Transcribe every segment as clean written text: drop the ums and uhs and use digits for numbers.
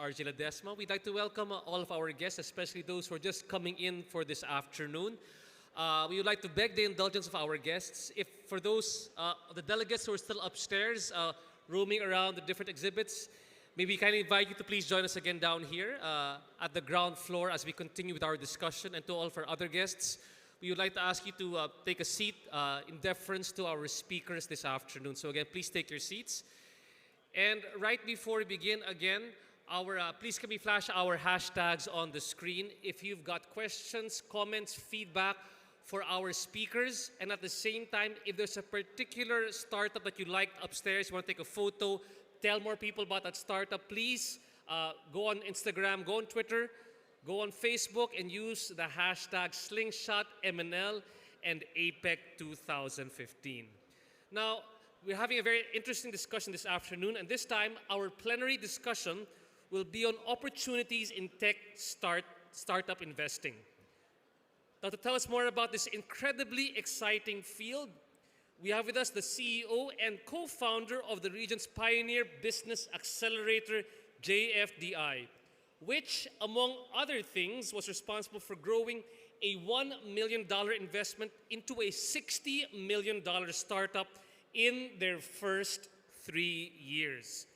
RJ Ledesma. We'd like to welcome all of our guests, especially those who are just coming in for this afternoon. We would like to beg the indulgence of our guests. If for those, the delegates who are still upstairs, roaming around the different exhibits, may we kindly invite you to please join us again down here at the ground floor as we continue with our discussion. And to all of our other guests, we would like to ask you to take a seat in deference to our speakers this afternoon. So again, please take your seats. And right before we begin again, please can we flash our hashtags on the screen if you've got questions, comments, feedback for our speakers. And at the same time, if there's a particular startup that you liked upstairs, you want to take a photo, tell more people about that startup, please go on Instagram, go on Twitter, go on Facebook, and use the hashtag Slingshot MNL and APEC 2015. Now, we're having a very interesting discussion this afternoon, and this time our plenary discussion will be on opportunities in tech startup investing. Now, to tell us more about this incredibly exciting field, we have with us the CEO and co-founder of the region's pioneer business accelerator, JFDI, which, among other things, was responsible for growing a $1 million investment into a $60 million startup in their first 3 years.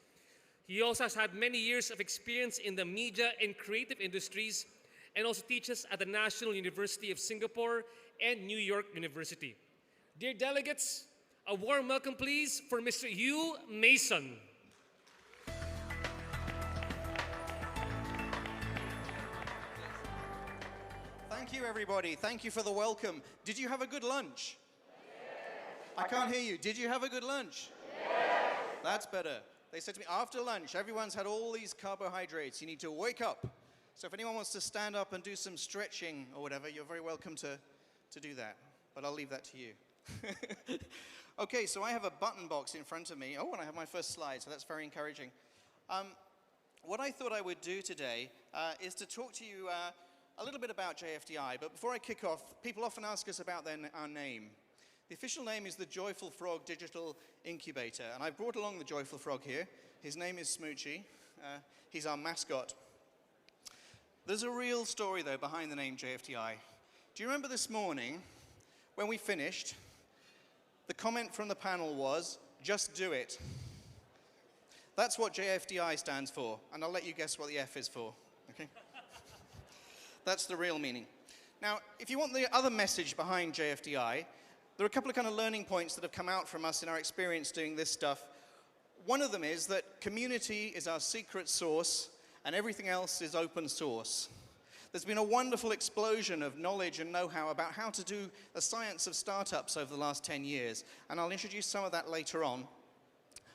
He also has had many years of experience in the media and creative industries and also teaches at the National University of Singapore and New York University. Dear delegates, a warm welcome please for Mr. Hugh Mason. Thank you, everybody. Thank you for the welcome. Did you have a good lunch? I can't hear you. Did you have a good lunch? Yes. That's better. They said to me, after lunch, everyone's had all these carbohydrates. You need to wake up. So if anyone wants to stand up and do some stretching or whatever, you're very welcome to do that. But I'll leave that to you. Okay, so I have a button box in front of me. Oh, and I have my first slide, so that's very encouraging. What I thought I would do today is to talk to you a little bit about JFDI. But before I kick off, people often ask us about our name. The official name is the Joyful Frog Digital Incubator, and I've brought along the Joyful Frog here. His name is Smoochie. He's our mascot. There's a real story, though, behind the name JFDI. Do you remember this morning, when we finished, the comment from the panel was, just do it. That's what JFDI stands for, and I'll let you guess what the F is for, okay? That's the real meaning. Now, if you want the other message behind JFDI, there are a couple of kind of learning points that have come out from us in our experience doing this stuff. One of them is that community is our secret sauce and everything else is open source. There's been a wonderful explosion of knowledge and know-how about how to do the science of startups over the last 10 years, and I'll introduce some of that later on.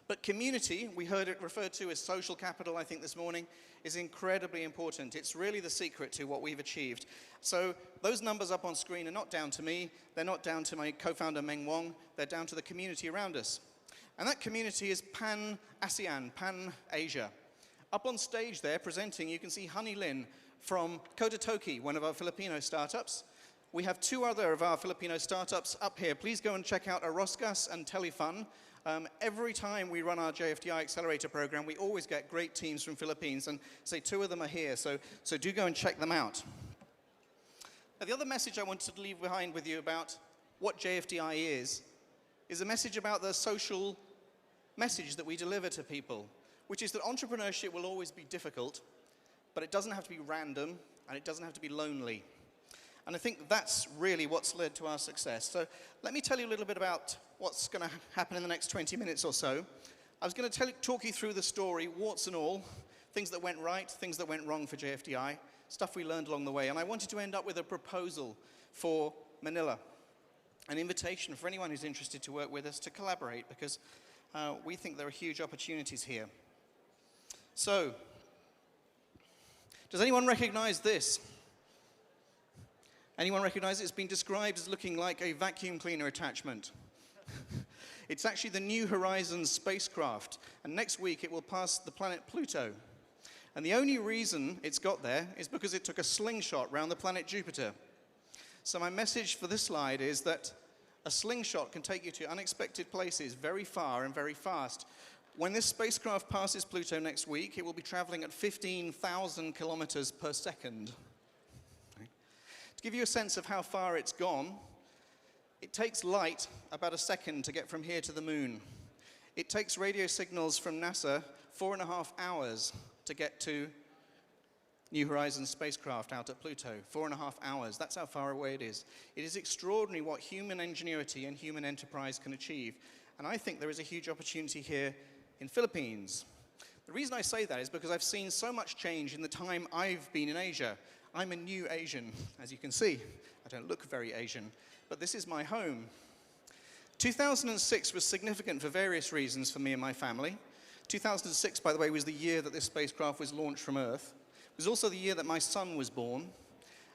But community, we heard it referred to as social capital, I think, this morning, is incredibly important. It's really the secret to what we've achieved. So those numbers up on screen are not down to me. They're not down to my co-founder, Meng Wong. They're down to the community around us. And that community is Pan-ASEAN, Pan-Asia. Up on stage there, presenting, you can see Honey Lin from Kodatoki, one of our Filipino startups. We have two other of our Filipino startups up here. Please go and check out Aroscas and Telefun. Every time we run our JFDI Accelerator program, we always get great teams from Philippines, and say two of them are here, so do go and check them out. Now, the other message I wanted to leave behind with you about what JFDI is a message about the social message that we deliver to people, which is that entrepreneurship will always be difficult, but it doesn't have to be random, and it doesn't have to be lonely. And I think that's really what's led to our success. So let me tell you a little bit about what's going to happen in the next 20 minutes or so. I was going to talk you through the story, warts and all, things that went right, things that went wrong for JFDI, stuff we learned along the way. And I wanted to end up with a proposal for Manila, an invitation for anyone who's interested to work with us to collaborate, because we think there are huge opportunities here. So, does anyone recognize this? Anyone recognize it? It's been described as looking like a vacuum cleaner attachment. It's actually the New Horizons spacecraft, and next week it will pass the planet Pluto. And the only reason it's got there is because it took a slingshot around the planet Jupiter. So my message for this slide is that a slingshot can take you to unexpected places very far and very fast. When this spacecraft passes Pluto next week, it will be traveling at 15,000 kilometers per second. To give you a sense of how far it's gone, it takes light about a second to get from here to the moon. It takes radio signals from NASA 4.5 hours to get to New Horizons spacecraft out at Pluto. 4.5 hours. That's how far away it is. It is extraordinary what human ingenuity and human enterprise can achieve. And I think there is a huge opportunity here in Philippines. The reason I say that is because I've seen so much change in the time I've been in Asia. I'm a new Asian, as you can see. I don't look very Asian, but this is my home. 2006 was significant for various reasons for me and my family. 2006, by the way, was the year that this spacecraft was launched from Earth. It was also the year that my son was born.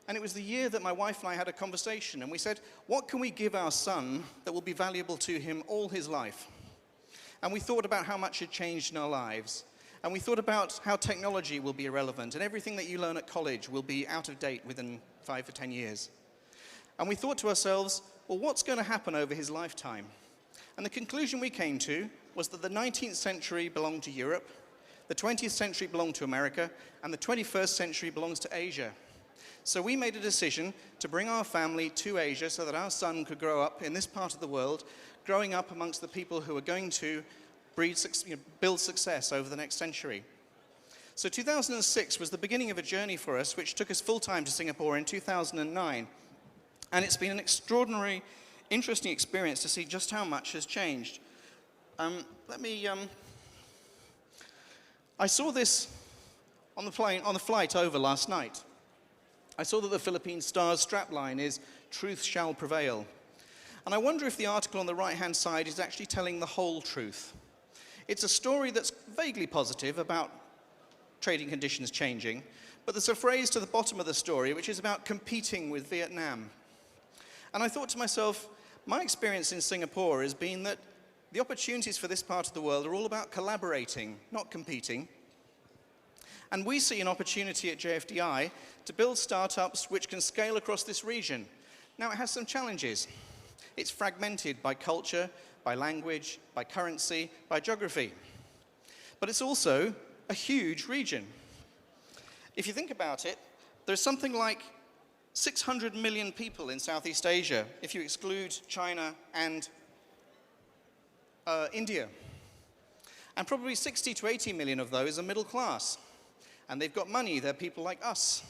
And it was the year that my wife and I had a conversation, and we said, what can we give our son that will be valuable to him all his life? And we thought about how much had changed in our lives. And we thought about how technology will be irrelevant, and everything that you learn at college will be out of date within 5 or 10 years. And we thought to ourselves, well, what's going to happen over his lifetime? And the conclusion we came to was that the 19th century belonged to Europe, the 20th century belonged to America, and the 21st century belongs to Asia. So we made a decision to bring our family to Asia so that our son could grow up in this part of the world, growing up amongst the people who are going to build success over the next century. So 2006 was the beginning of a journey for us, which took us full-time to Singapore in 2009. And it's been an extraordinary, interesting experience to see just how much has changed. I saw this on the flight over last night. I saw that the Philippine Star's strapline is "Truth shall prevail." And I wonder if the article on the right-hand side is actually telling the whole truth. It's a story that's vaguely positive about trading conditions changing, but there's a phrase to the bottom of the story which is about competing with Vietnam. And I thought to myself, my experience in Singapore has been that the opportunities for this part of the world are all about collaborating, not competing. And we see an opportunity at JFDI to build startups which can scale across this region. Now, it has some challenges. It's fragmented by culture, by language, by currency, by geography. But it's also a huge region. If you think about it, there's something like 600 million people in Southeast Asia, if you exclude China and India. And probably 60 to 80 million of those are middle class. And they've got money, they're people like us.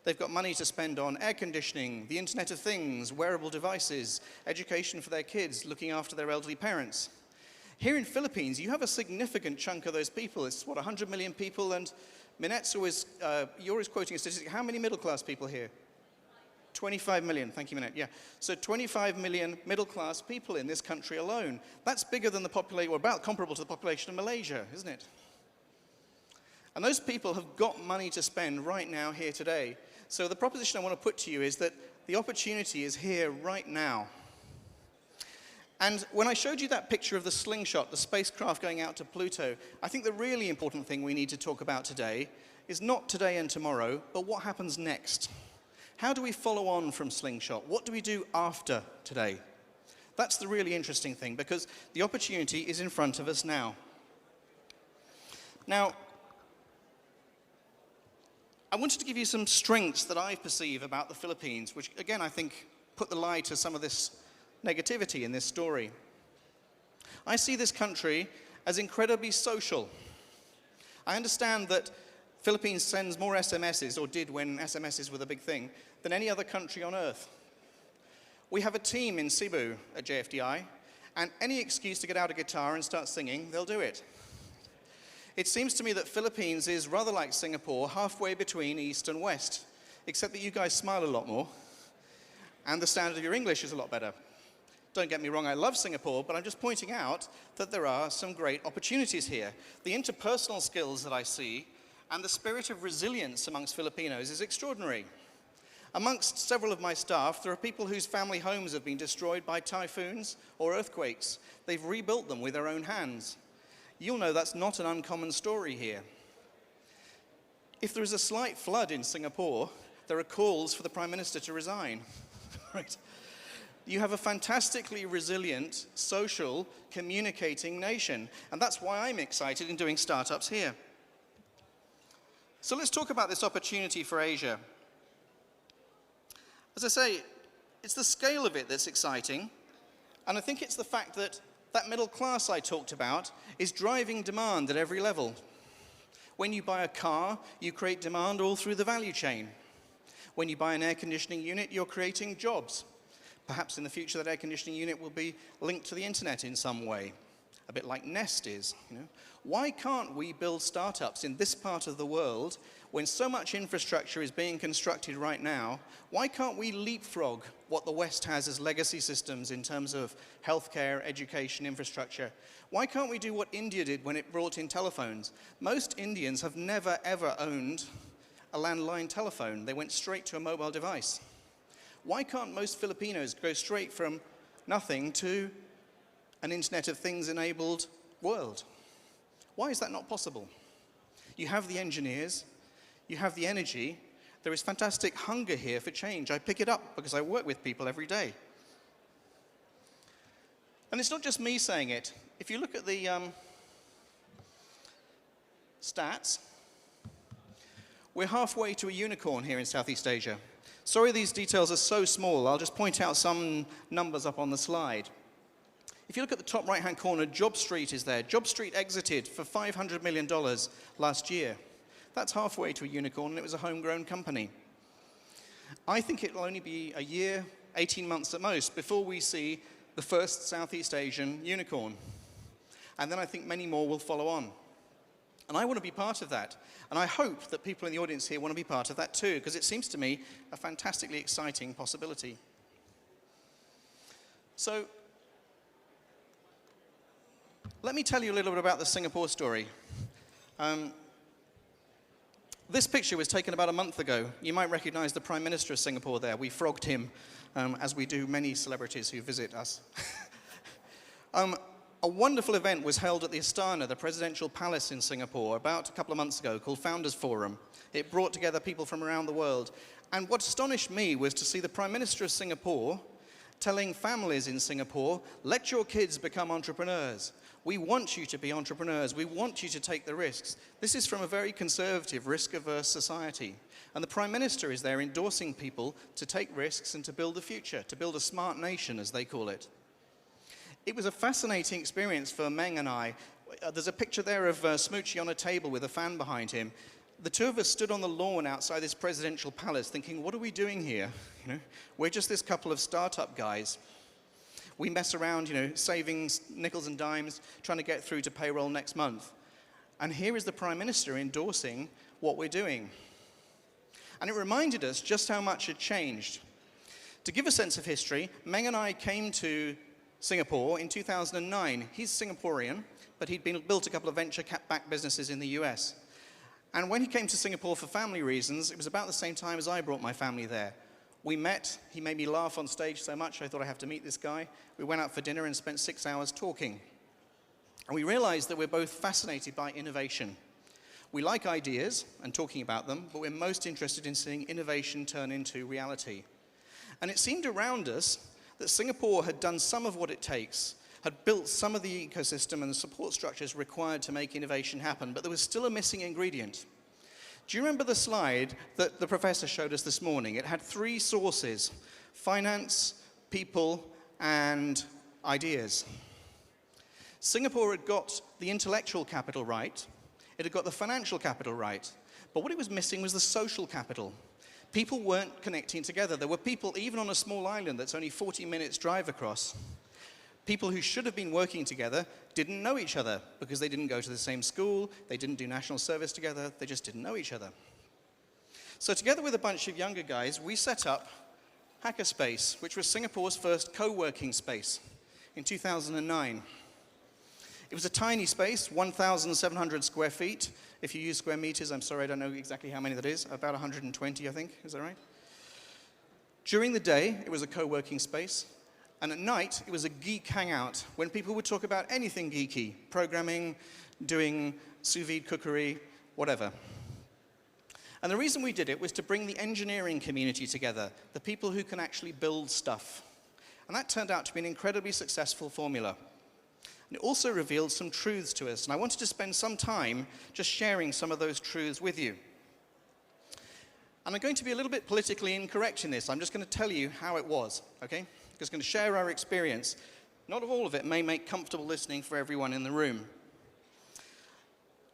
They've got money to spend on air conditioning, the Internet of Things, wearable devices, education for their kids, looking after their elderly parents. Here in Philippines, you have a significant chunk of those people. It's, 100 million people, and Minet's always, you're always quoting a statistic. How many middle-class people here? 25 million, thank you, Minette, yeah. So 25 million middle-class people in this country alone. That's bigger than the population, or about comparable to the population of Malaysia, isn't it? And those people have got money to spend right now, here today. So the proposition I want to put to you is that the opportunity is here right now. And when I showed you that picture of the Slingshot, the spacecraft going out to Pluto, I think the really important thing we need to talk about today is not today and tomorrow, but what happens next. How do we follow on from Slingshot? What do we do after today? That's the really interesting thing, because the opportunity is in front of us now. Now, I wanted to give you some strengths that I perceive about the Philippines, which, again, I think put the lie to some of this negativity in this story. I see this country as incredibly social. I understand that Philippines sends more SMSs, or did when SMSs were the big thing, than any other country on earth. We have a team in Cebu at JFDI, and any excuse to get out a guitar and start singing, they'll do it. It seems to me that Philippines is rather like Singapore, halfway between East and West, except that you guys smile a lot more, and the standard of your English is a lot better. Don't get me wrong, I love Singapore, but I'm just pointing out that there are some great opportunities here. The interpersonal skills that I see and the spirit of resilience amongst Filipinos is extraordinary. Amongst several of my staff, there are people whose family homes have been destroyed by typhoons or earthquakes. They've rebuilt them with their own hands. You'll know that's not an uncommon story here. If there is a slight flood in Singapore, there are calls for the Prime Minister to resign. Right? you have a fantastically resilient, social, communicating nation. And that's why I'm excited in doing startups here. So let's talk about this opportunity for Asia. As I say, it's the scale of it that's exciting. And I think it's the fact that that middle class I talked about is driving demand at every level. When you buy a car, you create demand all through the value chain. When you buy an air conditioning unit, you're creating jobs. Perhaps in the future that air conditioning unit will be linked to the internet in some way, a bit like Nest is. Why can't we build startups in this part of the world when so much infrastructure is being constructed right now? Why can't we leapfrog what the West has as legacy systems in terms of healthcare, education, infrastructure? Why can't we do what India did when it brought in telephones? Most Indians have never, ever owned a landline telephone. They went straight to a mobile device. Why can't most Filipinos go straight from nothing to an Internet of Things enabled world? Why is that not possible? You have the engineers, you have the energy, there is fantastic hunger here for change. I pick it up because I work with people every day. And it's not just me saying it. If you look at the stats, we're halfway to a unicorn here in Southeast Asia. Sorry these details are so small. I'll just point out some numbers up on the slide. If you look at the top right-hand corner, Job Street is there. Job Street exited for $500 million last year. That's halfway to a unicorn, and it was a homegrown company. I think it will only be a year, 18 months at most, before we see the first Southeast Asian unicorn. And then I think many more will follow on. And I want to be part of that. And I hope that people in the audience here want to be part of that too, because it seems to me a fantastically exciting possibility. So, let me tell you a little bit about the Singapore story. This picture was taken about a month ago. You might recognize the Prime Minister of Singapore there. We frogged him, as we do many celebrities who visit us. A wonderful event was held at the Istana, the presidential palace in Singapore, about a couple of months ago, called Founders Forum. It brought together people from around the world. And what astonished me was to see the Prime Minister of Singapore telling families in Singapore, let your kids become entrepreneurs. We want you to be entrepreneurs. We want you to take the risks. This is from a very conservative, risk-averse society. And the Prime Minister is there endorsing people to take risks and to build the future, to build a smart nation, as they call it. It was a fascinating experience for Meng and I. There's a picture there of Smoochie on a table with a fan behind him. The two of us stood on the lawn outside this presidential palace thinking, what are we doing here? We're just this couple of startup guys. We mess around, saving nickels and dimes, trying to get through to payroll next month. And here is the Prime Minister endorsing what we're doing. And it reminded us just how much had changed. To give a sense of history, Meng and I came to Singapore in 2009. He's Singaporean, but he'd built a couple of venture-backed businesses in the US. And when he came to Singapore for family reasons, it was about the same time as I brought my family there. We met, he made me laugh on stage so much I thought I have to meet this guy. We went out for dinner and spent 6 hours talking. And we realized that we're both fascinated by innovation. We like ideas and talking about them, but we're most interested in seeing innovation turn into reality. And it seemed around us that Singapore had done some of what it takes, had built some of the ecosystem and the support structures required to make innovation happen, but there was still a missing ingredient. Do you remember the slide that the professor showed us this morning? It had 3 sources: finance, people, and ideas. Singapore had got the intellectual capital right, it had got the financial capital right, but what it was missing was the social capital. People weren't connecting together. There were people, even on a small island that's only 40 minutes drive across, people who should have been working together didn't know each other because they didn't go to the same school, they didn't do national service together, they just didn't know each other. So together with a bunch of younger guys, we set up Hackerspace, which was Singapore's first co-working space in 2009. It was a tiny space, 1,700 square feet. If you use square meters, I'm sorry, I don't know exactly how many that is. About 120, I think. Is that right? During the day, it was a co-working space. And at night, it was a geek hangout when people would talk about anything geeky, programming, doing sous vide cookery, whatever. And the reason we did it was to bring the engineering community together, the people who can actually build stuff. And that turned out to be an incredibly successful formula. And it also revealed some truths to us, and I wanted to spend some time just sharing some of those truths with you. And I'm going to be a little bit politically incorrect in this. I'm just going to tell you how it was, okay? I'm just going to share our experience. Not all of it may make comfortable listening for everyone in the room.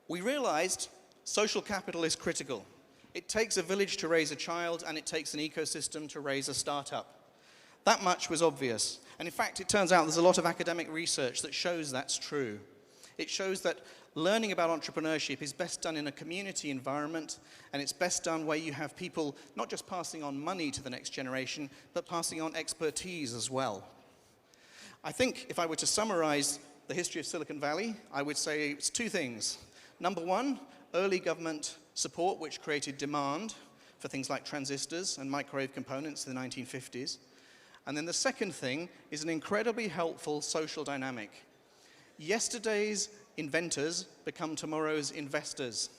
We realized social capital is critical. It takes a village to raise a child, and it takes an ecosystem to raise a startup. That much was obvious. And in fact, it turns out there's a lot of academic research that shows that's true. It shows that learning about entrepreneurship is best done in a community environment, and it's best done where you have people not just passing on money to the next generation, but passing on expertise as well. I think if I were to summarize the history of Silicon Valley, I would say it's two things. Number one, early government support, which created demand for things like transistors and microwave components in the 1950s. And then the second thing is an incredibly helpful social dynamic. Yesterday's inventors become tomorrow's investors.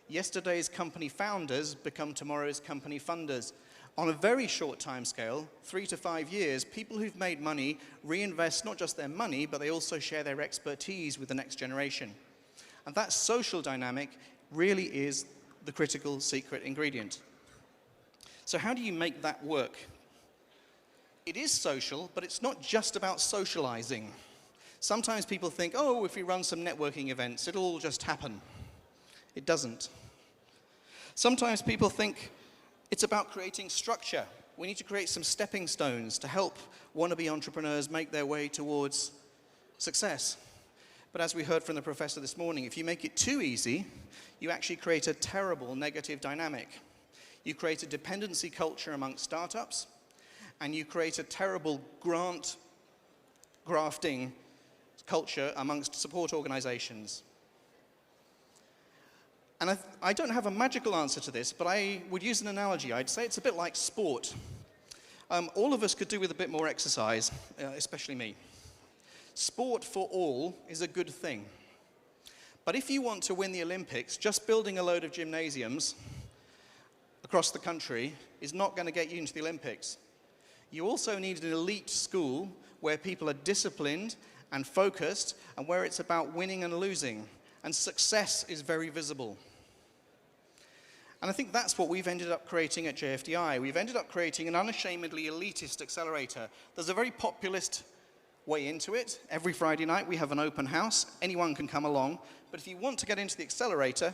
Yesterday's company founders become tomorrow's company funders. On a very short time scale, 3 to 5 years, people who've made money reinvest not just their money, but they also share their expertise with the next generation. And that social dynamic really is the critical secret ingredient. So how do you make that work? It is social, but it's not just about socializing. Sometimes people think, oh, if we run some networking events, it'll all just happen. It doesn't. Sometimes people think it's about creating structure. We need to create some stepping stones to help wannabe entrepreneurs make their way towards success. But as we heard from the professor this morning, if you make it too easy, you actually create a terrible negative dynamic. You create a dependency culture amongst startups, and you create a terrible grafting culture amongst support organizations. And I don't have a magical answer to this, but I would use an analogy. I'd say it's a bit like sport. All of us could do with a bit more exercise, especially me. Sport for all is a good thing. But if you want to win the Olympics, just building a load of gymnasiums across the country is not going to get you into the Olympics. You also need an elite school where people are disciplined and focused, and where it's about winning and losing, and success is very visible. And I think that's what we've ended up creating at JFDI. We've ended up creating an unashamedly elitist accelerator. There's a very populist way into it. Every Friday night we have an open house. Anyone can come along. But if you want to get into the accelerator,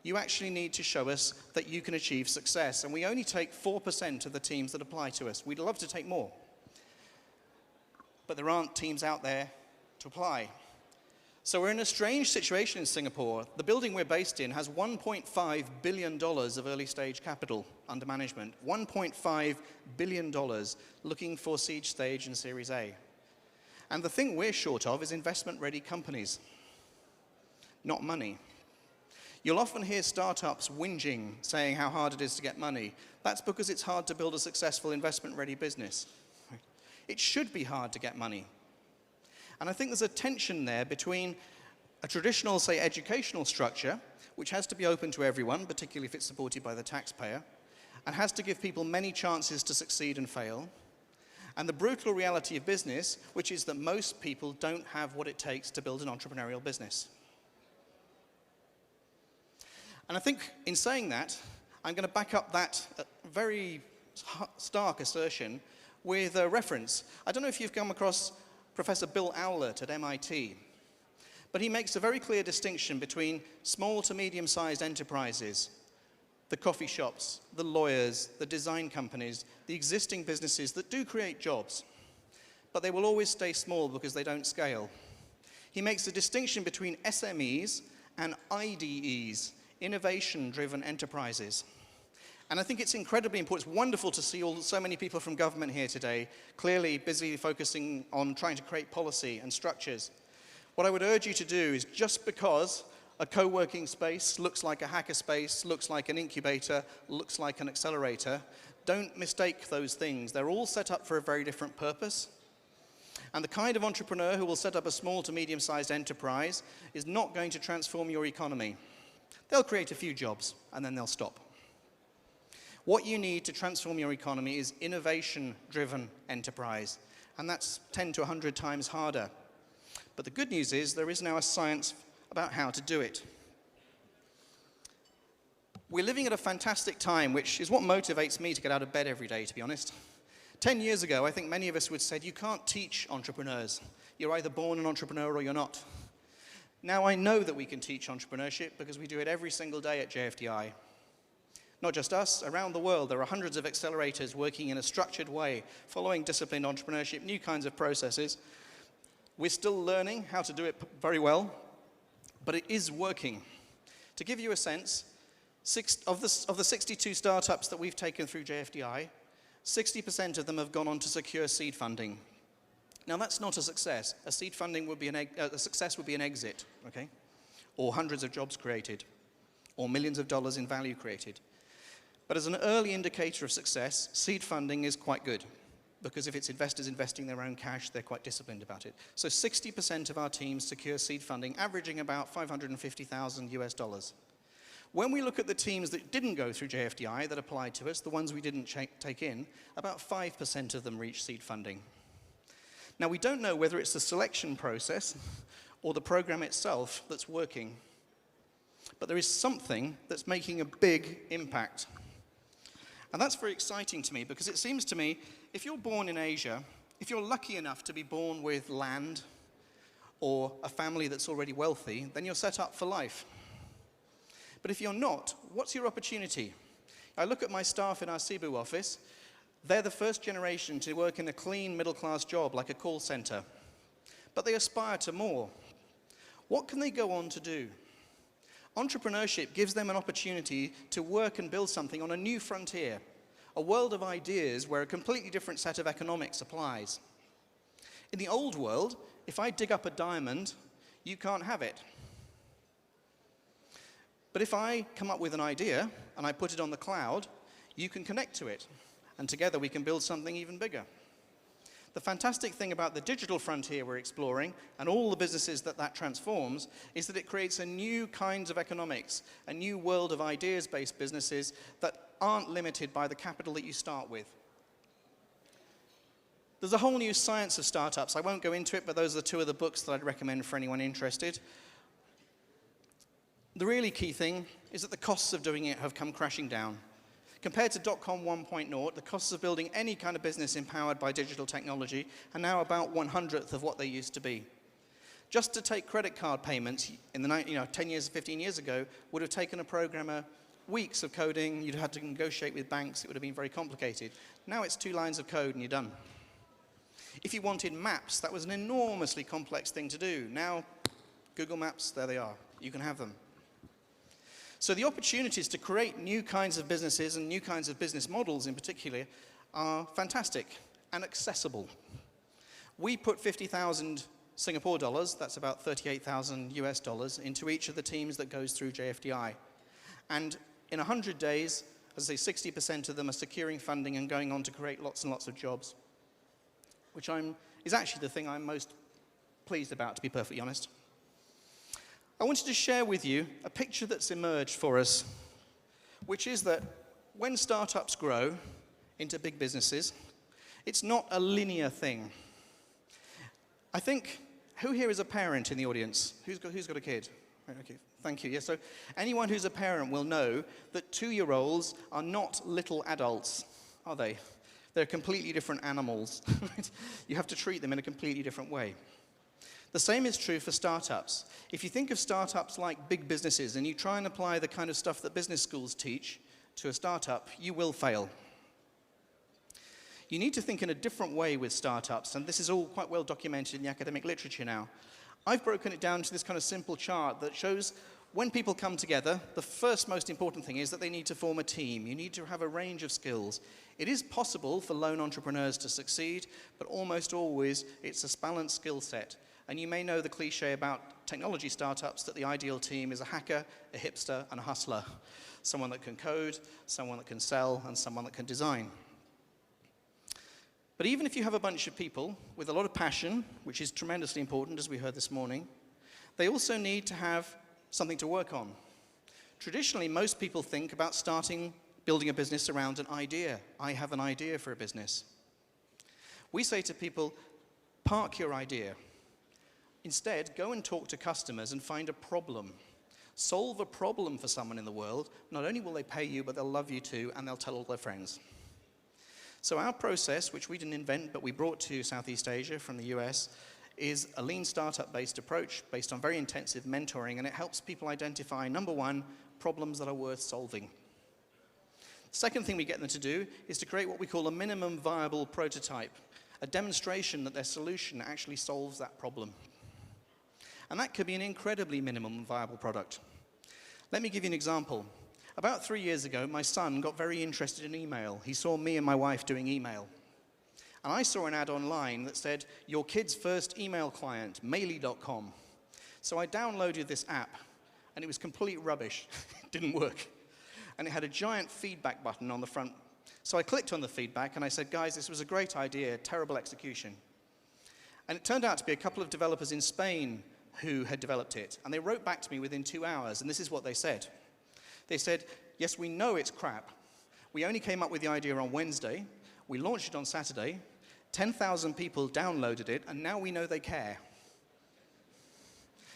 you actually need to show us that you can achieve success. And we only take 4% of the teams that apply to us. We'd love to take more. But there aren't teams out there to apply. So we're in a strange situation in Singapore. The building we're based in has $1.5 billion of early stage capital under management. $1.5 billion looking for seed stage and Series A. And the thing we're short of is investment-ready companies, not money. You'll often hear startups whinging, saying how hard it is to get money. That's because it's hard to build a successful investment-ready business. It should be hard to get money. And I think there's a tension there between a traditional, say, educational structure, which has to be open to everyone, particularly if it's supported by the taxpayer, and has to give people many chances to succeed and fail, and the brutal reality of business, which is that most people don't have what it takes to build an entrepreneurial business. And I think in saying that, I'm going to back up that very stark assertion with a reference. I don't know if you've come across Professor Bill Owlett at MIT, but he makes a very clear distinction between small to medium-sized enterprises, the coffee shops, the lawyers, the design companies, the existing businesses that do create jobs, but they will always stay small because they don't scale. He makes a distinction between SMEs and IDEs, innovation-driven enterprises. And I think it's incredibly important. It's wonderful to see so many people from government here today, clearly busy focusing on trying to create policy and structures. What I would urge you to do is, just because a co-working space looks like a hacker space, looks like an incubator, looks like an accelerator, don't mistake those things. They're all set up for a very different purpose. And the kind of entrepreneur who will set up a small to medium-sized enterprise is not going to transform your economy. They'll create a few jobs, and then they'll stop. What you need to transform your economy is innovation-driven enterprise, and that's 10 to 100 times harder. But the good news is there is now a science about how to do it. We're living at a fantastic time, which is what motivates me to get out of bed every day, to be honest. 10 years ago, I think many of us would have said, you can't teach entrepreneurs. You're either born an entrepreneur or you're not. Now I know that we can teach entrepreneurship because we do it every single day at JFDI. Not just us, around the world, there are hundreds of accelerators working in a structured way, following disciplined entrepreneurship, new kinds of processes. We're still learning how to do it very well, but it is working. To give you a sense, of the 62 startups that we've taken through JFDI, 60% of them have gone on to secure seed funding. Now that's not a success. A seed funding would be a success would be an exit, okay? Or hundreds of jobs created, or millions of dollars in value created. But as an early indicator of success, seed funding is quite good, because if it's investors investing their own cash, they're quite disciplined about it. So 60% of our teams secure seed funding, averaging about $550,000 US. When we look at the teams that didn't go through JFDI, that applied to us, the ones we didn't take in, about 5% of them reach seed funding. Now, we don't know whether it's the selection process or the program itself that's working, but there is something that's making a big impact. And that's very exciting to me, because it seems to me, if you're born in Asia, if you're lucky enough to be born with land or a family that's already wealthy, then you're set up for life. But if you're not, what's your opportunity? I look at my staff in our Cebu office. They're the first generation to work in a clean middle-class job like a call center. But they aspire to more. What can they go on to do? Entrepreneurship gives them an opportunity to work and build something on a new frontier, a world of ideas where a completely different set of economics applies. In the old world, if I dig up a diamond, you can't have it. But if I come up with an idea and I put it on the cloud, you can connect to it, and together we can build something even bigger. The fantastic thing about the digital frontier we're exploring, and all the businesses that transforms, is that it creates a new kinds of economics, a new world of ideas-based businesses that aren't limited by the capital that you start with. There's a whole new science of startups. I won't go into it, but those are two of the books that I'd recommend for anyone interested. The really key thing is that the costs of doing it have come crashing down. Compared to .com 1.0, the costs of building any kind of business empowered by digital technology are now about 1/100th of what they used to be. Just to take credit card payments in the 10 years, 15 years ago would have taken a programmer weeks of coding. You'd have to negotiate with banks. It would have been very complicated. Now it's 2 lines of code and you're done. If you wanted maps, that was an enormously complex thing to do. Now, Google Maps, there they are. You can have them. So the opportunities to create new kinds of businesses and new kinds of business models in particular are fantastic and accessible. We put 50,000 Singapore dollars, that's about 38,000 US dollars, into each of the teams that goes through JFDI. And in 100 days, as I say, 60% of them are securing funding and going on to create lots and lots of jobs, which is actually the thing I'm most pleased about, to be perfectly honest. I wanted to share with you a picture that's emerged for us, which is that when startups grow into big businesses, it's not a linear thing. I think, who here is a parent in the audience? Who's got a kid? Okay, thank you. Yeah, so anyone who's a parent will know that 2-year-olds are not little adults, are they? They're completely different animals. You have to treat them in a completely different way. The same is true for startups. If you think of startups like big businesses and you try and apply the kind of stuff that business schools teach to a startup, you will fail. You need to think in a different way with startups, and this is all quite well documented in the academic literature now. I've broken it down to this kind of simple chart that shows when people come together, the first most important thing is that they need to form a team. You need to have a range of skills. It is possible for lone entrepreneurs to succeed, but almost always it's a balanced skill set. And you may know the cliche about technology startups that the ideal team is a hacker, a hipster, and a hustler. Someone that can code, someone that can sell, and someone that can design. But even if you have a bunch of people with a lot of passion, which is tremendously important, as we heard this morning, they also need to have something to work on. Traditionally, most people think about starting building a business around an idea. I have an idea for a business. We say to people, park your idea. Instead, go and talk to customers and find a problem. Solve a problem for someone in the world. Not only will they pay you, but they'll love you too, and they'll tell all their friends. So our process, which we didn't invent, but we brought to Southeast Asia from the US, is a lean startup-based approach based on very intensive mentoring, and it helps people identify, number one, problems that are worth solving. The second thing we get them to do is to create what we call a minimum viable prototype, a demonstration that their solution actually solves that problem. And that could be an incredibly minimum viable product. Let me give you an example. About 3 years ago, my son got very interested in email. He saw me and my wife doing email. And I saw an ad online that said, your kid's first email client, maily.com. So I downloaded this app, and it was complete rubbish. It didn't work. And it had a giant feedback button on the front. So I clicked on the feedback, and I said, guys, this was a great idea, terrible execution. And it turned out to be a couple of developers in Spain who had developed it. And they wrote back to me within 2 hours, and this is what they said. They said, yes, we know it's crap. We only came up with the idea on Wednesday. We launched it on Saturday. 10,000 people downloaded it, and now we know they care.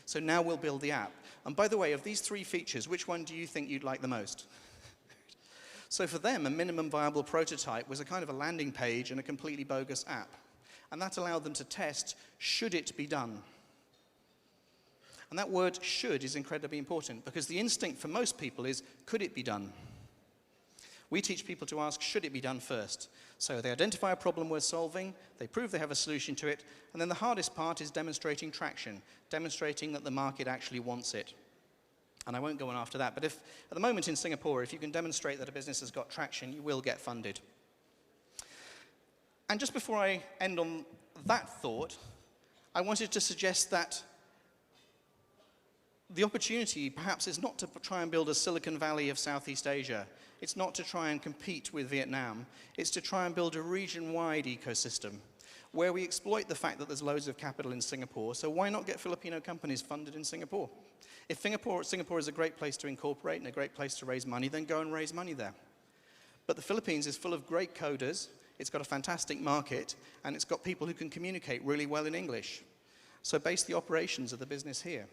So now we'll build the app. And by the way, of these 3 features, which one do you think you'd like the most? So for them, a minimum viable prototype was a kind of a landing page and a completely bogus app. And that allowed them to test, should it be done? And that word should is incredibly important, because the instinct for most people is, could it be done? We teach people to ask, should it be done first? So they identify a problem worth solving, they prove they have a solution to it, and then the hardest part is demonstrating traction, demonstrating that the market actually wants it. And I won't go on after that, but if, at the moment in Singapore, if you can demonstrate that a business has got traction, you will get funded. And just before I end on that thought, I wanted to suggest that the opportunity perhaps is not to try and build a Silicon Valley of Southeast Asia. It's not to try and compete with Vietnam. It's to try and build a region-wide ecosystem where we exploit the fact that there's loads of capital in Singapore, so why not get Filipino companies funded in Singapore? If Singapore is a great place to incorporate and a great place to raise money, then go and raise money there. But the Philippines is full of great coders, it's got a fantastic market, and it's got people who can communicate really well in English. So base the operations of the business here.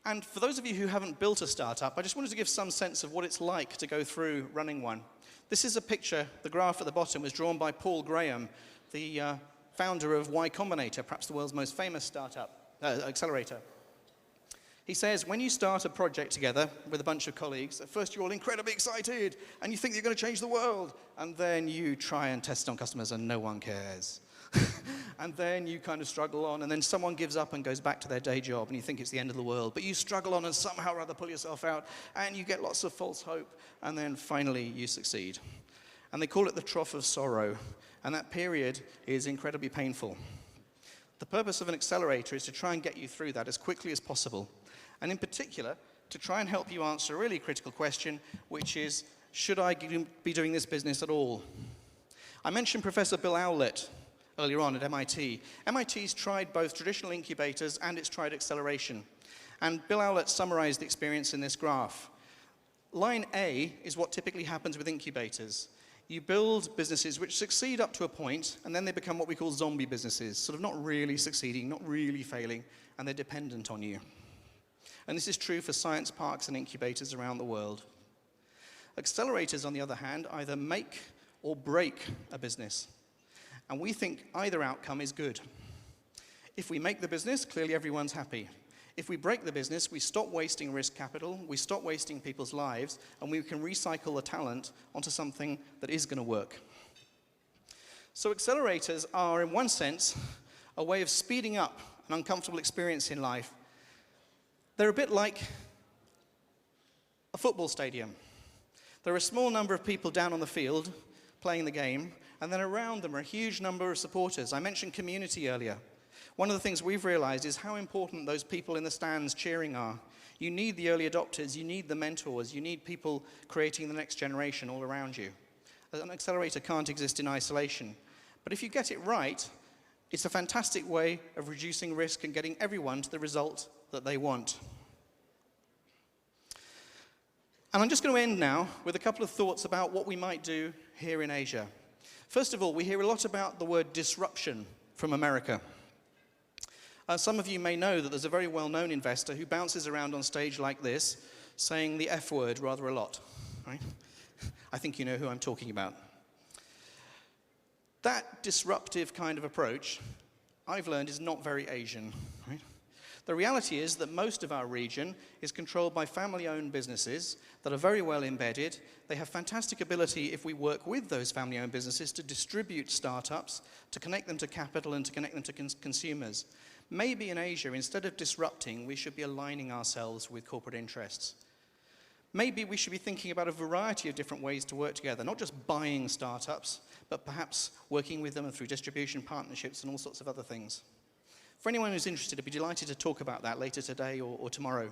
And for those of you who haven't built a startup, I just wanted to give some sense of what it's like to go through running one. This is a picture, the graph at the bottom was drawn by Paul Graham, the founder of Y Combinator, perhaps the world's most famous startup, accelerator. He says, when you start a project together with a bunch of colleagues, at first you're all incredibly excited, and you think you're going to change the world, and then you try and test it on customers and no one cares. And then you kind of struggle on, and then someone gives up and goes back to their day job, and you think it's the end of the world. But you struggle on and somehow or other pull yourself out, and you get lots of false hope, and then finally you succeed. And they call it the trough of sorrow, and that period is incredibly painful. The purpose of an accelerator is to try and get you through that as quickly as possible, and in particular, to try and help you answer a really critical question, which is, should I be doing this business at all? I mentioned Professor Bill Owlett earlier on at MIT. MIT's tried both traditional incubators and it's tried acceleration. And Bill Owlett summarized the experience in this graph. Line A is what typically happens with incubators. You build businesses which succeed up to a point, and then they become what we call zombie businesses, sort of not really succeeding, not really failing, and they're dependent on you. And this is true for science parks and incubators around the world. Accelerators, on the other hand, either make or break a business. And we think either outcome is good. If we make the business, clearly everyone's happy. If we break the business, we stop wasting risk capital, we stop wasting people's lives, and we can recycle the talent onto something that is going to work. So accelerators are, in one sense, a way of speeding up an uncomfortable experience in life. They're a bit like a football stadium. There are a small number of people down on the field playing the game, and then around them are a huge number of supporters. I mentioned community earlier. One of the things we've realized is how important those people in the stands cheering are. You need the early adopters, you need the mentors, you need people creating the next generation all around you. An accelerator can't exist in isolation. But if you get it right, it's a fantastic way of reducing risk and getting everyone to the result that they want. And I'm just going to end now with a couple of thoughts about what we might do here in Asia. First of all, we hear a lot about the word disruption from America. Some of you may know that there's a very well-known investor who bounces around on stage like this, saying the F word rather a lot. Right? I think you know who I'm talking about. That disruptive kind of approach, I've learned, is not very Asian. Right? The reality is that most of our region is controlled by family-owned businesses that are very well embedded. They have fantastic ability, if we work with those family-owned businesses, to distribute startups, to connect them to capital and to connect them to consumers. Maybe in Asia, instead of disrupting, we should be aligning ourselves with corporate interests. Maybe we should be thinking about a variety of different ways to work together, not just buying startups, but perhaps working with them through distribution partnerships and all sorts of other things. For anyone who's interested, I'd be delighted to talk about that later today or tomorrow.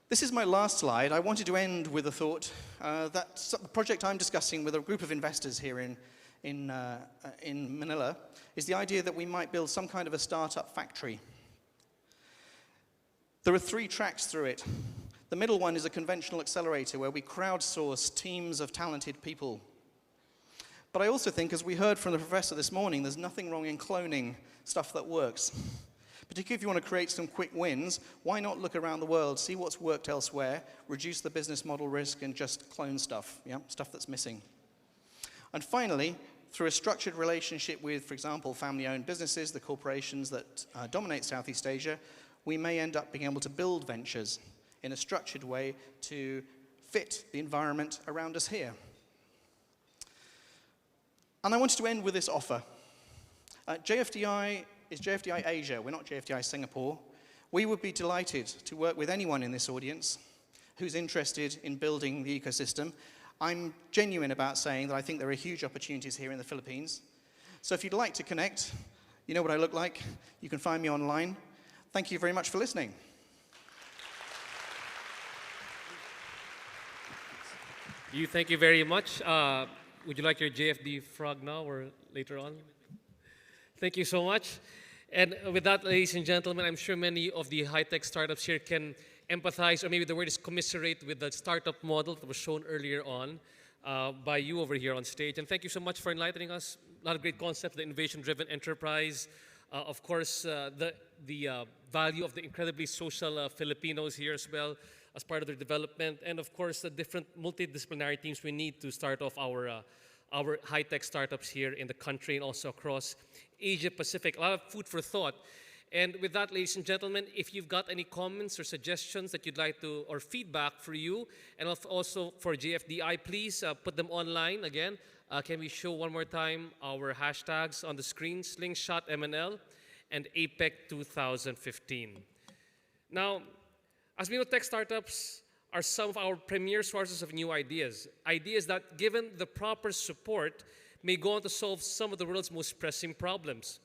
This is my last slide. I wanted to end with a thought that the project I'm discussing with a group of investors here in Manila is the idea that we might build some kind of a startup factory. There are 3 tracks through it. The middle one is a conventional accelerator where we crowdsource teams of talented people. But I also think, as we heard from the professor this morning, there's nothing wrong in cloning stuff that works. Particularly if you want to create some quick wins, why not look around the world, see what's worked elsewhere, reduce the business model risk, and just clone stuff, stuff that's missing. And finally, through a structured relationship with, for example, family-owned businesses, the corporations that dominate Southeast Asia, we may end up being able to build ventures in a structured way to fit the environment around us here. And I wanted to end with this offer. JFDI is JFDI Asia. We're not JFDI Singapore. We would be delighted to work with anyone in this audience who's interested in building the ecosystem. I'm genuine about saying that I think there are huge opportunities here in the Philippines. So if you'd like to connect, you know what I look like. You can find me online. Thank you very much for listening. Thank you very much. Would you like your JFD frog now or later on? Thank you so much. And with that, ladies and gentlemen, I'm sure many of the high-tech startups here can empathize, or maybe the word is commiserate, with the startup model that was shown earlier on by you over here on stage. And thank you so much for enlightening us. A lot of great concepts, the innovation-driven enterprise, of course, the value of the incredibly social Filipinos here as well as part of their development, and of course, the different multidisciplinary teams we need to start off our high-tech startups here in the country and also across Asia Pacific. A lot of food for thought. And with that, ladies and gentlemen, if you've got any comments or suggestions that you'd like to, or feedback for you, and also for JFDI, please put them online again. Can we show one more time our hashtags on the screen, Slingshot MNL and APEC 2015. Now, as we know, tech startups are some of our premier sources of new ideas. Ideas that, given the proper support, may go on to solve some of the world's most pressing problems.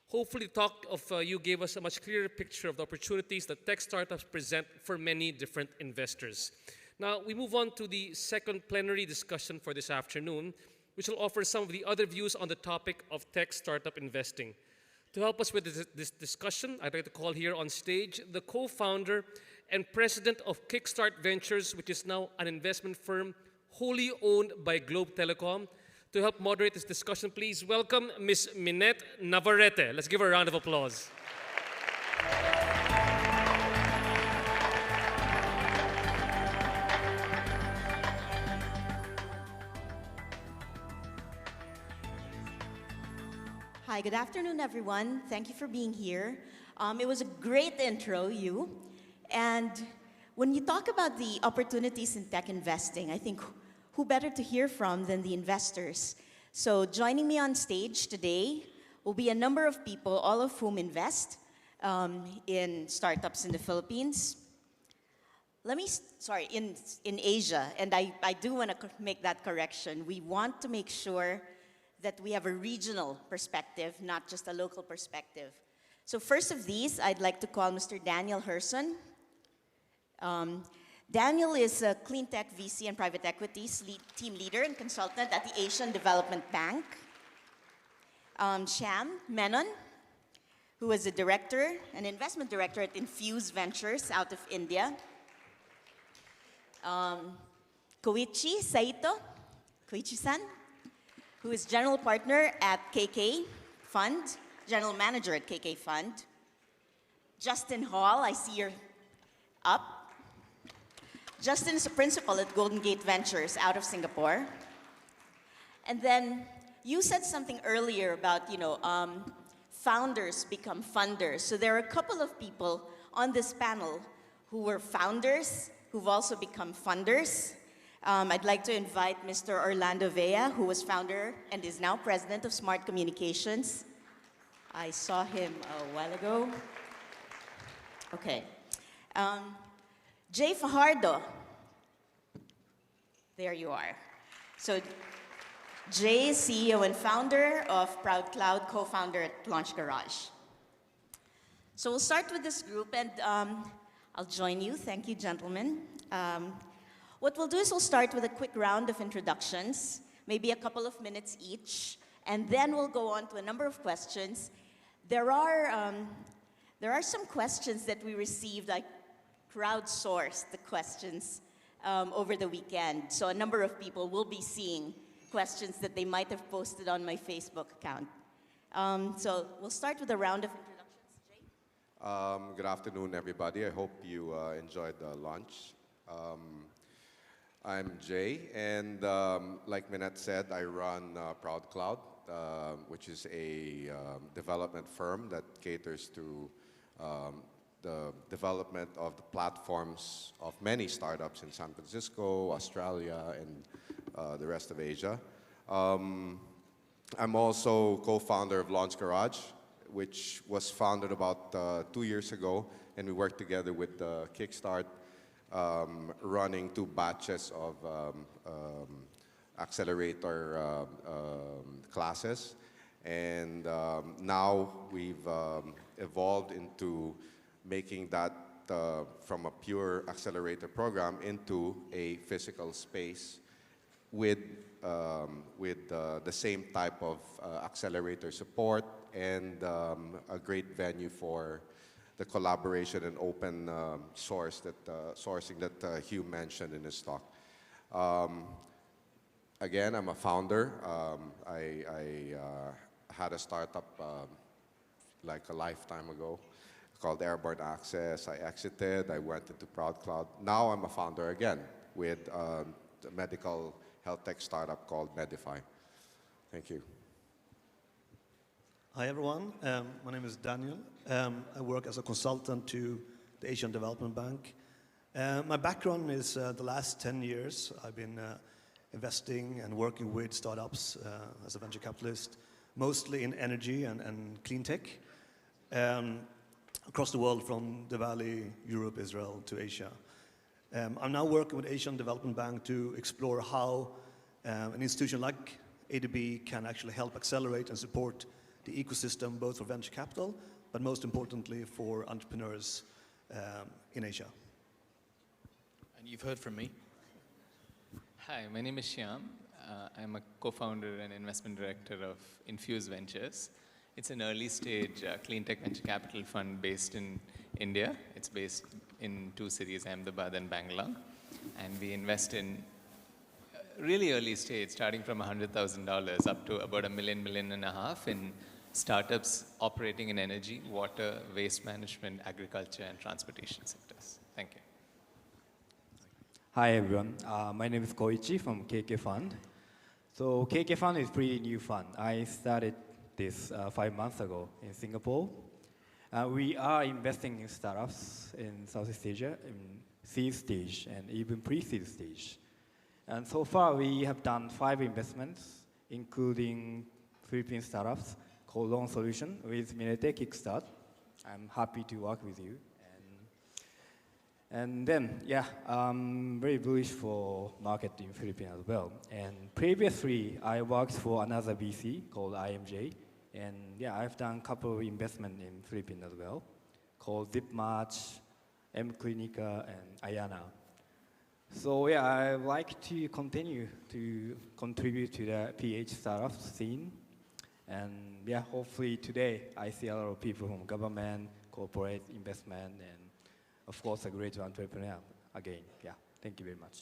Hopefully, the talk of you gave us a much clearer picture of the opportunities that tech startups present for many different investors. Now, we move on to the second plenary discussion for this afternoon, which will offer some of the other views on the topic of tech startup investing. To help us with this discussion, I'd like to call here on stage the co-founder and president of Kickstart Ventures, which is now an investment firm wholly owned by Globe Telecom. To help moderate this discussion, please welcome Ms. Minette Navarrete. Let's give her a round of applause. Hi, good afternoon, everyone. Thank you for being here. It was a great intro, you. And when you talk about the opportunities in tech investing, I think who better to hear from than the investors? So joining me on stage today will be a number of people, all of whom invest in startups in the Philippines. In Asia, and I do want to make that correction. We want to make sure that we have a regional perspective, not just a local perspective. So first of these, I'd like to call Mr. Daniel Herson. Daniel is a clean tech VC and private equities team leader and consultant at the Asian Development Bank. Shyam Menon, who is a director, an investment director at Infuse Ventures out of India. Koichi Saito, Koichi-san, who is general partner at KK Fund, general manager at KK Fund. Justin Hall, I see you're up. Justin is a principal at Golden Gate Ventures out of Singapore. And then you said something earlier about, founders become funders. So there are a couple of people on this panel who were founders, who've also become funders. I'd like to invite Mr. Orlando Vea, who was founder and is now president of Smart Communications. I saw him a while ago. Okay. Jay Fajardo. There you are. So Jay is CEO and founder of Proud Cloud, co-founder at Launch Garage. So we'll start with this group, and I'll join you. Thank you, gentlemen. What we'll do is we'll start with a quick round of introductions, maybe a couple of minutes each, and then we'll go on to a number of questions. There are some questions that we received, like crowdsourced the questions over the weekend. So a number of people will be seeing questions that they might have posted on my Facebook account. So we'll start with a round of introductions. Jay? Good afternoon, everybody. I hope you enjoyed the lunch. I'm Jay, and like Minette said, I run Proud Cloud, which is a development firm that caters to the development of the platforms of many startups in San Francisco, Australia, and the rest of Asia. I'm also co-founder of Launch Garage, which was founded about 2 years ago, and we worked together with Kickstart, running 2 batches of accelerator classes. And now we've evolved into making that from a pure accelerator program into a physical space with the same type of accelerator support and a great venue for the collaboration and open sourcing that Hugh mentioned in his talk. Again, I'm a founder. I had a startup like a lifetime ago called Airborne Access. I exited. I went into Proud Cloud. Now I'm a founder again with a medical health tech startup called Redefining. Thank you. Hi, everyone. My name is Daniel. I work as a consultant to the Asian Development Bank. My background is the last 10 years. I've been investing and working with startups as a venture capitalist, mostly in energy and clean tech, across the world from the Valley, Europe, Israel to Asia. I'm now working with Asian Development Bank to explore how an institution like ADB can actually help accelerate and support the ecosystem, both for venture capital, but most importantly for entrepreneurs in Asia. And you've heard from me. Hi, my name is Shyam. I'm a co-founder and investment director of Infuse Ventures. It's an early stage clean tech venture capital fund based in India. It's based in 2 cities, Ahmedabad and Bangalore. And we invest in really early stage, starting from $100,000 up to about $1 million, $1.5 million in startups operating in energy, water, waste management, agriculture, and transportation sectors. Thank you. Hi everyone, my name is Koichi from KK Fund. So KK Fund is a pretty new fund. I started this 5 months ago in Singapore. We are investing in startups in Southeast Asia, in seed stage and even pre-seed stage. And so far we have done 5 investments, including Philippine startups called Loan Solution with Minete Kickstart. I'm happy to work with you. And then, yeah, I'm very bullish for market in Philippines as well. And previously, I worked for another VC called IMJ. And yeah, I've done a couple of investments in Philippines as well, called ZipMatch, M-Clinica, and Ayana. So yeah, I like to continue to contribute to the PH startup scene. And yeah, hopefully today I see a lot of people from government, corporate investment, and of course a great entrepreneur again. Yeah, Thank you very much.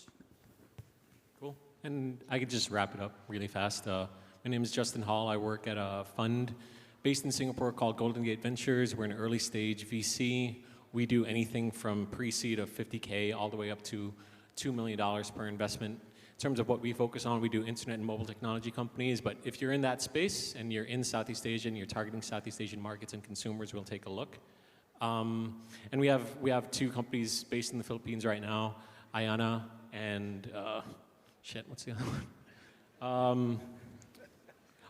Cool. And I could just wrap it up really fast. My name is Justin Hall. I work at a fund based in Singapore called Golden Gate Ventures. We're an early stage VC. We do anything from pre-seed of 50K all the way up to $2 million per investment. In terms of what we focus on, we do internet and mobile technology companies. But if you're in that space and you're in Southeast Asia and you're targeting Southeast Asian markets and consumers, we'll take a look. And we have two companies based in the Philippines right now, Ayana and what's the other one?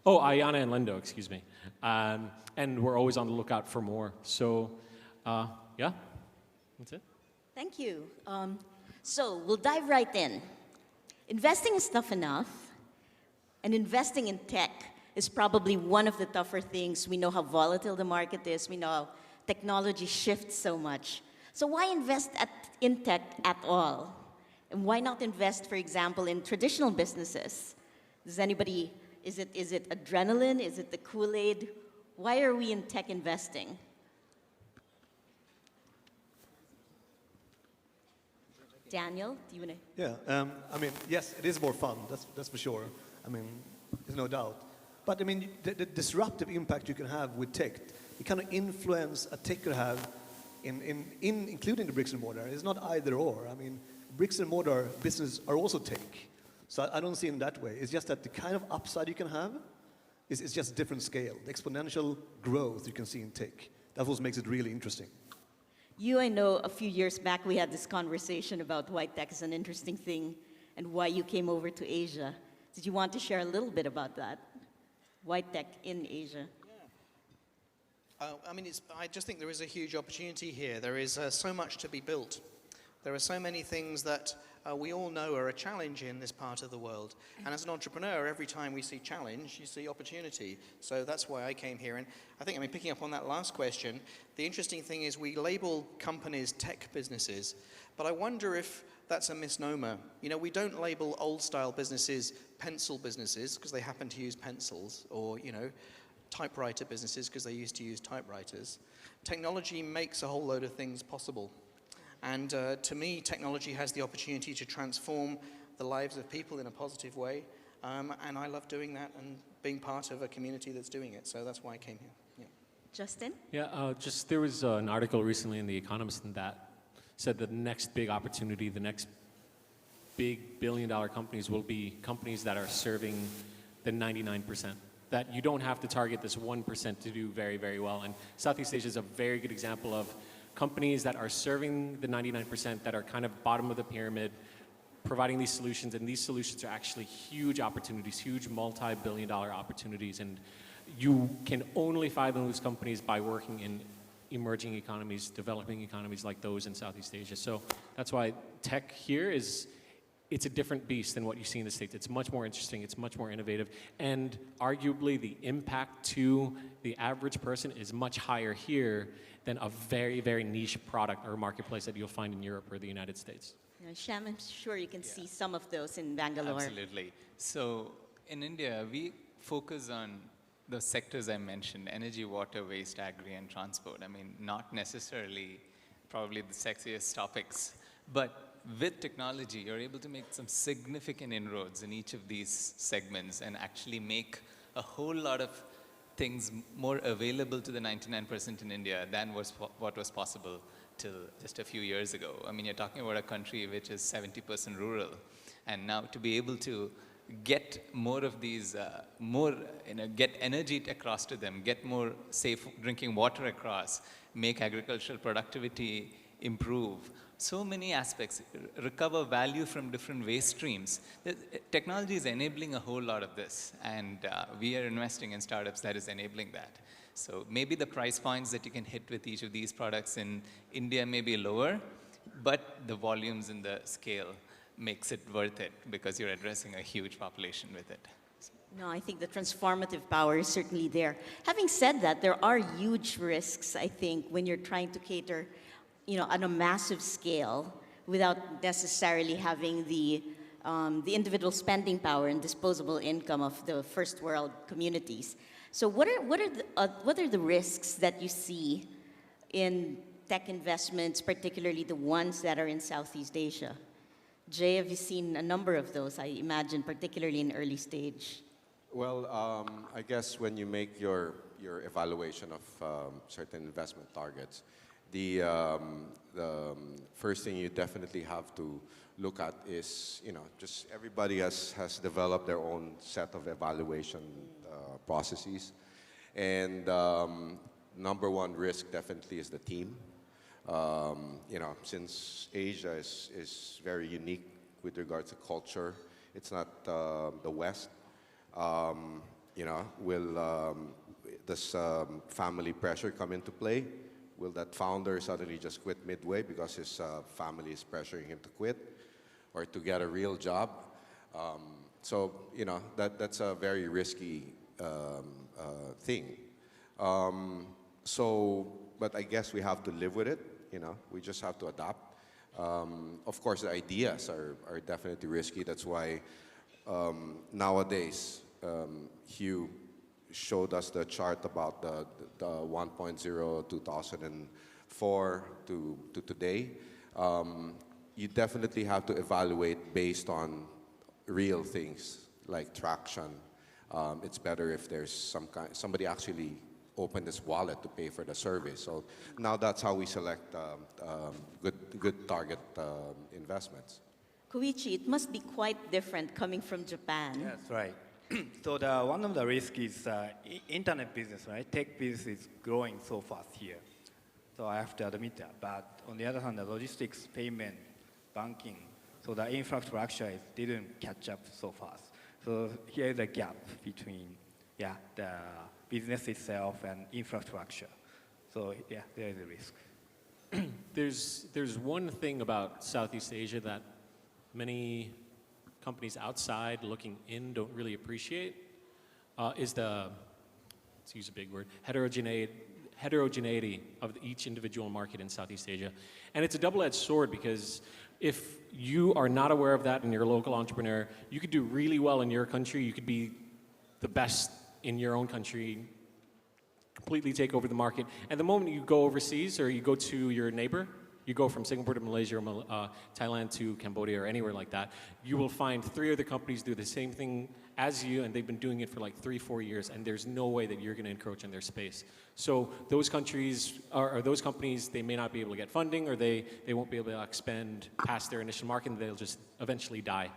Ayana and Lendo, excuse me. And we're always on the lookout for more. So, yeah, that's it. Thank you. So we'll dive right in. Investing is tough enough, and investing in tech is probably one of the tougher things. We know how volatile the market is. We know how technology shifts so much. So why invest in tech at all? And why not invest, for example, in traditional businesses? Does anybody, is it adrenaline? Is it the Kool-Aid? Why are we in tech investing? Daniel, do you want to? Yeah, I mean, yes, it is more fun, that's for sure. I mean, there's no doubt. But I mean, the disruptive impact you can have with tech, the kind of influence a tech could have including the bricks and mortar, is not either or. I mean, bricks and mortar businesses are also tech. So I don't see it in that way. It's just that the kind of upside you can have is just a different scale. The exponential growth you can see in tech. That's what makes it really interesting. I know a few years back we had this conversation about why tech is an interesting thing and why you came over to Asia. Did you want to share a little bit about that? Why tech in Asia? I mean, I just think there is a huge opportunity here. There is so much to be built. There are so many things that we all know are a challenge in this part of the world. And as an entrepreneur, every time we see challenge, you see opportunity. So that's why I came here. And I think, picking up on that last question, the interesting thing is we label companies tech businesses, but I wonder if that's a misnomer. You know, we don't label old-style businesses pencil businesses because they happen to use pencils, or, typewriter businesses because they used to use typewriters. Technology makes a whole load of things possible. And to me, technology has the opportunity to transform the lives of people in a positive way. And I love doing that and being part of a community that's doing it. So that's why I came here. Yeah. Justin? Yeah, there was an article recently in The Economist that said that the next big opportunity, the next big billion-dollar companies will be companies that are serving the 99%. That you don't have to target this 1% to do very, very well. And Southeast Asia is a very good example of companies that are serving the 99%, that are kind of bottom of the pyramid, providing these solutions. And these solutions are actually huge opportunities, huge multi-billion-dollar opportunities. And you can only find those companies by working in emerging economies, developing economies like those in Southeast Asia. So that's why tech here it's a different beast than what you see in the States. It's much more interesting, it's much more innovative, and arguably the impact to the average person is much higher here than a very, very niche product or marketplace that you'll find in Europe or the United States. Shyam, I'm sure you can see some of those in Bangalore. Absolutely. So in India, we focus on the sectors I mentioned: energy, water, waste, agri, and transport. I mean, not necessarily probably the sexiest topics, but with technology, you're able to make some significant inroads in each of these segments and actually make a whole lot of things more available to the 99% in India than what was possible till just a few years ago. I mean, you're talking about a country which is 70% rural, and now to be able to get more of these, get energy across to them, get more safe drinking water across, make agricultural productivity improve. So many aspects, recover value from different waste streams. Technology is enabling a whole lot of this, and we are investing in startups that is enabling that. So maybe the price points that you can hit with each of these products in India may be lower, but the volumes and the scale makes it worth it because you're addressing a huge population with it. No, I think the transformative power is certainly there. Having said that, there are huge risks, I think, when you're trying to cater on a massive scale without necessarily having the individual spending power and disposable income of the first world communities. So what are the risks that you see in tech investments, particularly the ones that are in Southeast Asia? Jay, have you seen a number of those, I imagine, particularly in early stage? Well, I guess when you make your evaluation of certain investment targets, the first thing you definitely have to look at is, just everybody has developed their own set of evaluation processes. And number one risk definitely is the team. Since Asia is very unique with regards to culture, it's not the West. Will does family pressure come into play? Will that founder suddenly just quit midway because his family is pressuring him to quit or to get a real job? That's a very risky thing. But I guess we have to live with it. We just have to adapt. Of course, the ideas are definitely risky. That's why nowadays, Hugh showed us the chart about the 1.0 2004 to today. You definitely have to evaluate based on real things like traction. It's better if there's somebody actually open this wallet to pay for the service. So now that's how we select good target investments. Koichi, it must be quite different coming from Japan. That's right. So one of the risks is internet business, right? Tech business is growing so fast here. So I have to admit that. But on the other hand, the logistics, payment, banking, so the infrastructure didn't catch up so fast. So here is a gap between, the business itself and infrastructure. So there is a risk. There's one thing about Southeast Asia that many companies outside looking in don't really appreciate, is the, let's use a big word, heterogeneity of each individual market in Southeast Asia. And it's a double-edged sword because if you are not aware of that and you're a local entrepreneur, you could do really well in your country, you could be the best in your own country, completely take over the market. And the moment you go overseas or you go to your neighbor, you go from Singapore to Malaysia or Thailand to Cambodia or anywhere like that, you will find 3 other companies do the same thing as you, and they've been doing it for like 3-4 years, and there's no way that you're going to encroach on their space. So those countries, or those companies, they may not be able to get funding, or they won't be able to expand past their initial market, and they'll just eventually die.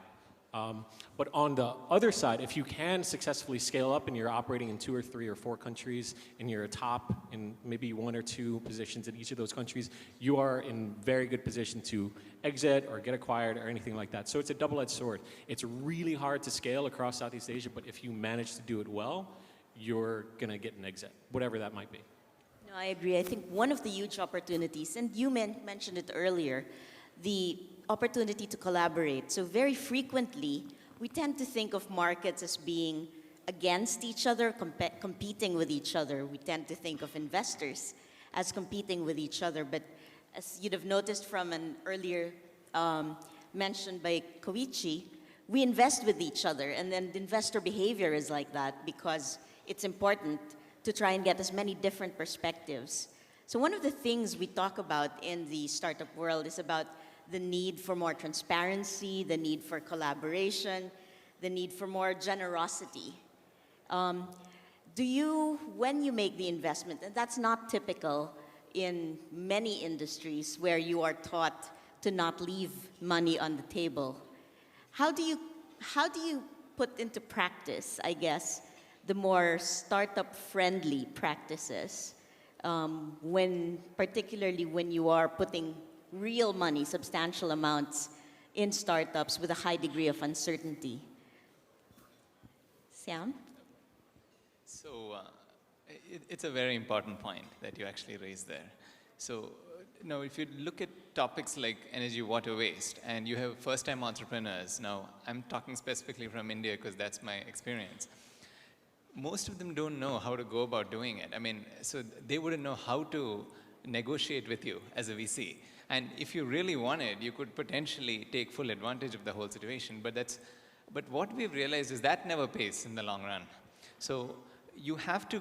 But on the other side, if you can successfully scale up and you're operating in 2 or 3 or 4 countries and you're a top in maybe 1 or 2 positions in each of those countries, you are in very good position to exit or get acquired or anything like that. So it's a double-edged sword. It's really hard to scale across Southeast Asia, but if you manage to do it well, you're going to get an exit, whatever that might be. No, I agree. I think one of the huge opportunities, and you mentioned it earlier, the opportunity to collaborate. So very frequently, we tend to think of markets as being against each other, competing with each other. We tend to think of investors as competing with each other. But as you'd have noticed from an earlier mention by Koichi, we invest with each other. And then the investor behavior is like that because it's important to try and get as many different perspectives. So one of the things we talk about in the startup world is about the need for more transparency, the need for collaboration, the need for more generosity. Do you, when you make the investment, and that's not typical in many industries where you are taught to not leave money on the table, how do you put into practice, I guess, the more startup-friendly practices, particularly when you are putting real money, substantial amounts in startups with a high degree of uncertainty? Sam? So it's a very important point that you actually raised there. So now if you look at topics like energy, water, waste, and you have first-time entrepreneurs, now I'm talking specifically from India because that's my experience. Most of them don't know how to go about doing it. I mean, so they wouldn't know how to negotiate with you as a VC. And if you really wanted, you could potentially take full advantage of the whole situation. But what we've realized is that never pays in the long run. So you have to,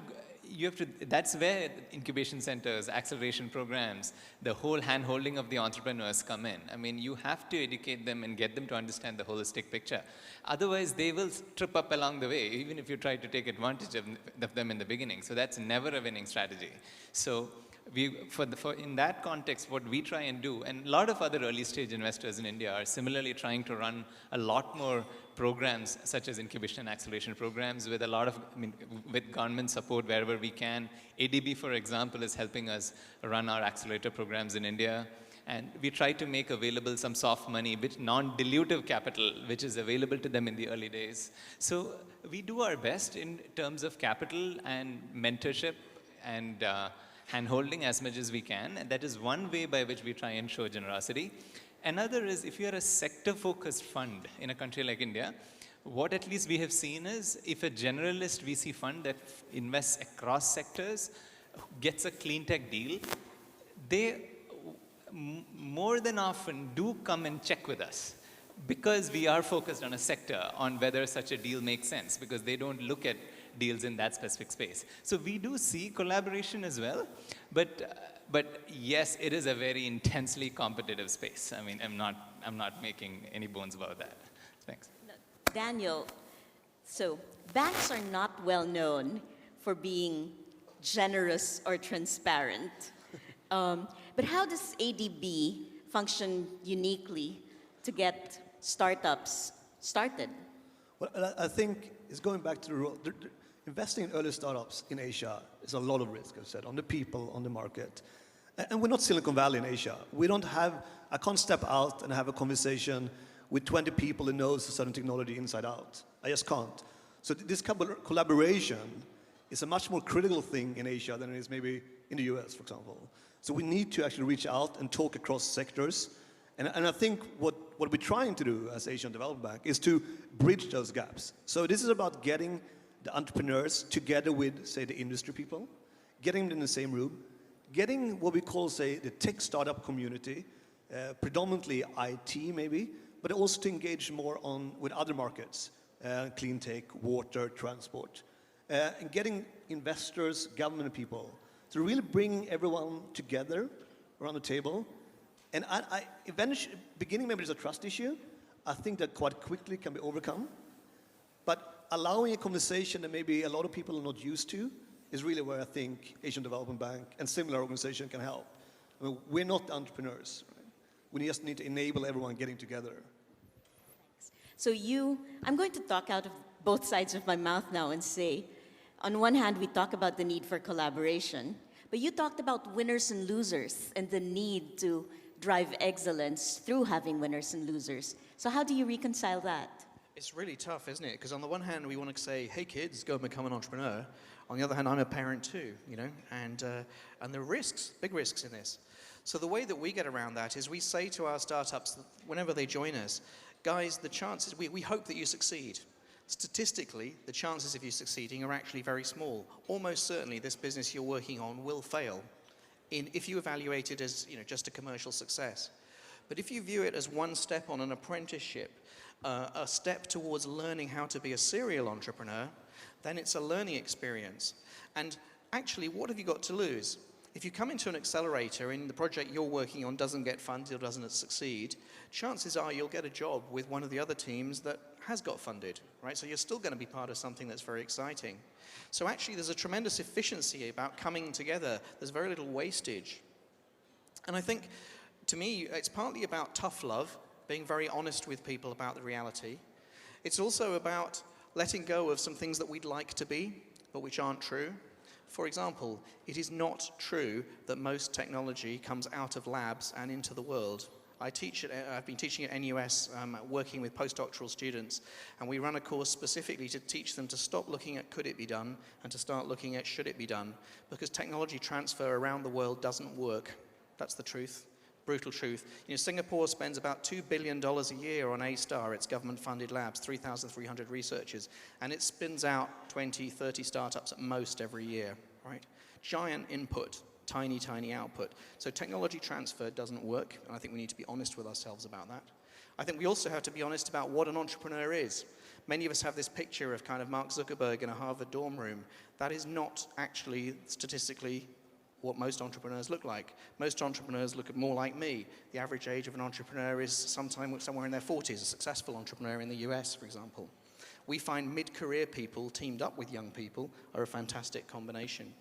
that's where incubation centers, acceleration programs, the whole hand-holding of the entrepreneurs come in. I mean, you have to educate them and get them to understand the holistic picture. Otherwise, they will trip up along the way, even if you try to take advantage of them in the beginning. So that's never a winning strategy. So in that context, what we try and do, and a lot of other early stage investors in India are similarly trying to run a lot more programs such as incubation and acceleration programs with with government support wherever we can. ADB, for example, is helping us run our accelerator programs in India. And we try to make available some soft money, which non-dilutive capital, which is available to them in the early days. So we do our best in terms of capital and mentorship and hand-holding as much as we can. And that is one way by which we try and show generosity. Another is if you're a sector-focused fund in a country like India, what at least we have seen is if a generalist VC fund that invests across sectors gets a clean tech deal, they more than often do come and check with us because we are focused on a sector, on whether such a deal makes sense, because they don't look at deals in that specific space. So we do see collaboration as well, but yes, it is a very intensely competitive space. I mean, I'm not making any bones about that. Thanks. Daniel, so banks are not well known for being generous or transparent. But how does ADB function uniquely to get startups started? Well, I think it's going back to the role. Investing in early startups in Asia is a lot of risk, as I said, on the people, on the market. And we're not Silicon Valley in Asia. I can't step out and have a conversation with 20 people who knows a certain technology inside out. I just can't. So this collaboration is a much more critical thing in Asia than it is maybe in the US, for example. So we need to actually reach out and talk across sectors. And I think what we're trying to do as Asian Development Bank is to bridge those gaps. So this is about getting the entrepreneurs together with, say, the industry people, getting them in the same room, getting what we call, say, the tech startup community, predominantly IT maybe, but also to engage more with other markets, clean tech, water, transport, and getting investors, government people, to really bring everyone together around the table. And I eventually, beginning maybe there's a trust issue. I think that quite quickly can be overcome. But allowing a conversation that maybe a lot of people are not used to is really where I think Asian Development Bank and similar organizations can help. I mean, we're not entrepreneurs. Right? We just need to enable everyone getting together. So I'm going to talk out of both sides of my mouth now and say, on one hand, we talk about the need for collaboration, but you talked about winners and losers and the need to drive excellence through having winners and losers. So how do you reconcile that? It's really tough, isn't it? Because on the one hand, we want to say, hey kids, go and become an entrepreneur. On the other hand, I'm a parent too, and there are risks, big risks in this. So the way that we get around that is we say to our startups, that whenever they join us, guys, the chances, we hope that you succeed. Statistically, the chances of you succeeding are actually very small. Almost certainly, this business you're working on will fail if you evaluate it as just a commercial success. But if you view it as one step on an apprenticeship, a step towards learning how to be a serial entrepreneur, then it's a learning experience. And actually, what have you got to lose? If you come into an accelerator and the project you're working on doesn't get funded or doesn't succeed, chances are you'll get a job with one of the other teams that has got funded, right? So you're still going to be part of something that's very exciting. So actually, there's a tremendous efficiency about coming together. There's very little wastage. And I think, to me, it's partly about tough love, being very honest with people about the reality. It's also about letting go of some things that we'd like to be, but which aren't true. For example, it is not true that most technology comes out of labs and into the world. I've been teaching at NUS, working with postdoctoral students, and we run a course specifically to teach them to stop looking at could it be done and to start looking at should it be done, because technology transfer around the world doesn't work. That's the truth. Brutal truth. Singapore spends about $2 billion a year on A-STAR, its government-funded labs, 3,300 researchers, and it spins out 20, 30 startups at most every year, right? Giant input, tiny, tiny output. So technology transfer doesn't work, and I think we need to be honest with ourselves about that. I think we also have to be honest about what an entrepreneur is. Many of us have this picture of kind of Mark Zuckerberg in a Harvard dorm room. That is not actually statistically what most entrepreneurs look like. Most entrepreneurs look more like me. The average age of an entrepreneur is somewhere in their 40s, a successful entrepreneur in the US, for example. We find mid-career people teamed up with young people are a fantastic combination.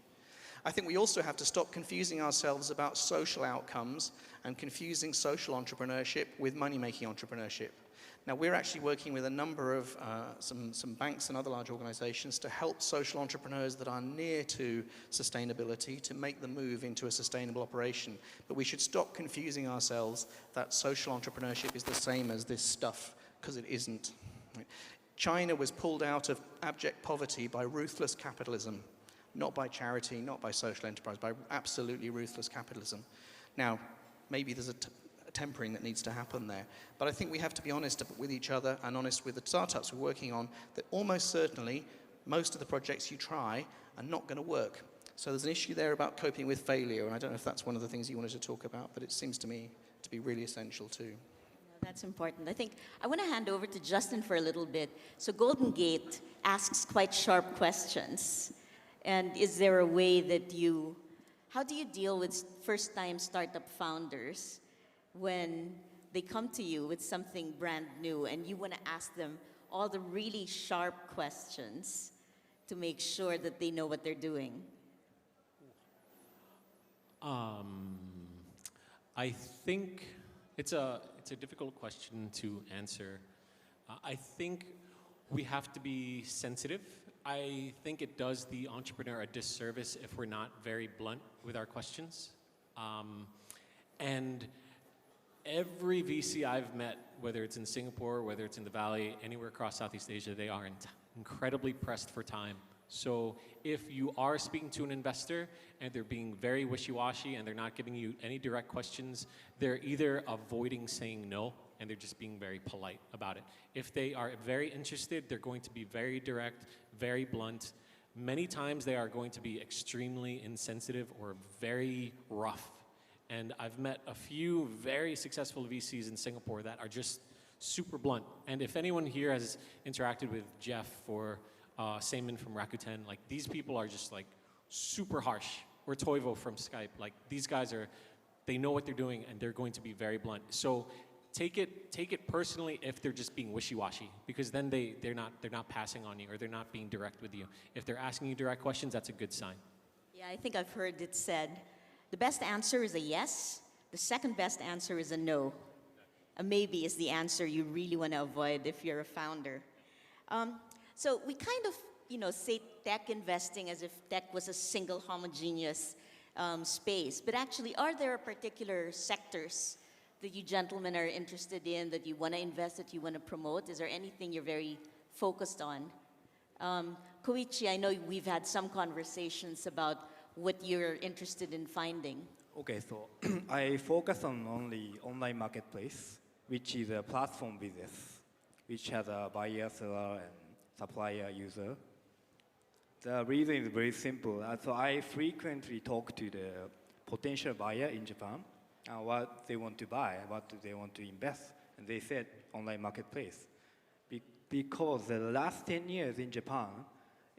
I think we also have to stop confusing ourselves about social outcomes and confusing social entrepreneurship with money-making entrepreneurship. Now, we're actually working with a number of some banks and other large organizations to help social entrepreneurs that are near to sustainability to make the move into a sustainable operation. But we should stop confusing ourselves that social entrepreneurship is the same as this stuff, because it isn't. China was pulled out of abject poverty by ruthless capitalism, not by charity, not by social enterprise, by absolutely ruthless capitalism. Now, maybe there's a tempering that needs to happen there. But I think we have to be honest with each other and honest with the startups we're working on that almost certainly most of the projects you try are not going to work. So there's an issue there about coping with failure, and I don't know if that's one of the things you wanted to talk about, but it seems to me to be really essential too. That's important. I think I want to hand over to Justin for a little bit. So Golden Gate asks quite sharp questions. And is there a way that how do you deal with first-time startup founders when they come to you with something brand new and you want to ask them all the really sharp questions to make sure that they know what they're doing? I think it's a difficult question to answer. I think we have to be sensitive. I think it does the entrepreneur a disservice if we're not very blunt with our questions. And every VC I've met, whether it's in Singapore, whether it's in the Valley, anywhere across Southeast Asia, they are incredibly pressed for time. So if you are speaking to an investor and they're being very wishy-washy and they're not giving you any direct questions, they're either avoiding saying no and they're just being very polite about it. If they are very interested, they're going to be very direct, very blunt. Many times they are going to be extremely insensitive or very rough. And I've met a few very successful VCs in Singapore that are just super blunt. And if anyone here has interacted with Jeff or Seaman from Rakuten, like these people are just like super harsh. Or Toivo from Skype, like these guys they know what they're doing and they're going to be very blunt. So take it personally if they're just being wishy-washy, because then they're not passing on you or they're not being direct with you. If they're asking you direct questions, that's a good sign. Yeah, I think I've heard it said, the best answer is a yes, the second best answer is a no. A maybe is the answer you really want to avoid if you're a founder. So we kind of, say tech investing as if tech was a single homogeneous space. But actually, are there particular sectors that you gentlemen are interested in, that you want to invest, that you want to promote? Is there anything you're very focused on? Koichi, I know we've had some conversations about what you're interested in finding. Okay, so I focus on only online marketplace, which is a platform business, which has a buyer, seller, and supplier, user. The reason is very simple. So I frequently talk to the potential buyer in Japan, what they want to buy, what they want to invest, and they said online marketplace. Because the last 10 years in Japan,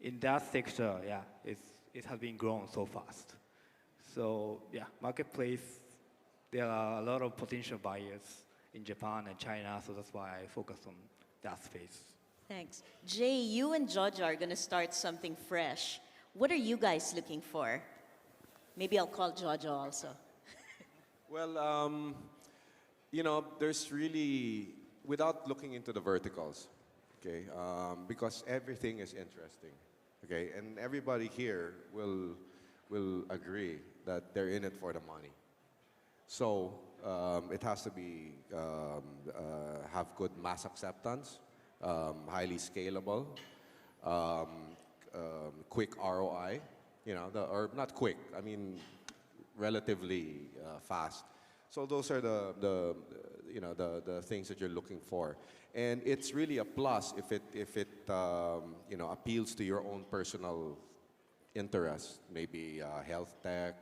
in that sector, it has been grown so fast. So marketplace, there are a lot of potential buyers in Japan and China, so that's why I focus on that space. Thanks. Jay, you and Georgia are going to start something fresh. What are you guys looking for? Maybe I'll call Georgia also. Well, there's really, without looking into the verticals, okay, because everything is interesting, okay, and everybody here will agree that they're in it for the money. So it has to be have good mass acceptance, highly scalable, quick ROI, or not quick, I mean relatively fast. So those are the things that you're looking for, and it's really a plus if it appeals to your own personal interests, maybe health tech,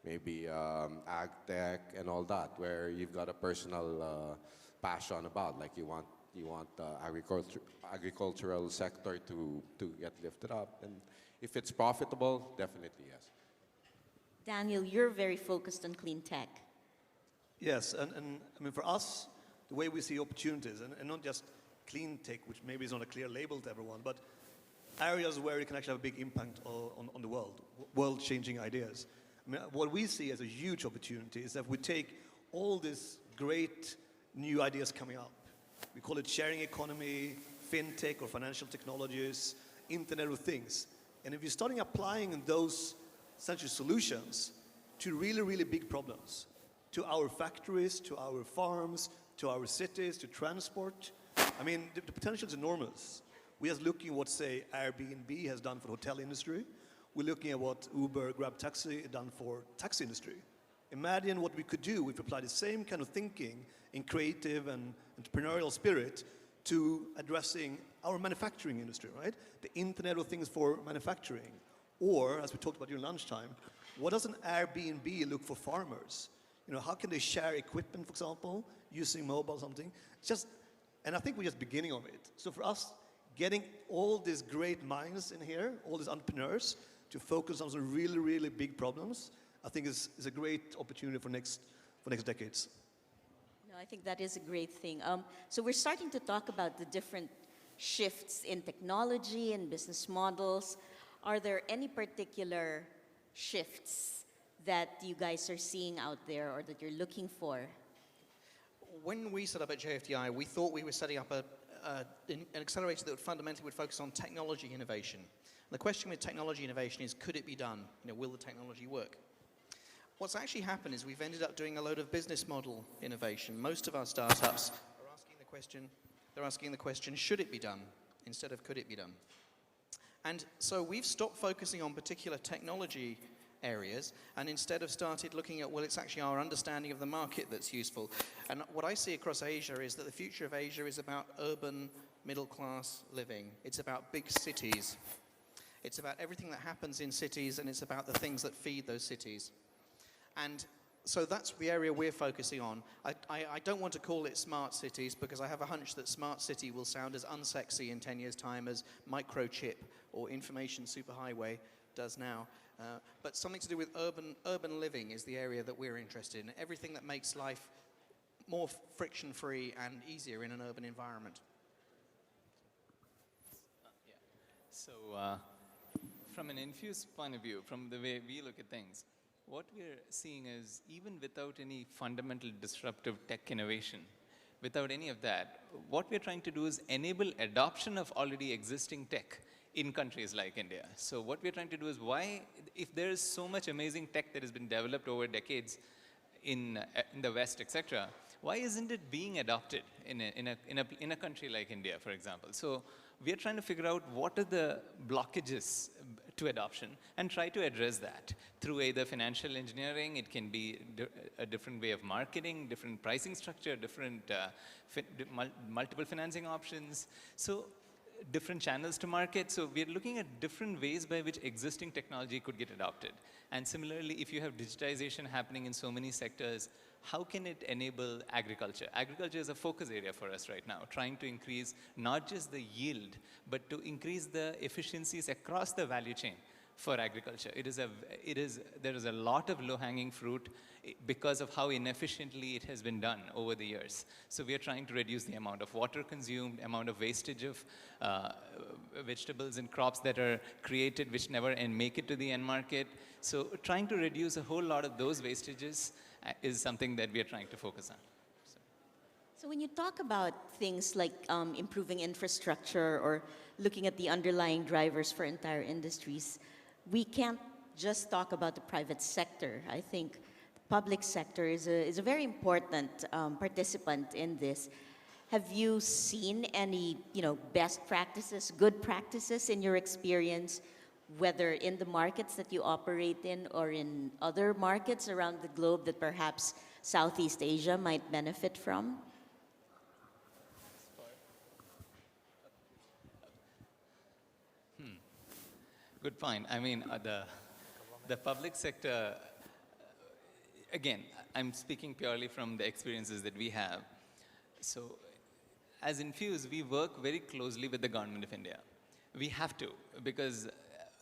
maybe ag tech, and all that, where you've got a personal passion about. Like you want agricultural sector to get lifted up, and if it's profitable, definitely yes. Daniel, you're very focused on clean tech. Yes, and I mean, for us, the way we see opportunities, and not just clean tech, which maybe is not a clear label to everyone, but areas where it can actually have a big impact on the world-changing ideas. I mean, what we see as a huge opportunity is that we take all these great new ideas coming up. We call it sharing economy, fintech or financial technologies, Internet of Things. And if you're starting applying those essential solutions to really, really big problems, to our factories, to our farms, to our cities, to transport, I mean, the potential is enormous. We're just looking at what, say, Airbnb has done for the hotel industry. We're looking at what Uber, Grab Taxi have done for taxi industry. Imagine what we could do if we apply the same kind of thinking in creative and entrepreneurial spirit to addressing our manufacturing industry, right? The Internet of Things for manufacturing. Or, as we talked about during lunchtime, what does an Airbnb look for farmers? You know, how can they share equipment, for example, using mobile or something? It's just, and I think we're just beginning of it. So for us, getting all these great minds in here, all these entrepreneurs, to focus on some really, really big problems, I think is a great opportunity for next decades. No, I think that is a great thing. So we're starting to talk about the different shifts in technology and business models. Are there any particular shifts that you guys are seeing out there or that you're looking for? When we set up at JFDI, we thought we were setting up an accelerator that fundamentally would focus on technology innovation. And the question with technology innovation is, could it be done? You know, will the technology work? What's actually happened is we've ended up doing a load of business model innovation. Most of our startups are asking the question, should it be done, instead of could it be done? And so we've stopped focusing on particular technology areas and instead have started looking at, well, it's actually our understanding of the market that's useful. And what I see across Asia is that the future of Asia is about urban middle-class living. It's about big cities. It's about everything that happens in cities, and it's about the things that feed those cities. And so that's the area we're focusing on. I don't want to call it smart cities because I have a hunch that smart city will sound as unsexy in 10 years' time as microchip or information superhighway does now. But something to do with urban living is the area that we're interested in. Everything that makes life more friction-free and easier in an urban environment. So from an Infuse point of view, from the way we look at things, what we're seeing is even without any fundamental disruptive tech innovation, without any of that, what we're trying to do is enable adoption of already existing tech in countries like India. So what we're trying to do is why, if there is so much amazing tech that has been developed over decades in the West, etc., why isn't it being adopted in a country like India, for example? So we're trying to figure out what are the blockages to adoption and try to address that through either financial engineering. It can be a different way of marketing, different pricing structure, different multiple financing options. So different channels to market. So we're looking at different ways by which existing technology could get adopted. And similarly, if you have digitization happening in so many sectors, how can it enable agriculture? Agriculture is a focus area for us right now, trying to increase not just the yield, but to increase the efficiencies across the value chain for agriculture. There is a lot of low-hanging fruit because of how inefficiently it has been done over the years. So we are trying to reduce the amount of water consumed, amount of wastage of vegetables and crops that are created which never make it to the end market. So trying to reduce a whole lot of those wastages is something that we are trying to focus on. So when you talk about things like improving infrastructure or looking at the underlying drivers for entire industries, we can't just talk about the private sector. I think the public sector is a very important participant in this. Have you seen any, best practices, good practices in your experience, whether in the markets that you operate in or in other markets around the globe that perhaps Southeast Asia might benefit from? Good point. I mean, the public sector, again, I'm speaking purely from the experiences that we have. So as Infuse, we work very closely with the government of India. We have to, because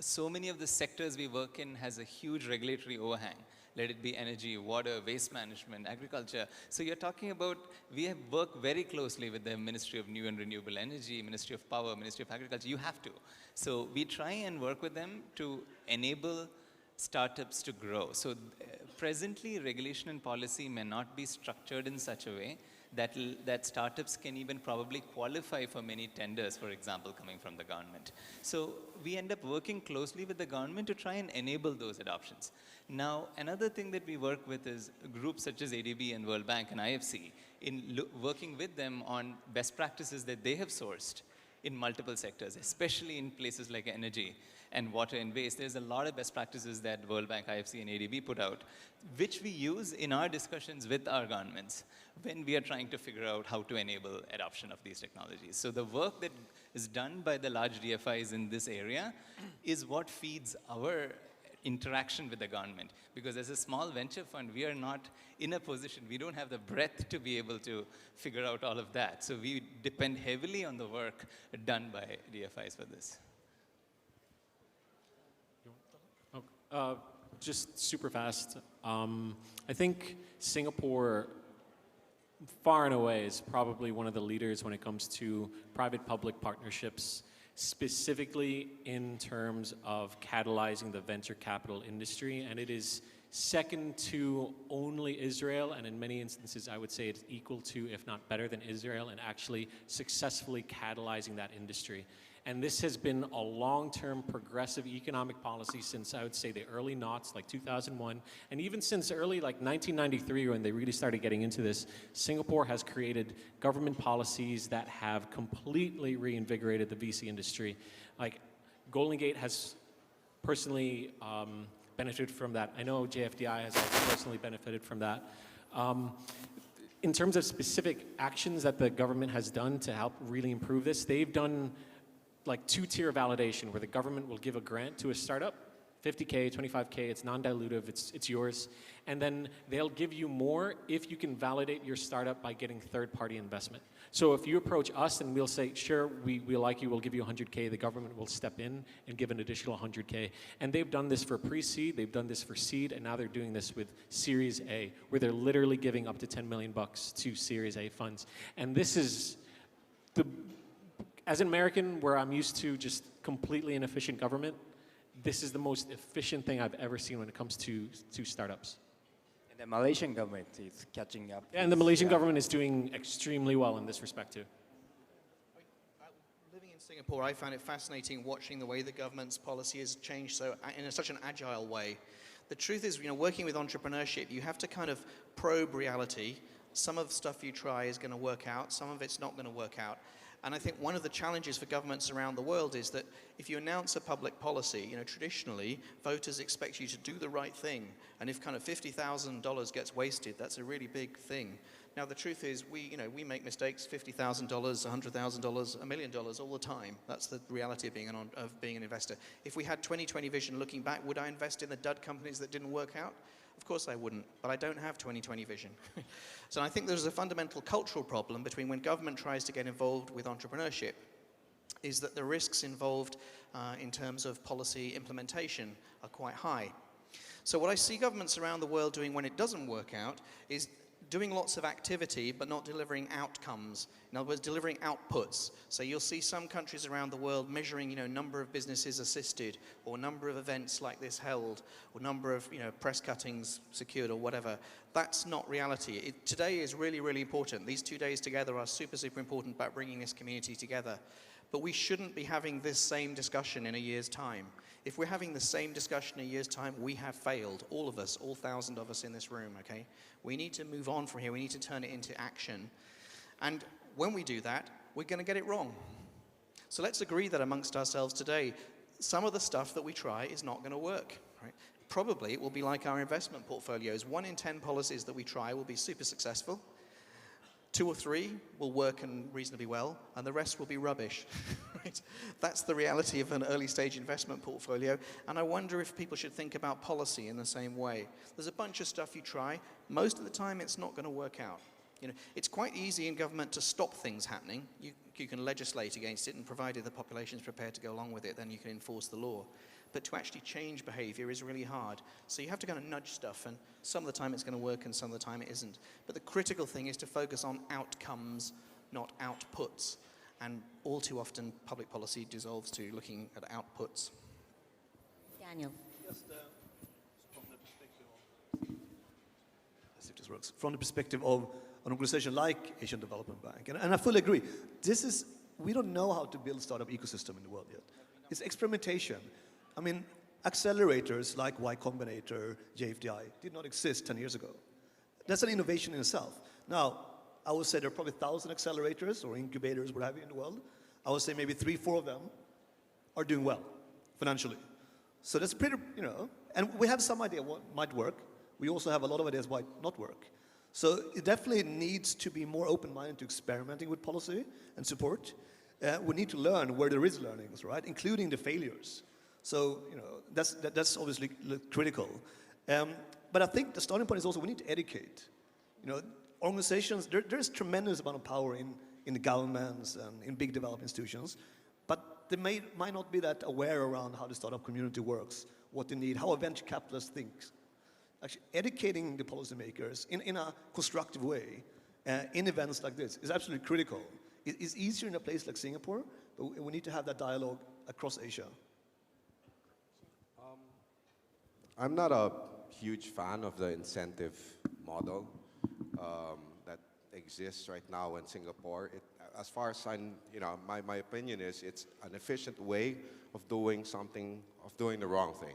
so many of the sectors we work in has a huge regulatory overhang. Let it be energy, water, waste management, agriculture. So you're talking about, we have worked very closely with the Ministry of New and Renewable Energy, Ministry of Power, Ministry of Agriculture. You have to. So we try and work with them to enable startups to grow. So presently, regulation and policy may not be structured in such a way that startups can even probably qualify for many tenders, for example, coming from the government. So we end up working closely with the government to try and enable those adoptions. Now, another thing that we work with is groups such as ADB and World Bank and IFC in working with them on best practices that they have sourced in multiple sectors, especially in places like energy and water and waste. There's a lot of best practices that World Bank, IFC, and ADB put out, which we use in our discussions with our governments when we are trying to figure out how to enable adoption of these technologies. So the work that is done by the large DFIs in this area is what feeds our interaction with the government. Because as a small venture fund, we are not in a position, we don't have the breadth to be able to figure out all of that. So we depend heavily on the work done by DFIs for this. Just super fast. I think Singapore, far and away, is probably one of the leaders when it comes to private-public partnerships, specifically in terms of catalyzing the venture capital industry. And it is second to only Israel, and in many instances, I would say it's equal to, if not better than Israel, in actually successfully catalyzing that industry. And this has been a long-term progressive economic policy since, I would say, the early noughts, like 2001. And even since early, like 1993, when they really started getting into this, Singapore has created government policies that have completely reinvigorated the VC industry. Like, Golden Gate has personally benefited from that. I know JFDI has also personally benefited from that. In terms of specific actions that the government has done to help really improve this, they've done like two-tier validation where the government will give a grant to a startup, 50K, 25K, it's non-dilutive, it's yours. And then they'll give you more if you can validate your startup by getting third-party investment. So if you approach us and we'll say, sure, we like you, we'll give you 100K, the government will step in and give an additional 100K. And they've done this for pre-seed, they've done this for seed, and now they're doing this with Series A, where they're literally giving up to 10 million bucks to Series A funds. And this is as an American, where I'm used to just completely inefficient government, this is the most efficient thing I've ever seen when it comes to startups. And the Malaysian government is catching up. And the Malaysian government is doing extremely well in this respect too. Living in Singapore, I found it fascinating watching the way the government's policy has changed in such an agile way. The truth is, working with entrepreneurship, you have to kind of probe reality. Some of the stuff you try is going to work out, some of it's not going to work out. And I think one of the challenges for governments around the world is that if you announce a public policy, traditionally voters expect you to do the right thing. And if kind of $50,000 gets wasted, that's a really big thing. Now the truth is, we make mistakes, $50,000, $100,000, $1 million all the time. That's the reality of being an investor. If we had 20/20 vision looking back, would I invest in the dud companies that didn't work out? Of course I wouldn't, but I don't have 20/20 vision. So I think there's a fundamental cultural problem between when government tries to get involved with entrepreneurship, is that the risks involved in terms of policy implementation are quite high. So what I see governments around the world doing when it doesn't work out is doing lots of activity but not delivering outcomes. In other words, delivering outputs. So you'll see some countries around the world measuring, number of businesses assisted, or number of events like this held, or number of, press cuttings secured, or whatever. That's not reality. Today is really, really important. These 2 days together are super, super important about bringing this community together. But we shouldn't be having this same discussion in a year's time. If we're having the same discussion in a year's time, we have failed, all of us, all 1,000 of us in this room, okay? We need to move on from here. We need to turn it into action. And when we do that, we're going to get it wrong. So let's agree that amongst ourselves today, some of the stuff that we try is not going to work, right? Probably it will be like our investment portfolios. 1 in 10 policies that we try will be super successful. 2 or 3 will work and reasonably well, and the rest will be rubbish. Right? That's the reality of an early stage investment portfolio, and I wonder if people should think about policy in the same way. There's a bunch of stuff you try. Most of the time, it's not going to work out. You know, it's quite easy in government to stop things happening. You can legislate against it, and provided the population is prepared to go along with it, then you can enforce the law. But to actually change behavior is really hard. So you have to kind of nudge stuff, and some of the time it's going to work and some of the time it isn't. But the critical thing is to focus on outcomes, not outputs. And all too often, public policy dissolves to looking at outputs. Daniel. Just from the perspective of, let's see if this works, from the perspective of an organization like Asian Development Bank, and I fully agree, we don't know how to build startup ecosystem in the world yet. It's experimentation. I mean, accelerators like Y Combinator, JFDI did not exist 10 years ago. That's an innovation in itself. Now, I would say there are probably 1,000 accelerators or incubators, what have you, in the world. I would say maybe 3, 4 of them are doing well financially. So that's pretty, and we have some idea what might work. We also have a lot of ideas what might not work. So it definitely needs to be more open-minded to experimenting with policy and support. We need to learn where there is learnings, right, including the failures. So, that's obviously critical. But I think the starting point is also we need to educate. Organizations, there's tremendous amount of power in the governments and in big development institutions, but they might not be that aware around how the startup community works, what they need, how a venture capitalist thinks. Actually, educating the policymakers in a constructive way in events like this is absolutely critical. It's easier in a place like Singapore, but we need to have that dialogue across Asia. I'm not a huge fan of the incentive model that exists right now in Singapore. As far as my opinion is, it's an efficient way of doing something, of doing the wrong thing.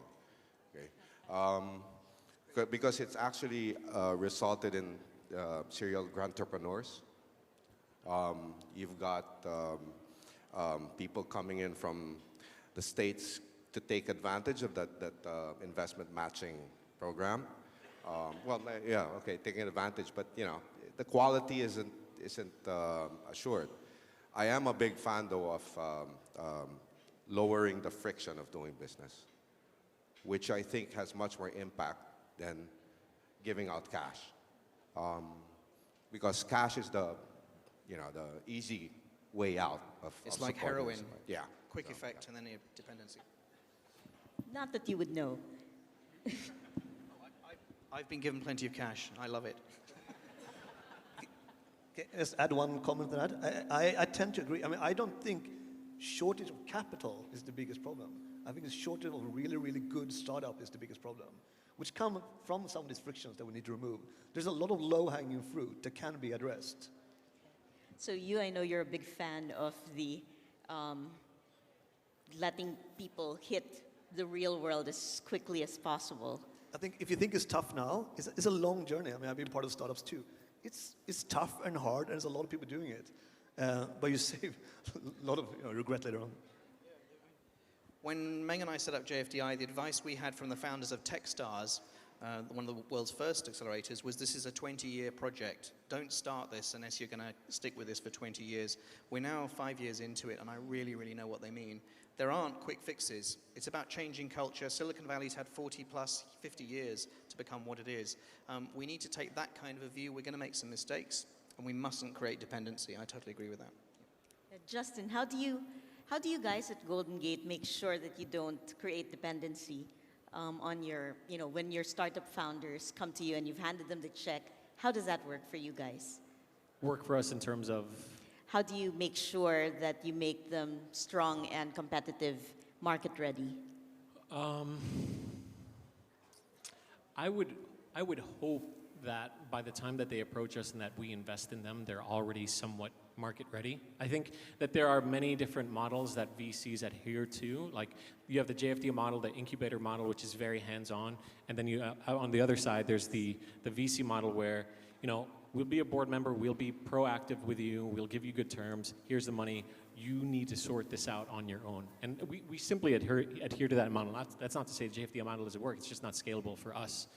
Okay? Because it's actually resulted in serial entrepreneurs. You've got people coming in from the States to take advantage of that investment matching program. Taking advantage, but the quality isn't assured. I am a big fan though of lowering the friction of doing business, which I think has much more impact than giving out cash, because cash is the easy way out of. It's of like supporting heroin. this. Yeah. Quick effect and then a dependency. Not that you would know. I've been given plenty of cash. I love it. Can I just add one comment to that? I tend to agree. I mean, I don't think shortage of capital is the biggest problem. I think the shortage of really, really good startup is the biggest problem, which come from some of these frictions that we need to remove. There's a lot of low-hanging fruit that can be addressed. So I know you're a big fan of the letting people hit the real world as quickly as possible. I think if you think it's tough now, it's a long journey. I mean, I've been part of startups too. It's tough and hard, and there's a lot of people doing it. But you save a lot of regret later on. When Meng and I set up JFDI, the advice we had from the founders of Techstars, one of the world's first accelerators, was this is a 20-year project. Don't start this unless you're going to stick with this for 20 years. We're now 5 years into it, and I really, really know what they mean. There aren't quick fixes. It's about changing culture. Silicon Valley's had 40 plus, 50 years to become what it is. We need to take that kind of a view. We're going to make some mistakes, and we mustn't create dependency. I totally agree with that. Justin, how do you guys at Golden Gate make sure that you don't create dependency on your, when your startup founders come to you and you've handed them the check? How does that work for you guys? Work for us in terms of? How do you make sure that you make them strong and competitive, market ready? I would hope that by the time that they approach us and that we invest in them, they're already somewhat market ready. I think that there are many different models that VCs adhere to. Like you have the JFD model, the incubator model, which is very hands-on, and then you on the other side, there's the VC model where we'll be a board member, we'll be proactive with you, we'll give you good terms, here's the money, you need to sort this out on your own. And we simply adhere to that model. That's not to say the JFD model doesn't work, it's just not scalable for us.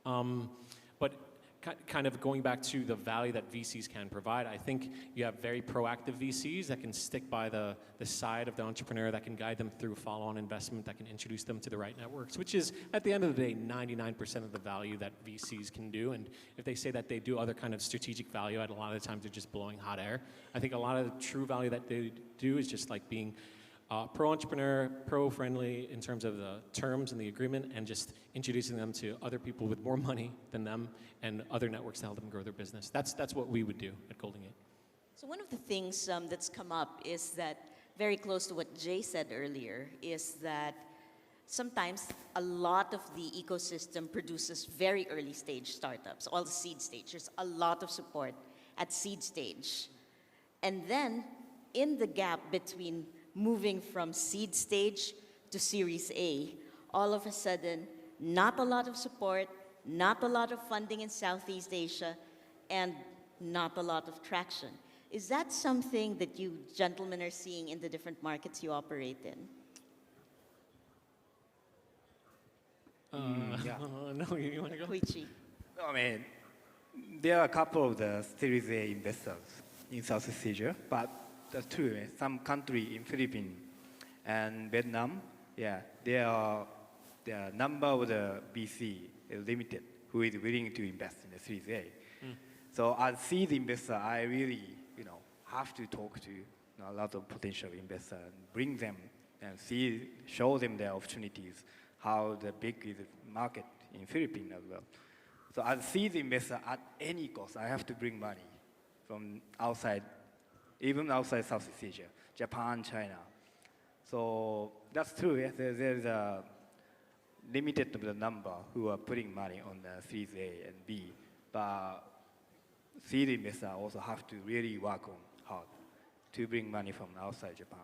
But kind of going back to the value that VCs can provide, I think you have very proactive VCs that can stick by the side of the entrepreneur, that can guide them through follow-on investment, that can introduce them to the right networks, which is, at the end of the day, 99% of the value that VCs can do. And if they say that they do other kind of strategic value add, a lot of the times they're just blowing hot air. I think a lot of the true value that they do is just like being pro-entrepreneur, pro-friendly in terms of the terms and the agreement, and just introducing them to other people with more money than them and other networks to help them grow their business. That's what we would do at Golden Gate. So one of the things that's come up is that, very close to what Jay said earlier, is that sometimes a lot of the ecosystem produces very early stage startups, all the seed stage. There's a lot of support at seed stage. And then in the gap between moving from seed stage to Series A, all of a sudden, not a lot of support, not a lot of funding in Southeast Asia, and not a lot of traction. Is that something that you gentlemen are seeing in the different markets you operate in? No, you want to go? Koichi. I mean, there are a couple of the Series A investors in Southeast Asia, but that's true. Some country in Philippines and Vietnam, yeah, the number of the VC is limited who is willing to invest in the Series A. So as seed investor, I really, have to talk to a lot of potential investors and bring them and show them the opportunities, how the big is the market in Philippines as well. So as seed investor, at any cost, I have to bring money from outside, even outside Southeast Asia, Japan, China. So that's true. Yes, there's a limited to the number who are putting money on the Series A and B, but seed investors also have to really work on hard to bring money from outside Japan,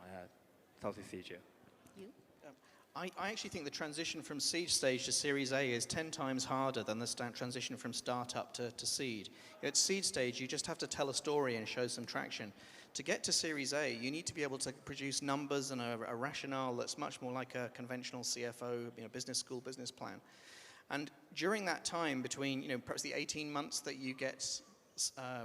Southeast Asia. You? I actually think the transition from seed stage to Series A is 10 times harder than the transition from startup to seed. At seed stage, you just have to tell a story and show some traction. To get to Series A, you need to be able to produce numbers and a rationale that's much more like a conventional CFO, business school business plan. And during that time between, perhaps the 18 months that you get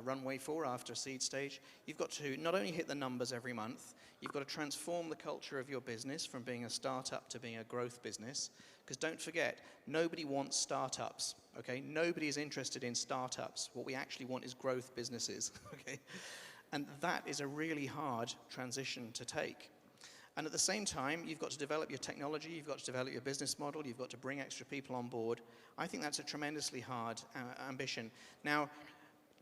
runway for after seed stage, you've got to not only hit the numbers every month, you've got to transform the culture of your business from being a startup to being a growth business. Because don't forget, nobody wants startups, okay? Nobody is interested in startups. What we actually want is growth businesses, okay? And that is a really hard transition to take. And at the same time, you've got to develop your technology, you've got to develop your business model, you've got to bring extra people on board. I think that's a tremendously hard ambition. Now,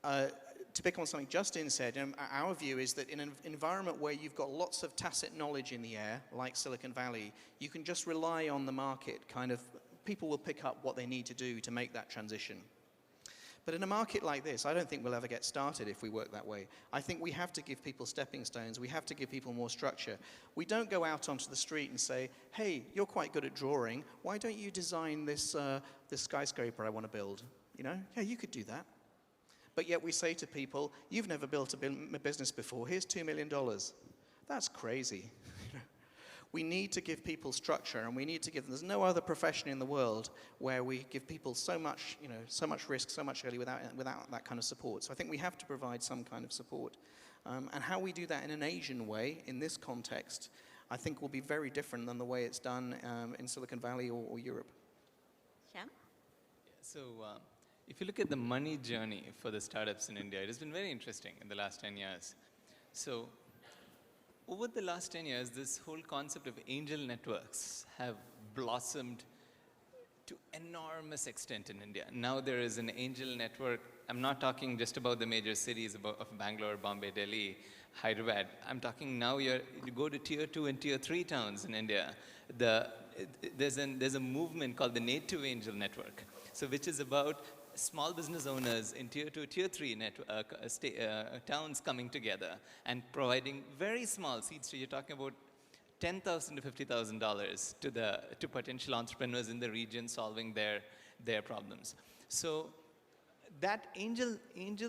to pick on something Justin said, our view is that in an environment where you've got lots of tacit knowledge in the air, like Silicon Valley, you can just rely on the market, people will pick up what they need to do to make that transition. But in a market like this, I don't think we'll ever get started if we work that way. I think we have to give people stepping stones. We have to give people more structure. We don't go out onto the street and say, hey, you're quite good at drawing. Why don't you design this skyscraper I want to build? Yeah, you could do that. But yet we say to people, you've never built a business before. Here's $2 million. That's crazy. We need to give people structure, and we need to give them. There's no other profession in the world where we give people so much, so much risk, so much early without that kind of support. So I think we have to provide some kind of support. And how we do that in an Asian way, in this context, I think will be very different than the way it's done in Silicon Valley or Europe. Shyam? So if you look at the money journey for the startups in India, it has been very interesting in the last 10 years. So over the last 10 years, this whole concept of angel networks have blossomed to enormous extent in India. Now there is an angel network. I'm not talking just about the major cities of Bangalore, Bombay, Delhi, Hyderabad. I'm talking now you go to tier 2 and tier 3 towns in India. There's a movement called the Native Angel Network, so which is about small business owners in tier 2, tier 3 towns coming together and providing very small seeds. So you're talking about $10,000 to $50,000 to potential entrepreneurs in the region solving their problems. So that angel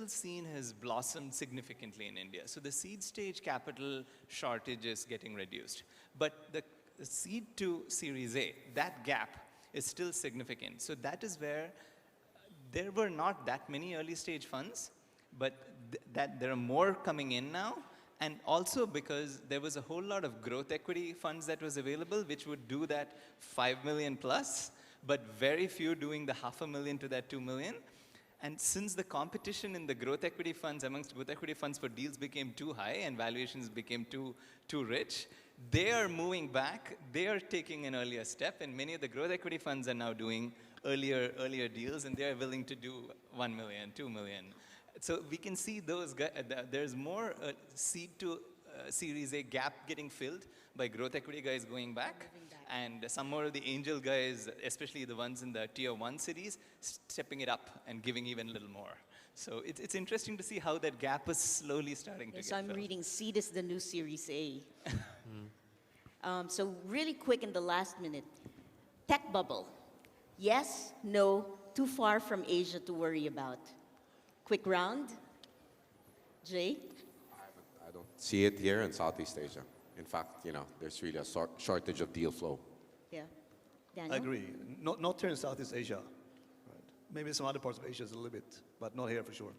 scene has blossomed significantly in India. So the seed stage capital shortage is getting reduced, but the seed to Series A, that gap is still significant. So that is where there were not that many early stage funds, but that there are more coming in now. And also because there was a whole lot of growth equity funds that was available, which would do that 5 million plus, but very few doing the $500,000 to that 2 million. And since the competition in the growth equity funds amongst growth equity funds for deals became too high and valuations became too rich, they are moving back. They are taking an earlier step, and many of the growth equity funds are now doing earlier deals, and they are willing to do 1 million, 2 million. So we can see those guys, there's more seed to Series A gap getting filled by growth equity guys going back, and some more of the angel guys, especially the ones in the tier 1 cities, stepping it up and giving even a little more. So it's interesting to see how that gap is slowly starting to get So I'm filled. reading seed is the new Series A. So really quick in the last minute, tech bubble. Yes, no, too far from Asia to worry about. Quick round. Jay? I don't see it here in Southeast Asia. In fact, there's really a shortage of deal flow. Yeah. I Daniel? agree. Not here in Southeast Asia. Right. Maybe some other parts of Asia is a little bit, but not here for sure.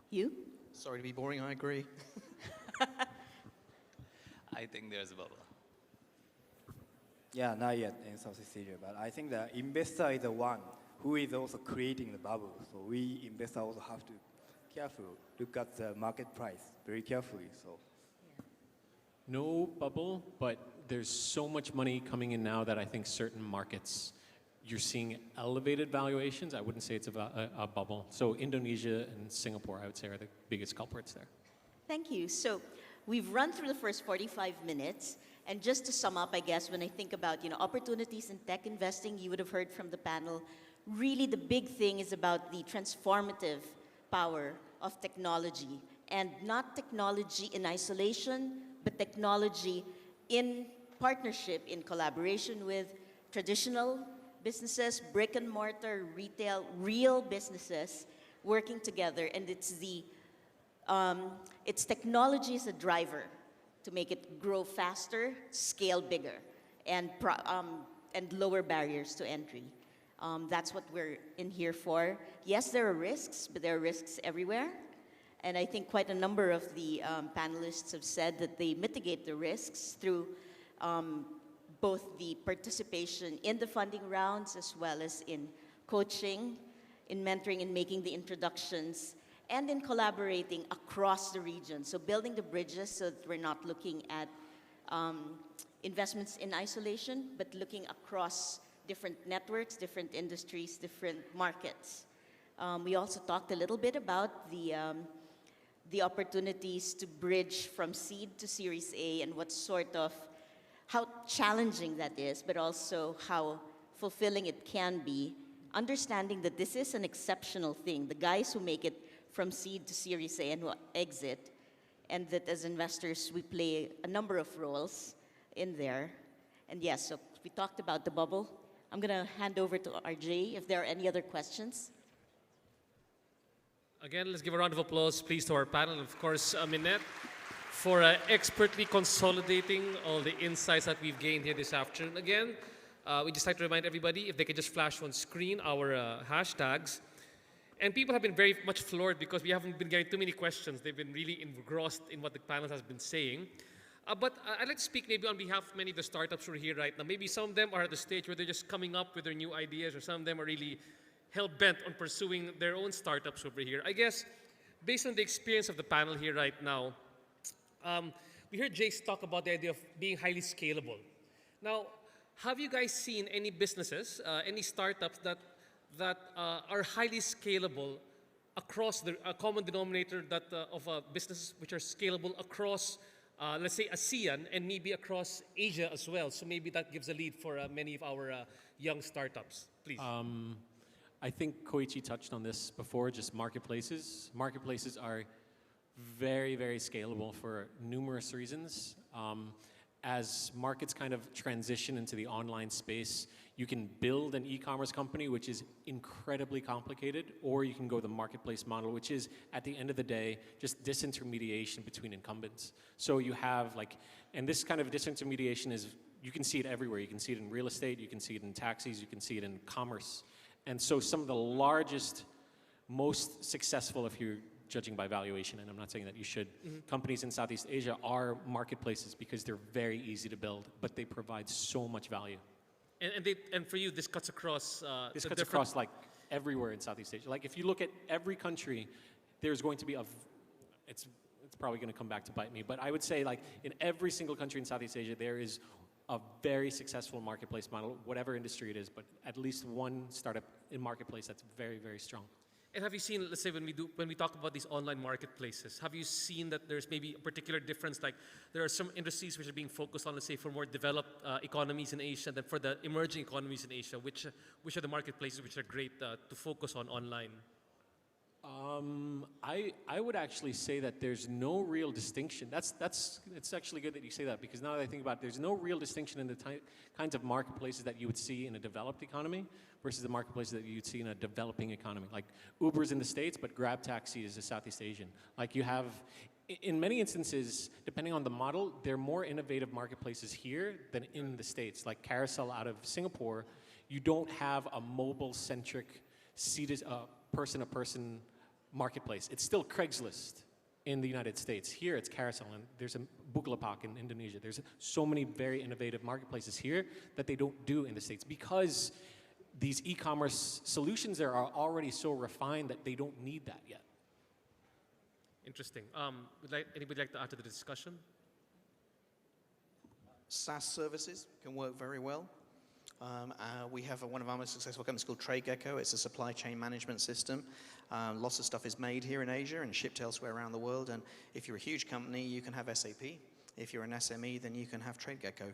You? Sorry to be boring, I agree. I think there's a bubble. Yeah, not yet in Southeast Asia, but I think the investor is the one who is also creating the bubble. So we investors also have to look at the market price very carefully. So No bubble, but there's so much money coming in now that I think certain markets, you're seeing elevated valuations. I wouldn't say it's a bubble. So Indonesia and Singapore, I would say, are the biggest culprits there. Thank you. So we've run through the first 45 minutes. And just to sum up, I guess, when I think about opportunities in tech investing, you would have heard from the panel, really the big thing is about the transformative power of technology. And not technology in isolation, but technology in partnership, in collaboration with traditional businesses, brick and mortar, retail, real businesses working together. And it's technology as a driver to make it grow faster, scale bigger, and lower barriers to entry. That's what we're in here for. Yes, there are risks, but there are risks everywhere. And I think quite a number of the panelists have said that they mitigate the risks through both the participation in the funding rounds as well as in coaching, in mentoring, in making the introductions, and in collaborating across the region. So building the bridges so that we're not looking at investments in isolation, but looking across different networks, different industries, different markets. We also talked a little bit about the opportunities to bridge from seed to Series A and how challenging that is, but also how fulfilling it can be, understanding that this is an exceptional thing. The guys who make it from seed to Series A and who exit, and that as investors we play a number of roles in there. And yes, so we talked about the bubble. I'm going to hand over to RJ if there are any other questions. Again, let's give a round of applause, please, to our panel. Of course, Minette, for expertly consolidating all the insights that we've gained here this afternoon. Again, we just like to remind everybody, if they could just flash on screen our hashtags. And people have been very much floored because we haven't been getting too many questions. They've been really engrossed in what the panel has been saying. But I'd like to speak maybe on behalf of many of the startups who are here right now. Maybe some of them are at the stage where they're just coming up with their new ideas, or some of them are really hell-bent on pursuing their own startups over here. I guess, based on the experience of the panel here right now, we heard Jace talk about the idea of being highly scalable. Now, have you guys seen any businesses, any startups that are highly scalable across the common denominator of businesses which are scalable across, let's say, ASEAN and maybe across Asia as well? So maybe that gives a lead for many of our young startups. Please. I think Koichi touched on this before, just marketplaces. Marketplaces are very, very scalable for numerous reasons. As markets kind of transition into the online space, you can build an e-commerce company, which is incredibly complicated, or you can go the marketplace model, which is, at the end of the day, just disintermediation between incumbents. So you have and this kind of disintermediation is, you can see it everywhere. You can see it in real estate, you can see it in taxis, you can see it in commerce. And so some of the largest, most successful, if you're judging by valuation, and I'm not saying that you should, companies in Southeast Asia are marketplaces because they're very easy to build, but they provide so much value. And for you, this cuts across. This the cuts different- across like everywhere in Southeast Asia. Like if you look at every country, there's going to be it's probably going to come back to bite me, but I would say like in every single country in Southeast Asia, there is a very successful marketplace model, whatever industry it is, but at least one startup in marketplace that's very, very strong. And have you seen, let's say, when we talk about these online marketplaces, have you seen that there's maybe a particular difference? Like there are some industries which are being focused on, let's say, for more developed economies in Asia than for the emerging economies in Asia. Which are the marketplaces which are great to focus on online? I would actually say that there's no real distinction. It's actually good that you say that, because now that I think about it, there's no real distinction in the kinds of marketplaces that you would see in a developed economy versus the marketplaces that you'd see in a developing economy. Like Uber's in the States, but Grab Taxi is a Southeast Asian. Like you have, in many instances, depending on the model, there are more innovative marketplaces here than in the States. Like Carousel out of Singapore, you don't have a mobile-centric seated person-to-person marketplace. It's still Craigslist in the United States. Here it's Carousel, and there's a Bukalapak in Indonesia. There's so many very innovative marketplaces here that they don't do in the States because these e-commerce solutions there are already so refined that they don't need that yet. Interesting. Anybody like to add to the discussion? SaaS services can work very well. We have one of our most successful companies called TradeGecko. It's a supply chain management system. Lots of stuff is made here in Asia and shipped elsewhere around the world. And if you're a huge company, you can have SAP. If you're an SME, then you can have TradeGecko.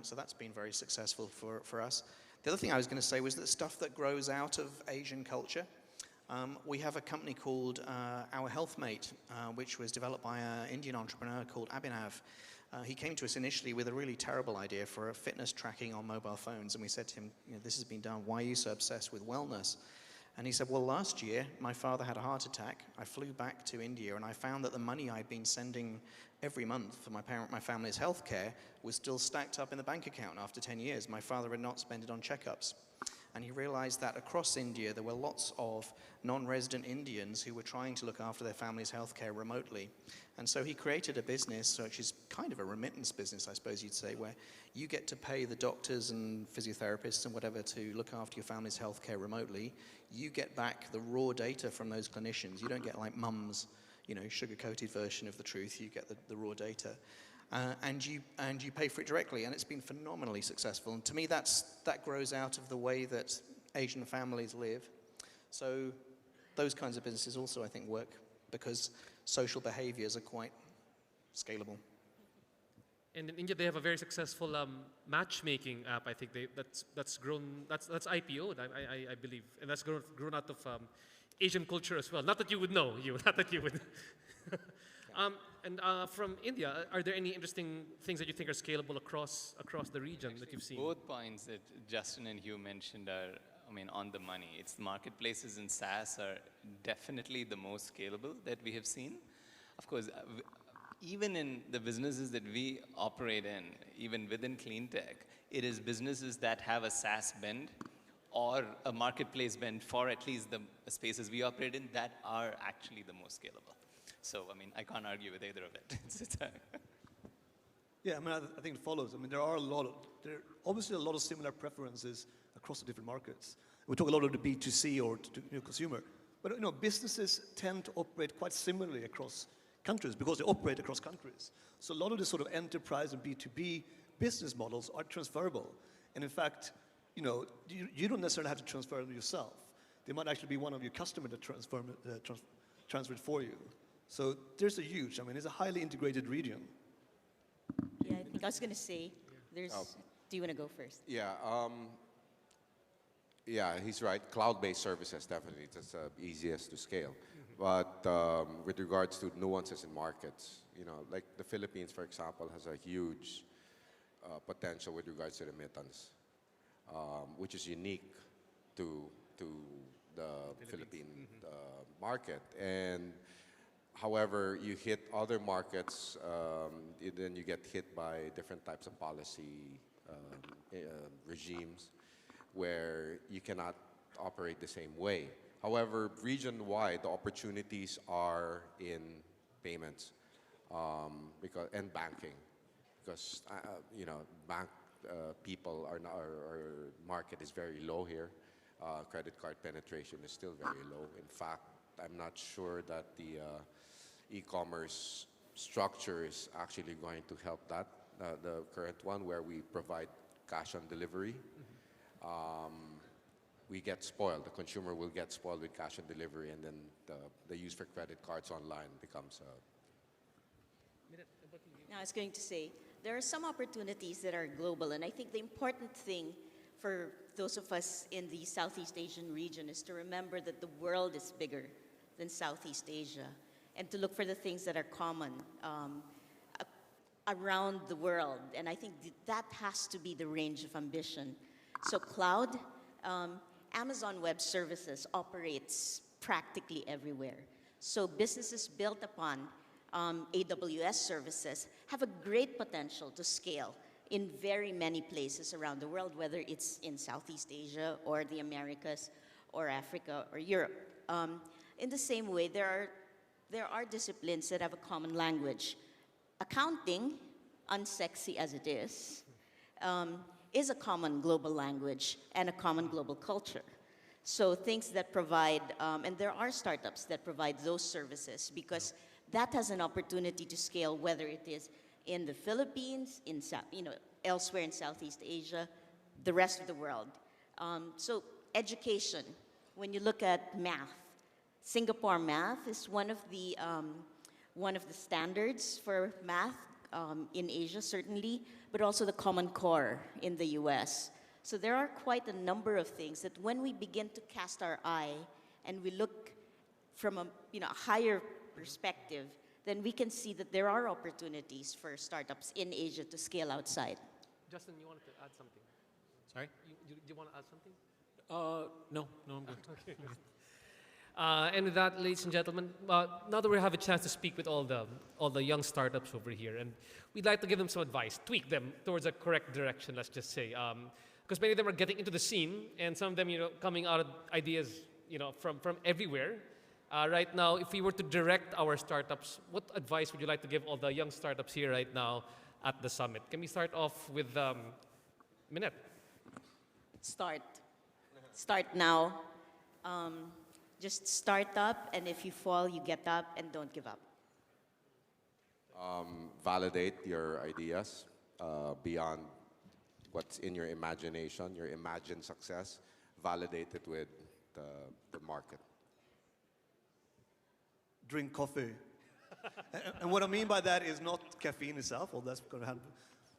So that's been very successful for us. The other thing I was going to say was that stuff that grows out of Asian culture. We have a company called Our Healthmate, which was developed by an Indian entrepreneur called Abhinav. He came to us initially with a really terrible idea for a fitness tracking on mobile phones. And we said to him, this has been done. Why are you so obsessed with wellness? And he said, well, last year, my father had a heart attack. I flew back to India, and I found that the money I'd been sending every month for my family's health care was still stacked up in the bank account after 10 years. My father had not spent it on checkups. And he realized that across India, there were lots of non-resident Indians who were trying to look after their family's healthcare remotely. And so he created a business, which is kind of a remittance business, I suppose you'd say, where you get to pay the doctors and physiotherapists and whatever to look after your family's healthcare remotely. You get back the raw data from those clinicians. You don't get like mum's, sugar-coated version of the truth. You get the raw data. And you pay for it directly, and it's been phenomenally successful. And to me, that grows out of the way that Asian families live. So those kinds of businesses also, I think, work because social behaviors are quite scalable. And in India, they have a very successful matchmaking app. I think that's grown. That's IPO'd, I believe, and that's grown out of Asian culture as well. Not that you would know, not that you would. From India, are there any interesting things that you think are scalable across the region that you've seen? Both points that Justin and Hugh mentioned are, on the money. It's the marketplaces and SaaS are definitely the most scalable that we have seen. Of course, even in the businesses that we operate in, even within clean tech, it is businesses that have a SaaS bend or a marketplace bend for at least the spaces we operate in that are actually the most scalable. So, I can't argue with either of it. Yeah, I think it follows. There are obviously a lot of similar preferences across the different markets. We talk a lot of the B2C or to consumer, but businesses tend to operate quite similarly across countries because they operate across countries. So a lot of the sort of enterprise and B2B business models are transferable. And in fact, you don't necessarily have to transfer them yourself. They might actually be one of your customers that transfer it for you. So there's a huge, it's a highly integrated region. Yeah, I think I was going to say, do you want to go first? Yeah, he's right. Cloud-based services, definitely, that's the easiest to scale. But with regards to nuances in markets, like the Philippines, for example, has a huge potential with regards to remittance, which is unique to the Philippine market. And however, you hit other markets, then you get hit by different types of policy regimes where you cannot operate the same way. However, region-wide, the opportunities are in payments and banking, because bank people are not, our market is very low here. Credit card penetration is still very low. In fact, I'm not sure that the e-commerce structure is actually going to help that. The current one where we provide cash on delivery, we get spoiled. The consumer will get spoiled with cash on delivery, and then the use for credit cards online becomes Now, I was going to say, there are some opportunities that are global, and I think the important thing for those of us in the Southeast Asian region is to remember that the world is bigger than Southeast Asia, and to look for the things that are common around the world. And I think that has to be the range of ambition. So cloud, Amazon Web Services operates practically everywhere. So businesses built upon AWS services have a great potential to scale in very many places around the world, whether it's in Southeast Asia or the Americas or Africa or Europe. In the same way, there are disciplines that have a common language. Accounting, unsexy as it is a common global language and a common global culture. So things that provide, and there are startups that provide those services, because that has an opportunity to scale, whether it is in the Philippines, elsewhere in Southeast Asia, the rest of the world. So education, when you look at math, Singapore math is one of the standards for math in Asia, certainly, but also the Common Core in the US. So there are quite a number of things that when we begin to cast our eye and we look from a higher perspective, then we can see that there are opportunities for startups in Asia to scale outside. Justin, you wanted to add something? Sorry? You want to add something? No, I'm good. Okay. And with that, ladies and gentlemen, now that we have a chance to speak with all the young startups over here, and we'd like to give them some advice, tweak them towards a correct direction, let's just say, because many of them are getting into the scene, and some of them, coming out of ideas, from everywhere. Right now, if we were to direct our startups, what advice would you like to give all the young startups here right now at the summit? Can we start off with Minette? Start now. Just start up, and if you fall, you get up, and don't give up. validate your ideas beyond what's in your imagination, your imagined success. Validate it with the market. Drink coffee. And what I mean by that is not caffeine itself, or that's going to happen,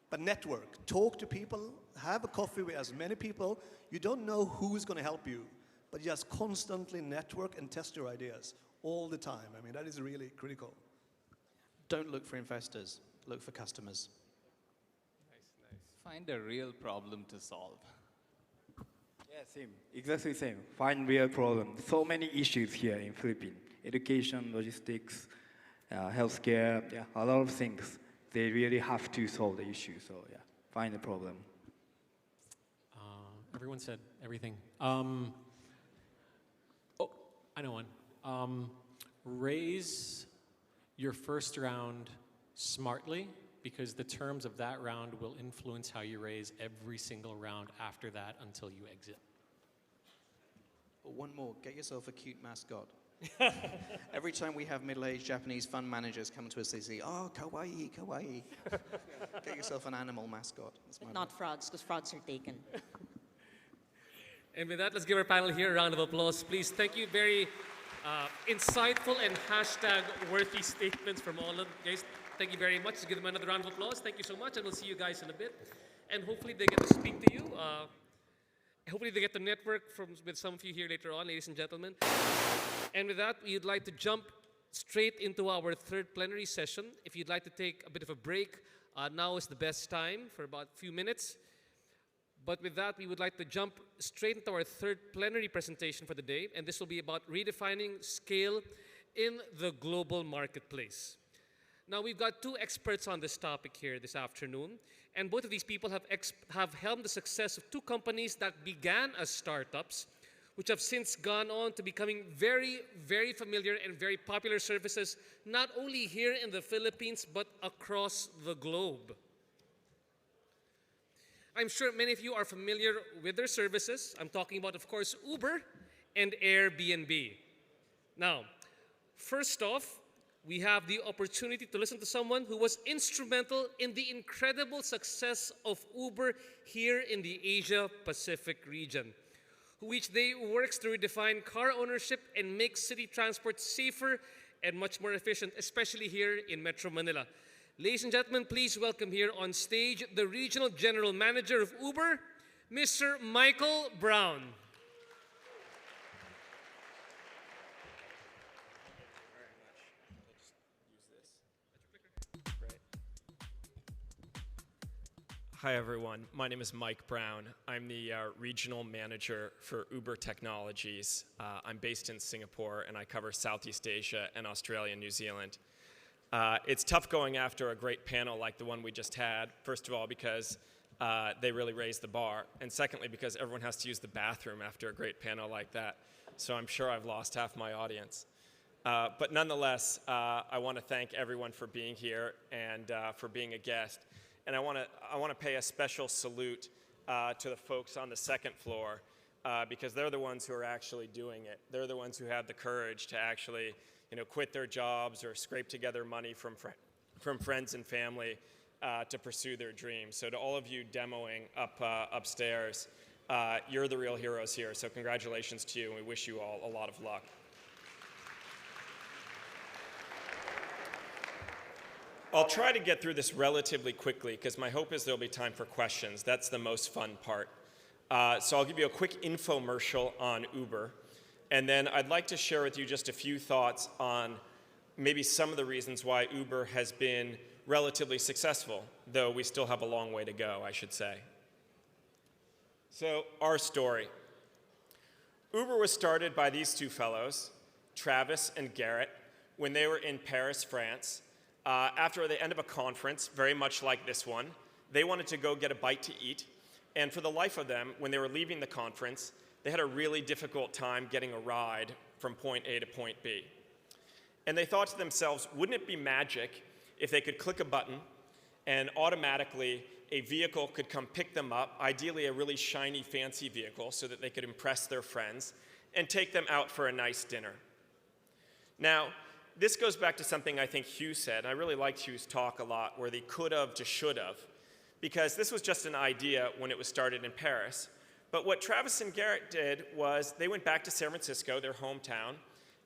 but network. Talk to people, have a coffee with as many people. You don't know who's going to help you, but just constantly network and test your ideas all the time. I mean, that is really critical. Don't look for investors, look for customers. Nice. Find a real problem to solve. Yeah, same. Exactly same. Find real problem. So many issues here in Philippines. Education, logistics, healthcare, yeah, a lot of things. They really have to solve the issue. So yeah, find the problem. Everyone said everything. Oh, I know one. Raise your first round smartly, because the terms of that round will influence how you raise every single round after that until you exit. One more, get yourself a cute mascot. Every time we have middle-aged Japanese fund managers come to us, they say, "Oh, kawaii, kawaii." Get yourself an animal mascot. That's my Not frogs, because frogs are taken. And with that, let's give our panel here a round of applause, please. Thank you. Very insightful and hashtag-worthy statements from all of you guys. Thank you very much. Let's give them another round of applause. Thank you so much, and we'll see you guys in a bit. And hopefully they get to speak to you. Hopefully they get to network with some of you here later on, ladies and gentlemen. And with that, we'd like to jump straight into our third plenary session. If you'd like to take a bit of a break, now is the best time for about a few minutes. But with that, we would like to jump straight into our third plenary presentation for the day, and this will be about redefining scale in the global marketplace. Now, we've got two experts on this topic here this afternoon, and both of these people have helmed the success of two companies that began as startups which have since gone on to becoming very, very familiar and very popular services, not only here in the Philippines, but across the globe. I'm sure many of you are familiar with their services. I'm talking about, of course, Uber and Airbnb. Now, first off, we have the opportunity to listen to someone who was instrumental in the incredible success of Uber here in the Asia-Pacific region, who each day works to redefine car ownership and make city transport safer and much more efficient, especially here in Metro Manila. Ladies and gentlemen, please welcome here on stage the Regional General Manager of Uber, Mr. Michael Brown. Hi everyone, my name is Mike Brown. I'm the regional manager for Uber Technologies. I'm based in Singapore and I cover Southeast Asia and Australia and New Zealand. It's tough going after a great panel like the one we just had, first of all because they really raised the bar, and secondly because everyone has to use the bathroom after a great panel like that. So I'm sure I've lost half my audience. But nonetheless, I want to thank everyone for being here and for being a guest. And I want to pay a special salute to the folks on the second floor because they're the ones who are actually doing it. They're the ones who have the courage to actually, quit their jobs or scrape together money from friends and family to pursue their dreams. So to all of you demoing upstairs, you're the real heroes here. So congratulations to you, and we wish you all a lot of luck. I'll try to get through this relatively quickly because my hope is there'll be time for questions. That's the most fun part. So I'll give you a quick infomercial on Uber, and then I'd like to share with you just a few thoughts on maybe some of the reasons why Uber has been relatively successful, though we still have a long way to go, I should say. So our story. Uber was started by these two fellows, Travis and Garrett, when they were in Paris, France. After the end of a conference, very much like this one, they wanted to go get a bite to eat. And for the life of them, when they were leaving the conference, they had a really difficult time getting a ride from point A to point B. And they thought to themselves, wouldn't it be magic if they could click a button and automatically a vehicle could come pick them up, ideally a really shiny, fancy vehicle, so that they could impress their friends and take them out for a nice dinner. Now, this goes back to something I think Hugh said. I really liked Hugh's talk a lot, where the could have to should have, because this was just an idea when it was started in Paris. But what Travis and Garrett did was they went back to San Francisco, their hometown,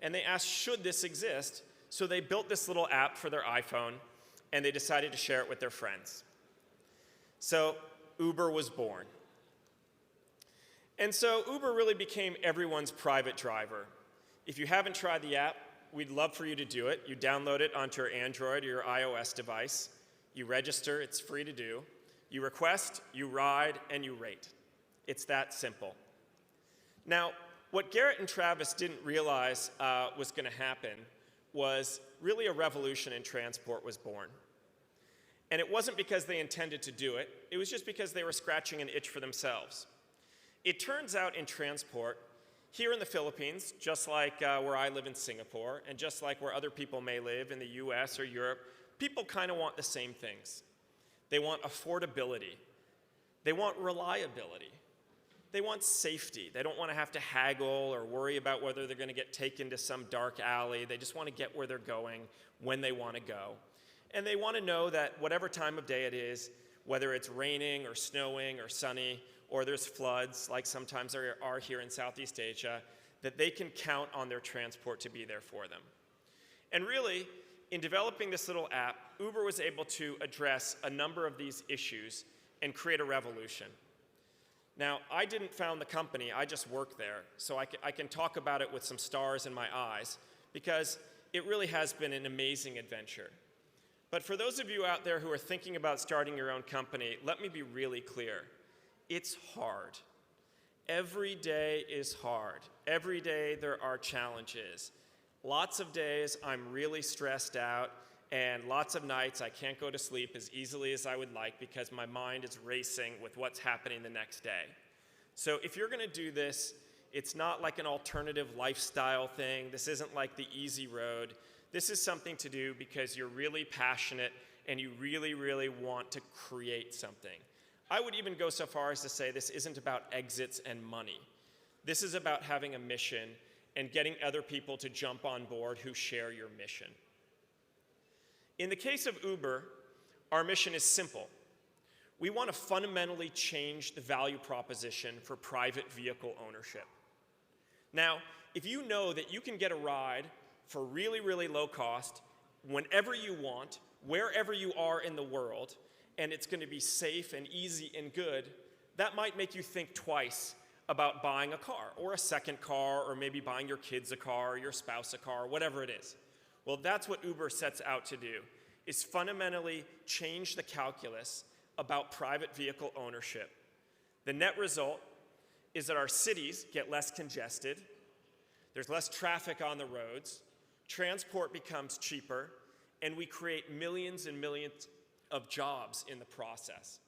and they asked, should this exist? So they built this little app for their iPhone, and they decided to share it with their friends. So Uber was born. And so Uber really became everyone's private driver. If you haven't tried the app, we'd love for you to do it. You download it onto your Android or your iOS device. You register, it's free to do. You request, you ride, and you rate. It's that simple. Now, what Garrett and Travis didn't realize was going to happen was really a revolution in transport was born. And it wasn't because they intended to do it. It was just because they were scratching an itch for themselves. It turns out in transport, here in the Philippines, just like where I live in Singapore, and just like where other people may live in the US or Europe, people kind of want the same things. They want affordability. They want reliability. They want safety. They don't want to have to haggle or worry about whether they're going to get taken to some dark alley. They just want to get where they're going when they want to go. And they want to know that whatever time of day it is, whether it's raining or snowing or sunny, or there's floods, like sometimes there are here in Southeast Asia, that they can count on their transport to be there for them. And really, in developing this little app, Uber was able to address a number of these issues and create a revolution. Now, I didn't found the company, I just worked there, so I can talk about it with some stars in my eyes, because it really has been an amazing adventure. But for those of you out there who are thinking about starting your own company, let me be really clear. It's hard. Every day is hard. Every day there are challenges. Lots of days I'm really stressed out, and lots of nights I can't go to sleep as easily as I would like because my mind is racing with what's happening the next day. So if you're going to do this, It's not like an alternative lifestyle thing. This isn't like the easy road. This is something to do because you're really passionate and you really, really want to create something. I would even go so far as to say this isn't about exits and money. This is about having a mission and getting other people to jump on board who share your mission. In the case of Uber, our mission is simple. We want to fundamentally change the value proposition for private vehicle ownership. Now, if you know that you can get a ride for really, really low cost, whenever you want, wherever you are in the world, and it's going to be safe and easy and good, that might make you think twice about buying a car, or a second car, or maybe buying your kids a car, or your spouse a car, whatever it is. Well, that's what Uber sets out to do, is fundamentally change the calculus about private vehicle ownership. The net result is that our cities get less congested, there's less traffic on the roads, transport becomes cheaper, and we create millions and millions of jobs in the process.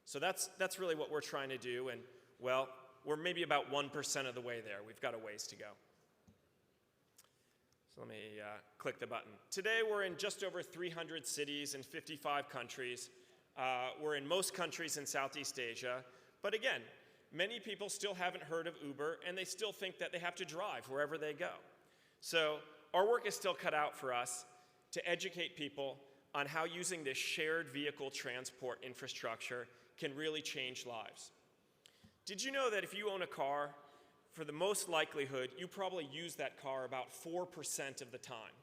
So that's really what we're trying to do, and well, we're maybe about 1% of the way there. We've got a ways to go. So let me click the button. Today we're in just over 300 cities in 55 countries. We're in most countries in Southeast Asia, but again, many people still haven't heard of Uber, and they still think that they have to drive wherever they go. So our work is still cut out for us to educate people on how using this shared vehicle transport infrastructure can really change lives. Did you know that if you own a car, for the most likelihood, you probably use that car about 4% of the time?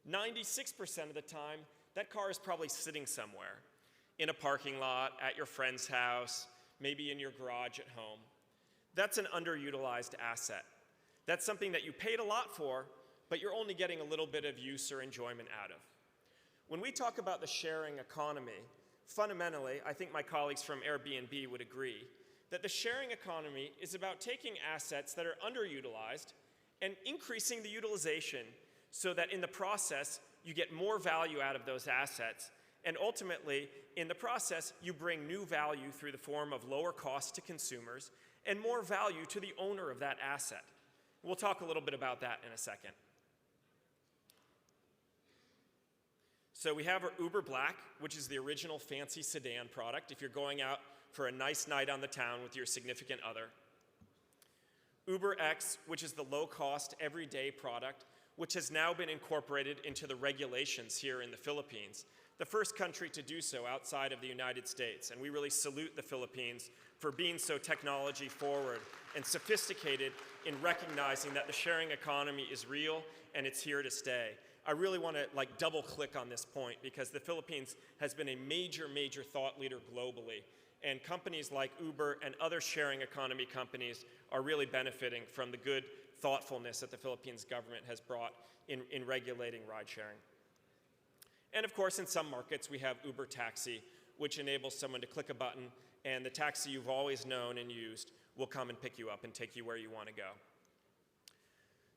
96% of the time, that car is probably sitting somewhere, in a parking lot, at your friend's house, maybe in your garage at home. That's an underutilized asset. That's something that you paid a lot for, but you're only getting a little bit of use or enjoyment out of. When we talk about the sharing economy, fundamentally, I think my colleagues from Airbnb would agree, that the sharing economy is about taking assets that are underutilized and increasing the utilization so that in the process, you get more value out of those assets, and ultimately, in the process, you bring new value through the form of lower cost to consumers and more value to the owner of that asset. We'll talk a little bit about that in a second. So we have our Uber Black, which is the original fancy sedan product if you're going out for a nice night on the town with your significant other. Uber X, which is the low-cost, everyday product, which has now been incorporated into the regulations here in the Philippines, the first country to do so outside of the United States. And we really salute the Philippines for being so technology forward and sophisticated in recognizing that the sharing economy is real and it's here to stay. I really want to double click on this point because the Philippines has been a major, major thought leader globally. And companies like Uber and other sharing economy companies are really benefiting from the good thoughtfulness that the Philippines government has brought in regulating ride sharing. And of course, in some markets, we have Uber Taxi, which enables someone to click a button and the taxi you've always known and used will come and pick you up and take you where you want to go.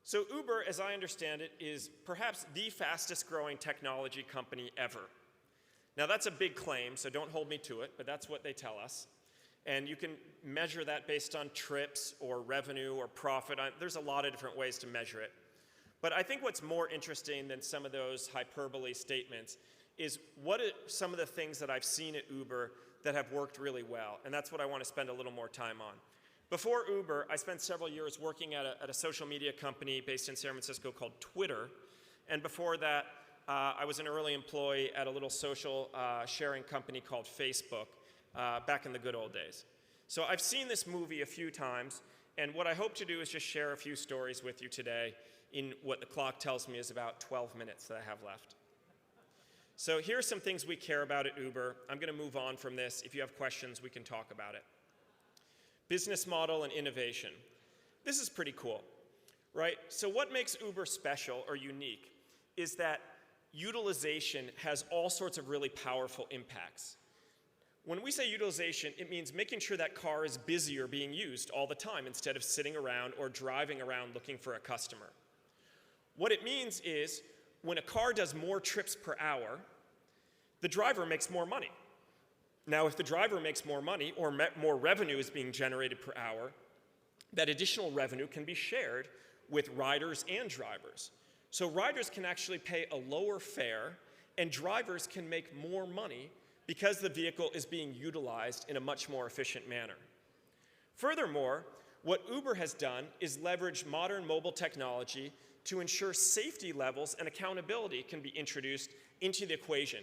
So Uber, as I understand it, is perhaps the fastest growing technology company ever. Now that's a big claim, so don't hold me to it, but that's what they tell us. And you can measure that based on trips or revenue or profit. There's a lot of different ways to measure it. But I think what's more interesting than some of those hyperbole statements is what are some of the things that I've seen at Uber that have worked really well, and that's what I want to spend a little more time on. Before Uber, I spent several years working at a social media company based in San Francisco called Twitter, and before that, I was an early employee at a little social sharing company called Facebook back in the good old days. So I've seen this movie a few times, and what I hope to do is just share a few stories with you today in what the clock tells me is about 12 minutes that I have left. So here are some things we care about at Uber. I'm going to move on from this. If you have questions, we can talk about it. Business model and innovation. This is pretty cool, right? So what makes Uber special or unique is that utilization has all sorts of really powerful impacts. When we say utilization, it means making sure that car is busy or being used all the time instead of sitting around or driving around looking for a customer. What it means is when a car does more trips per hour, the driver makes more money. Now, if the driver makes more money or more revenue is being generated per hour, that additional revenue can be shared with riders and drivers. So riders can actually pay a lower fare, and drivers can make more money because the vehicle is being utilized in a much more efficient manner. Furthermore, what Uber has done is leverage modern mobile technology to ensure safety levels and accountability can be introduced into the equation.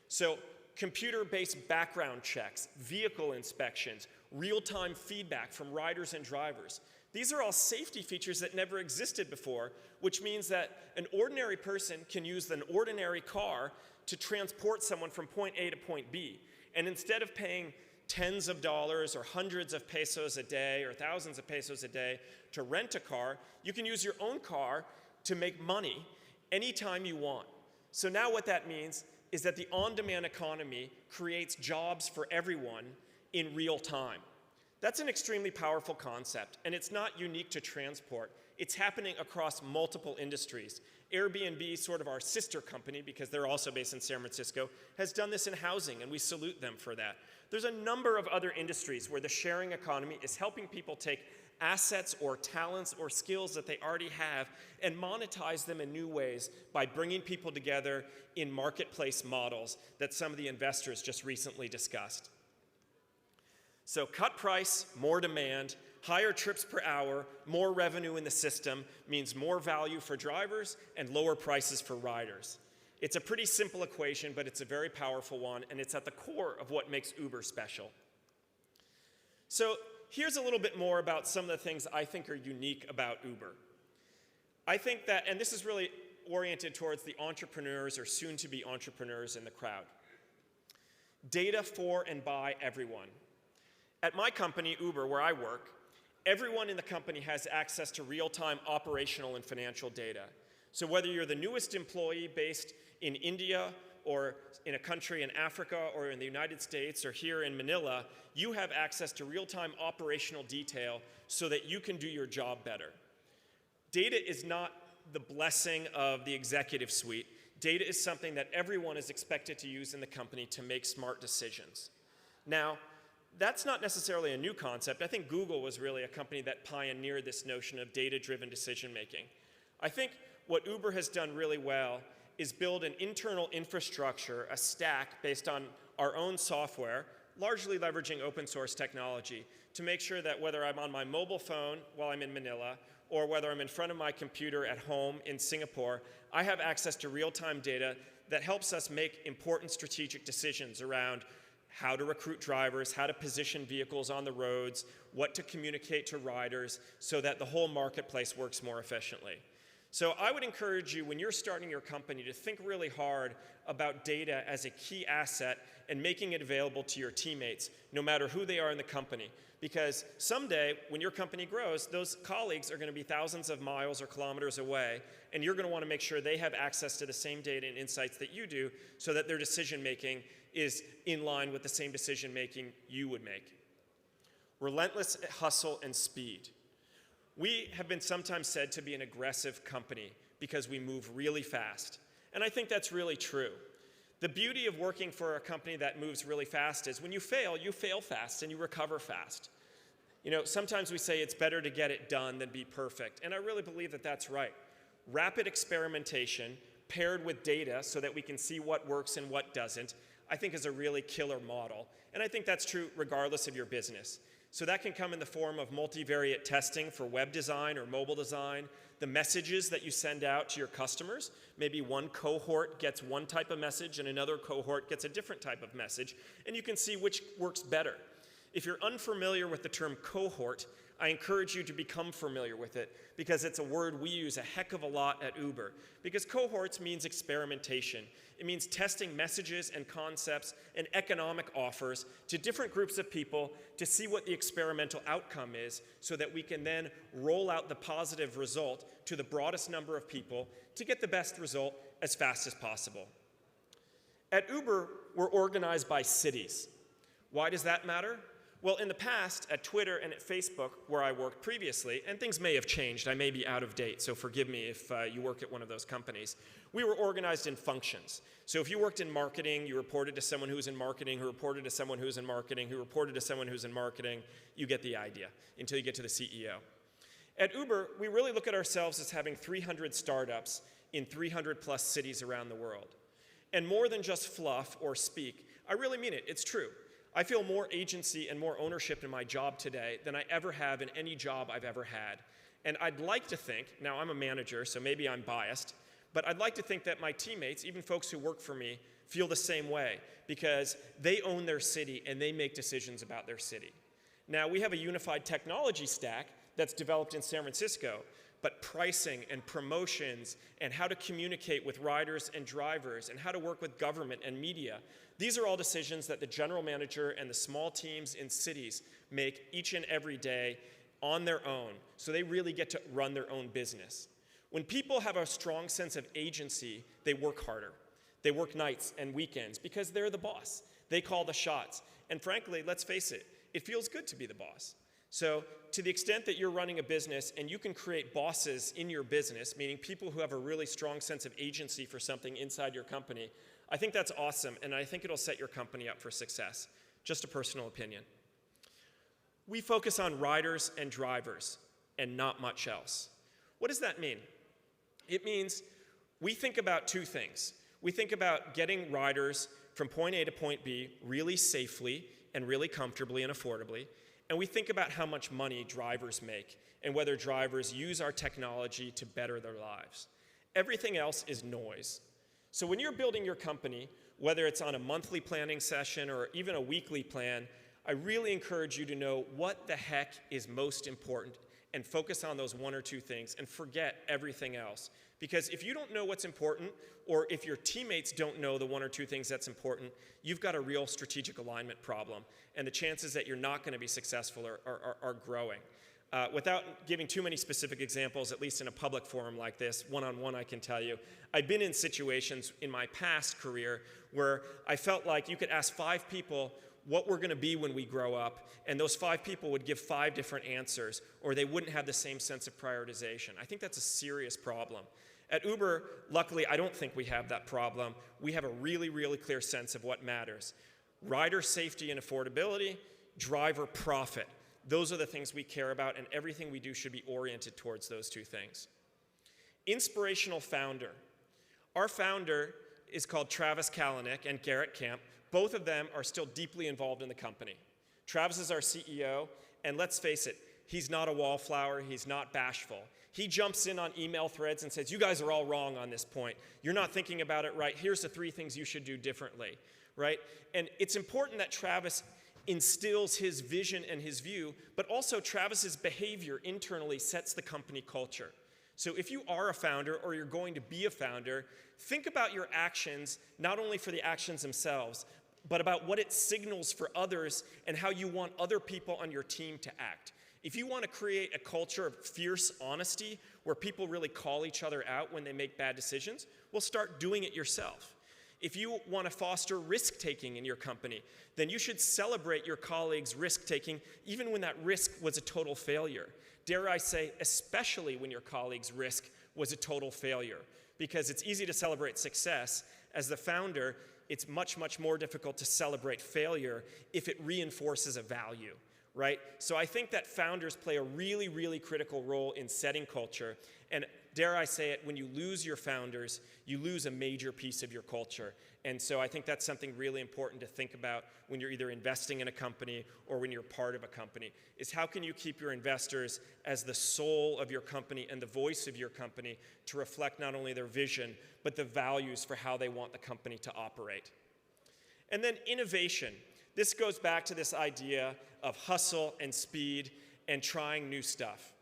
So computer-based background checks, vehicle inspections, real-time feedback from riders and drivers. These are all safety features that never existed before, which means that an ordinary person can use an ordinary car to transport someone from point A to point B. And instead of paying tens of dollars or hundreds of pesos a day or thousands of pesos a day to rent a car, you can use your own car to make money anytime you want. So now what that means is that the on-demand economy creates jobs for everyone in real time. That's an extremely powerful concept, and it's not unique to transport. It's happening across multiple industries. Airbnb, sort of our sister company, because they're also based in San Francisco, has done this in housing, and we salute them for that. There's a number of other industries where the sharing economy is helping people take assets or talents or skills that they already have and monetize them in new ways by bringing people together in marketplace models that some of the investors just recently discussed. So cut price, more demand, higher trips per hour, more revenue in the system means more value for drivers and lower prices for riders. It's a pretty simple equation, but it's a very powerful one, and it's at the core of what makes Uber special. So here's a little bit more about some of the things I think are unique about Uber. I think that, and this is really oriented towards the entrepreneurs or soon-to-be entrepreneurs in the crowd. Data for and by everyone. At my company, Uber, where I work, everyone in the company has access to real-time operational and financial data. So whether you're the newest employee based in India or in a country in Africa or in the United States or here in Manila, you have access to real-time operational detail so that you can do your job better. Data is not the blessing of the executive suite. Data is something that everyone is expected to use in the company to make smart decisions. Now, that's not necessarily a new concept. I think Google was really a company that pioneered this notion of data-driven decision-making. I think what Uber has done really well is build an internal infrastructure, a stack based on our own software, largely leveraging open source technology, to make sure that whether I'm on my mobile phone while I'm in Manila, or whether I'm in front of my computer at home in Singapore, I have access to real-time data that helps us make important strategic decisions around how to recruit drivers, how to position vehicles on the roads, what to communicate to riders so that the whole marketplace works more efficiently. So I would encourage you, when you're starting your company, to think really hard about data as a key asset and making it available to your teammates, no matter who they are in the company. Because someday, when your company grows, those colleagues are going to be thousands of miles or kilometers away, and you're going to want to make sure they have access to the same data and insights that you do so that their decision-making is in line with the same decision-making you would make. Relentless hustle and speed. We have been sometimes said to be an aggressive company because we move really fast. And I think that's really true. The beauty of working for a company that moves really fast is when you fail fast and you recover fast. You know, sometimes we say it's better to get it done than be perfect. And I really believe that that's right. Rapid experimentation paired with data so that we can see what works and what doesn't, I think is a really killer model. And I think that's true regardless of your business. So that can come in the form of multivariate testing for web design or mobile design, the messages that you send out to your customers. Maybe one cohort gets one type of message and another cohort gets a different type of message, and you can see which works better. If you're unfamiliar with the term cohort, I encourage you to become familiar with it because it's a word we use a heck of a lot at Uber. Because cohorts means experimentation. It means testing messages and concepts and economic offers to different groups of people to see what the experimental outcome is so that we can then roll out the positive result to the broadest number of people to get the best result as fast as possible. At Uber, we're organized by cities. Why does that matter? Well, in the past, at Twitter and at Facebook, where I worked previously, and things may have changed, I may be out of date, so forgive me if you work at one of those companies, we were organized in functions. So if you worked in marketing, you reported to someone who was in marketing, who reported to someone who was in marketing, who reported to someone who's in marketing, you get the idea, until you get to the CEO. At Uber, we really look at ourselves as having 300 startups in 300 plus cities around the world. And more than just fluff or speak, I really mean it, it's true. I feel more agency and more ownership in my job today than I ever have in any job I've ever had. And I'd like to think, now I'm a manager, so maybe I'm biased, but I'd like to think that my teammates, even folks who work for me, feel the same way because they own their city and they make decisions about their city. Now, we have a unified technology stack that's developed in San Francisco, but pricing and promotions and how to communicate with riders and drivers and how to work with government and media, these are all decisions that the general manager and the small teams in cities make each and every day on their own, so they really get to run their own business. When people have a strong sense of agency, they work harder. They work nights and weekends because they're the boss. They call the shots. And frankly, let's face it, it feels good to be the boss. So to the extent that you're running a business and you can create bosses in your business, meaning people who have a really strong sense of agency for something inside your company, I think that's awesome, and I think it'll set your company up for success. Just a personal opinion. We focus on riders and drivers and not much else. What does that mean? It means we think about two things. We think about getting riders from point A to point B really safely and really comfortably and affordably. And we think about how much money drivers make and whether drivers use our technology to better their lives. Everything else is noise. So when you're building your company, whether it's on a monthly planning session or even a weekly plan, I really encourage you to know what the heck is most important and focus on those one or two things and forget everything else. Because if you don't know what's important, or if your teammates don't know the one or two things that's important, you've got a real strategic alignment problem. And the chances that you're not going to be successful are growing. Without giving too many specific examples, at least in a public forum like this, one-on-one I can tell you, I've been in situations in my past career where I felt like you could ask 5 people what we're going to be when we grow up, and those 5 people would give 5 different answers, or they wouldn't have the same sense of prioritization. I think that's a serious problem. At Uber, luckily, I don't think we have that problem. We have a really, really clear sense of what matters. Rider safety and affordability, driver profit. Those are the things we care about, and everything we do should be oriented towards those two things. Inspirational founder. Our founder is called Travis Kalanick and Garrett Camp. Both of them are still deeply involved in the company. Travis is our CEO, and let's face it, he's not a wallflower, he's not bashful. He jumps in on email threads and says, you guys are all wrong on this point. You're not thinking about it right. Here's the 3 things you should do differently, right? And it's important that Travis instills his vision and his view, but also Travis's behavior internally sets the company culture. So if you are a founder or you're going to be a founder, think about your actions, not only for the actions themselves, but about what it signals for others and how you want other people on your team to act. If you want to create a culture of fierce honesty where people really call each other out when they make bad decisions, well, start doing it yourself. If you want to foster risk-taking in your company, then you should celebrate your colleagues' risk-taking even when that risk was a total failure. Dare I say, especially when your colleague's risk was a total failure, because it's easy to celebrate success. As the founder, it's much, much more difficult to celebrate failure if it reinforces a value, right? So I think that founders play a really, really critical role in setting culture. And dare I say it, when you lose your founders, you lose a major piece of your culture. And so I think that's something really important to think about when you're either investing in a company or when you're part of a company, is how can you keep your investors as the soul of your company and the voice of your company to reflect not only their vision, but the values for how they want the company to operate. And then innovation. This goes back to this idea of hustle and speed and trying new stuff.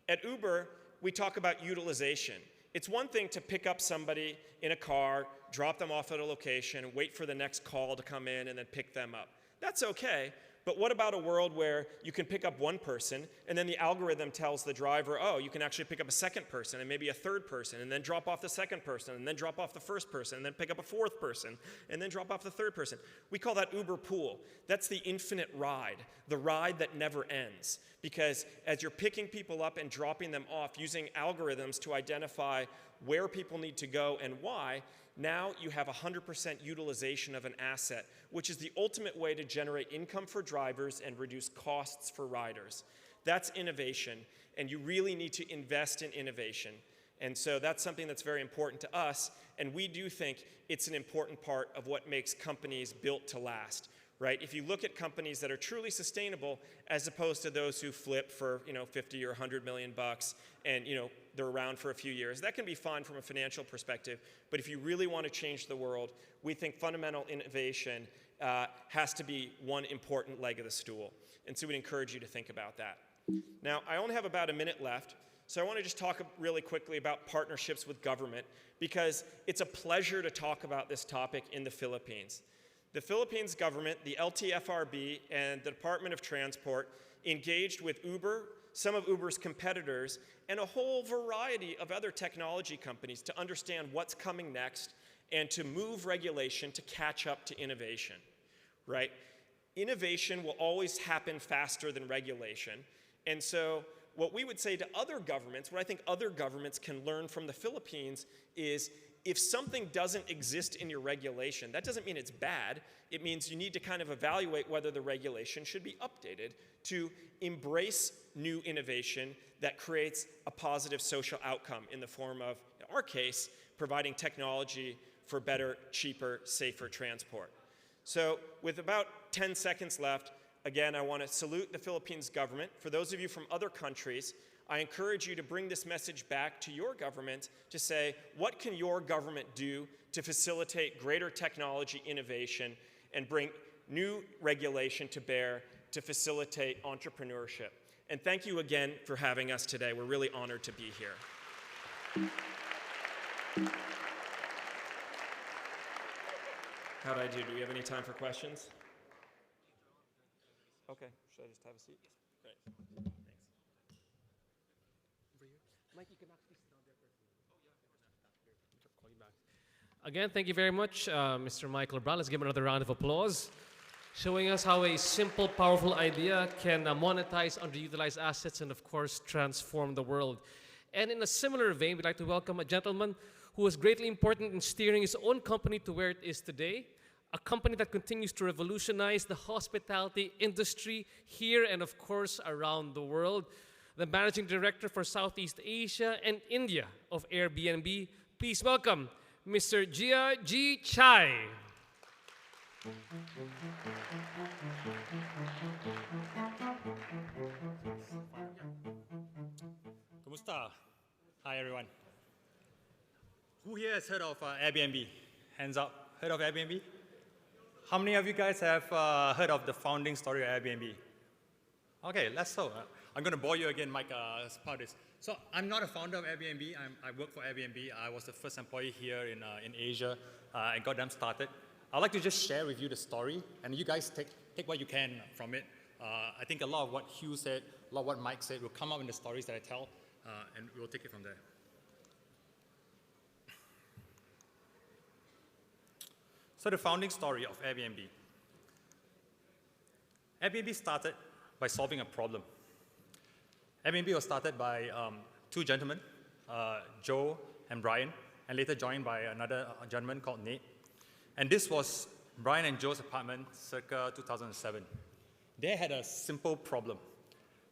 At Uber, we talk about utilization. It's one thing to pick up somebody in a car, drop them off at a location, wait for the next call to come in, and then pick them up. That's okay, but what about a world where you can pick up one person, and then the algorithm tells the driver, oh, you can actually pick up a second person, and maybe a third person, and then drop off the second person, and then drop off the first person, and then pick up a fourth person, and then drop off the third person. We call that Uber Pool. That's the infinite ride, the ride that never ends. Because as you're picking people up and dropping them off using algorithms to identify where people need to go and why, now you have 100% utilization of an asset, which is the ultimate way to generate income for drivers and reduce costs for riders. That's innovation, and you really need to invest in innovation. And so that's something that's very important to us, and we do think it's an important part of what makes companies built to last, right? If you look at companies that are truly sustainable, as opposed to those who flip for 50 or 100 million bucks, and they're around for a few years, that can be fine from a financial perspective. But if you really want to change the world, we think fundamental innovation has to be one important leg of the stool. And so we'd encourage you to think about that. Now, I only have about a minute left. So I want to just talk really quickly about partnerships with government, because it's a pleasure to talk about this topic in the Philippines. The Philippines government, the LTFRB, and the Department of Transport engaged with Uber, some of Uber's competitors, and a whole variety of other technology companies to understand what's coming next and to move regulation to catch up to innovation, right? Innovation will always happen faster than regulation. And so what we would say to other governments, what I think other governments can learn from the Philippines is, if something doesn't exist in your regulation, that doesn't mean it's bad. It means you need to kind of evaluate whether the regulation should be updated to embrace new innovation that creates a positive social outcome in the form of, in our case, providing technology for better, cheaper, safer transport. So with about 10 seconds left, again, I want to salute the Philippines government. For those of you from other countries, I encourage you to bring this message back to your government to say, what can your government do to facilitate greater technology innovation and bring new regulation to bear to facilitate entrepreneurship? And thank you again for having us today. We're really honored to be here. How'd I do? Do we have any time for questions? Okay, should I just have a seat? Great. Thanks. Mike, you can actually sit down there first. Call you back. Again, thank you very much, Mr. Michael Brown. Let's give him another round of applause, showing us how a simple, powerful idea can monetize underutilized assets and, of course, transform the world. And in a similar vein, we'd like to welcome a gentleman who was greatly important in steering his own company to where it is today, a company that continues to revolutionize the hospitality industry here and, of course, around the world. The Managing Director for Southeast Asia and India of Airbnb. Please welcome Mr. Jia G. Chai. Kumusta? Hi, everyone. Who here has heard of Airbnb? Hands up. Heard of Airbnb? How many of you guys have heard of the founding story of Airbnb? Okay, let's so. I'm going to bore you again, Mike, as part of this. So I'm not a founder of Airbnb. I work for Airbnb. I was the first employee here in Asia and got them started. I'd like to just share with you the story, and you guys take what you can from it. I think a lot of what Hugh said, a lot of what Mike said will come up in the stories that I tell, and we'll take it from there. So the founding story of Airbnb. Airbnb started by solving a problem. Airbnb was started by two gentlemen, Joe and Brian, and later joined by another gentleman called Nate. And this was Brian and Joe's apartment circa 2007. They had a simple problem,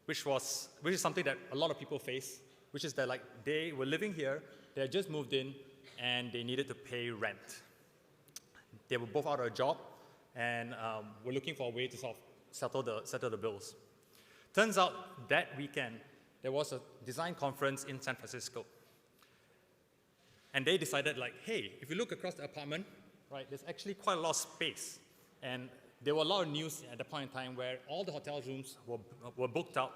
which is something that a lot of people face, which is that they were living here, they had just moved in, and they needed to pay rent. They were both out of a job, and were looking for a way to sort of settle the bills. Turns out that weekend, there was a design conference in San Francisco. And they decided, hey, if you look across the apartment, right, there's actually quite a lot of space. And there were a lot of news at the point in time where all the hotel rooms were booked out,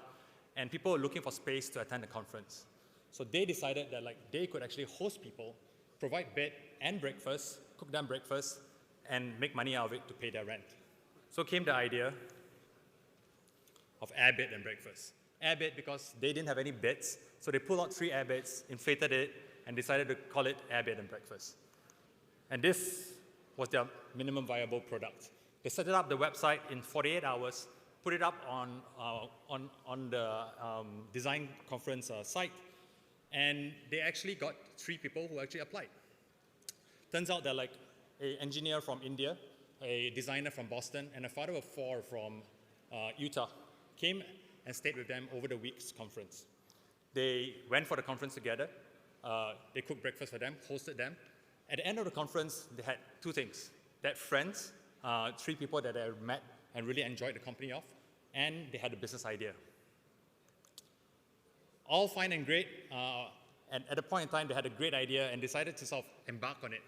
and people were looking for space to attend the conference. So they decided that they could actually host people, provide bed and breakfast, cook them breakfast, and make money out of it to pay their rent. So came the idea of air bed and breakfast. Air bed because they didn't have any beds, so they pulled out 3 air beds, inflated it, and decided to call it air bed and breakfast. And this was their minimum viable product. They set it up the website in 48 hours, put it up on the design conference site, and they actually got 3 people who actually applied. Turns out that an engineer from India, a designer from Boston, and a father of 4 from Utah came and stayed with them over the week's conference. They went for the conference together. They cooked breakfast for them, hosted them. At the end of the conference, they had two things. They had friends, 3 people that they met and really enjoyed the company of, and they had a business idea. All fine and great, and at a point in time, they had a great idea and decided to sort of embark on it.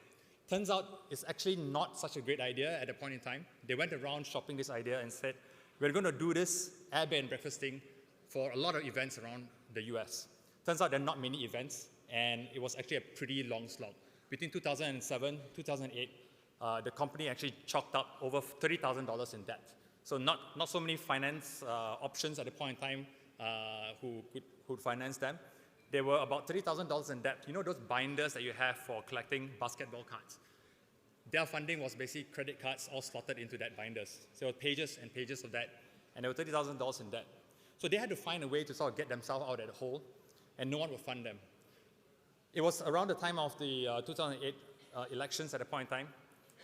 Turns out it's actually not such a great idea at a point in time. They went around shopping this idea and said, we're going to do this Airbnb breakfast thing for a lot of events around the US. Turns out there are not many events, and it was actually a pretty long slog. Between 2007, 2008, the company actually chalked up over $30,000 in debt. So not so many finance options at the point in time who could finance them. There were about $30,000 in debt. You know those binders that you have for collecting basketball cards? Their funding was basically credit cards all slotted into that binders. So there were pages and pages of that, and there were $30,000 in debt. So they had to find a way to sort of get themselves out of the hole, and no one would fund them. It was around the time of the 2008 elections at a point in time.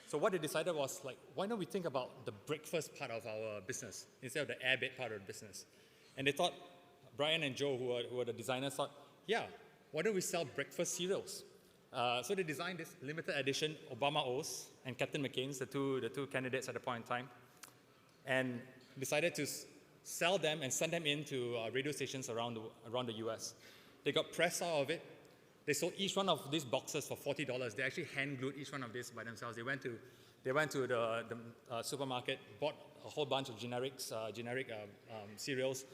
So what they decided was, like, why don't we think about the breakfast part of our business instead of the airbed part of the business? And they thought, Brian and Joe, who were the designers, thought, yeah, why don't we sell breakfast cereals? So they designed this limited edition Obama O's and Captain McCain's, the two candidates at the point in time, and decided to sell them and send them into radio stations around the US. They got press out of it. They sold each one of these boxes for $40. They actually hand glued each one of these by themselves. They went to the supermarket, bought a whole bunch of generic cereals,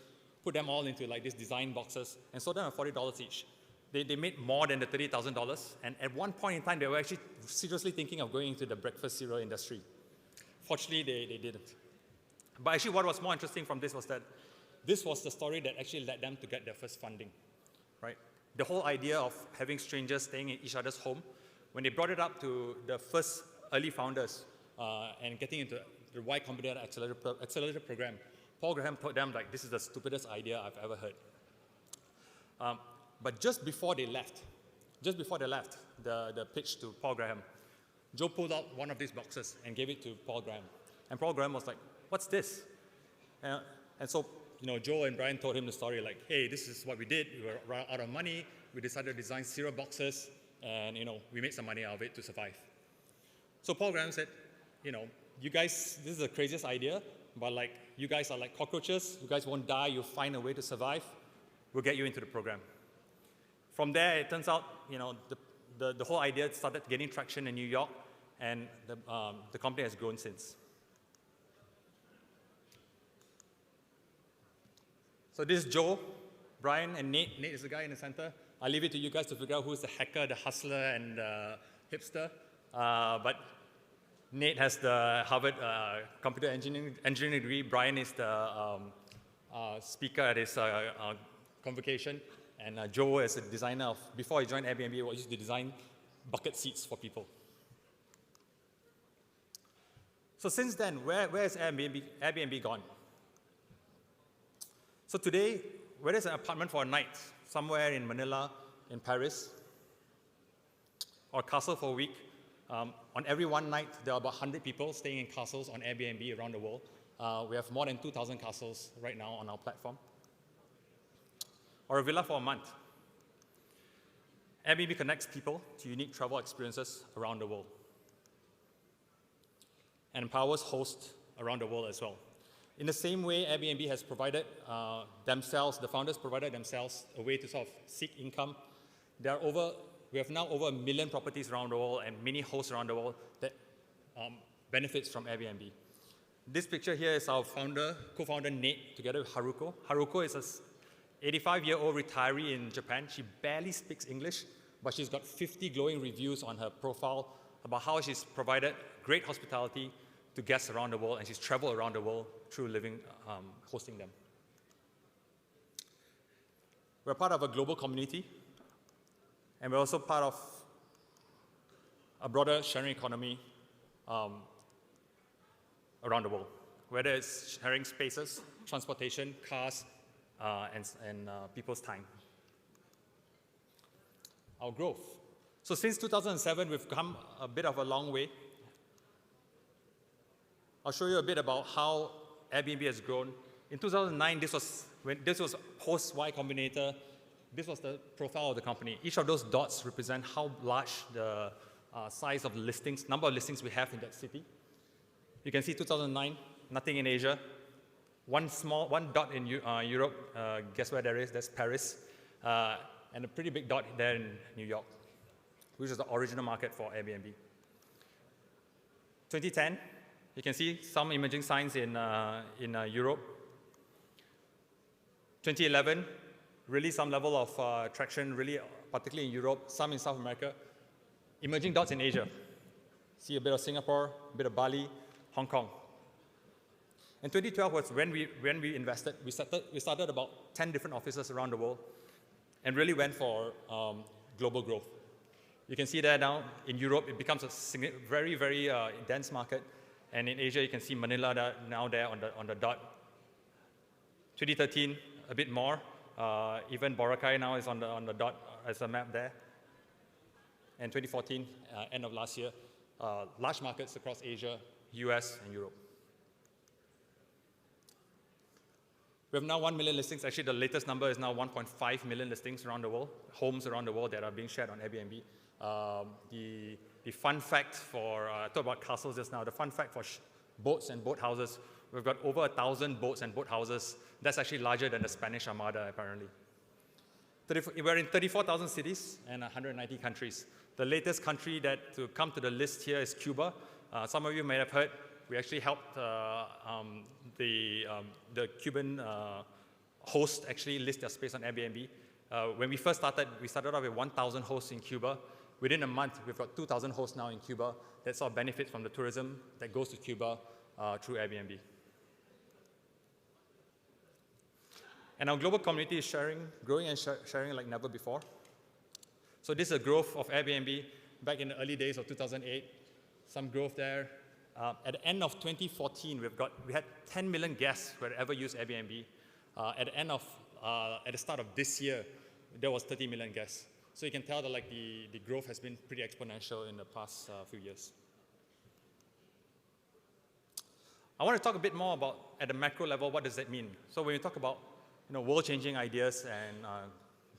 put them all into like these design boxes, and sold them at $40 each. They made more than the $30,000, and at one point in time, they were actually seriously thinking of going into the breakfast cereal industry. Fortunately, they didn't. But actually, what was more interesting from this was that this was the story that actually led them to get their first funding, right? The whole idea of having strangers staying in each other's home, when they brought it up to the first early founders and getting into the Y Combinator accelerator program, Paul Graham told them, like, this is the stupidest idea I've ever heard. But just before they left, the pitch to Paul Graham, Joe pulled out one of these boxes and gave it to Paul Graham. And Paul Graham was like, what's this? And so, Joe and Brian told him the story, like, hey, this is what we did. We were out of money. We decided to design cereal boxes, and, we made some money out of it to survive. So Paul Graham said, you guys, this is the craziest idea, but like, you guys are like cockroaches. You guys won't die. You'll find a way to survive. We'll get you into the program. From there, it turns out, the whole idea started getting traction in New York, and the company has grown since. So this is Joe, Brian, and Nate. Nate is the guy in the center. I'll leave it to you guys to figure out who's the hacker, the hustler, and the hipster. But Nate has the Harvard computer engineering degree. Brian is the speaker at his convocation. And Joe is a designer before he joined Airbnb, he used to design bucket seats for people. So since then, where has Airbnb gone? So today, where is an apartment for a night? Somewhere in Manila, in Paris, or a castle for a week. On every one night, there are about 100 people staying in castles on Airbnb around the world. We have more than 2,000 castles right now on our platform. Or a villa for a month. Airbnb connects people to unique travel experiences around the world and empowers hosts around the world as well. In the same way, Airbnb has provided the founders provided themselves a way to sort of seek income. We have now over 1 million properties around the world and many hosts around the world that benefits from Airbnb. This picture here is our co-founder Nate, together with Haruko. Haruko is an 85-year-old retiree in Japan. She barely speaks English, but she's got 50 glowing reviews on her profile about how she's provided great hospitality to guests around the world, and she's traveled around the world through hosting them. We're part of a global community, and we're also part of a broader sharing economy around the world, whether it's sharing spaces, transportation, cars, and people's time. Our growth. So since 2007, we've come a bit of a long way. I'll show you a bit about how Airbnb has grown. In 2009, this was When this was host Y Combinator, this was the profile of the company. Each of those dots represent how large the size of the listings, number of listings we have in that city. You can see 2009, nothing in Asia. One dot in Europe, guess where there is? That's Paris. And a pretty big dot there in New York, which is the original market for Airbnb. 2010, you can see some emerging signs in Europe. 2011, really some level of traction, really particularly in Europe, some in South America. Emerging dots in Asia. See a bit of Singapore, a bit of Bali, Hong Kong. And 2012 was when we invested. We started about 10 different offices around the world and really went for global growth. You can see there now, in Europe, it becomes a very, very dense market. And in Asia, you can see Manila now there on the dot. 2013, a bit more. Even Boracay now is on the dot as a map there. And 2014, end of last year, large markets across Asia, US, and Europe. We have now 1 million listings. Actually, the latest number is now 1.5 million listings around the world, homes around the world that are being shared on Airbnb. The fun fact for, I talked about castles just now, the fun fact for boats and boat houses, we've got over 1,000 boats and boat houses. That's actually larger than the Spanish Armada, apparently. We're in 34,000 cities and 190 countries. The latest country to come to the list here is Cuba. Some of you may have heard, we actually helped the Cuban host actually list their space on Airbnb. When we first started, we started off with 1,000 hosts in Cuba. Within a month, we've got 2,000 hosts now in Cuba that sort of benefit from the tourism that goes to Cuba through Airbnb. And our global community is growing and sharing like never before. So this is a growth of Airbnb back in the early days of 2008. Some growth there. At the end of 2014, we had 10 million guests who had ever used Airbnb. At the start of this year, there was 30 million guests. So you can tell that like the growth has been pretty exponential in the past few years. I want to talk a bit more about, at the macro level, what does that mean? So when you talk about world-changing ideas and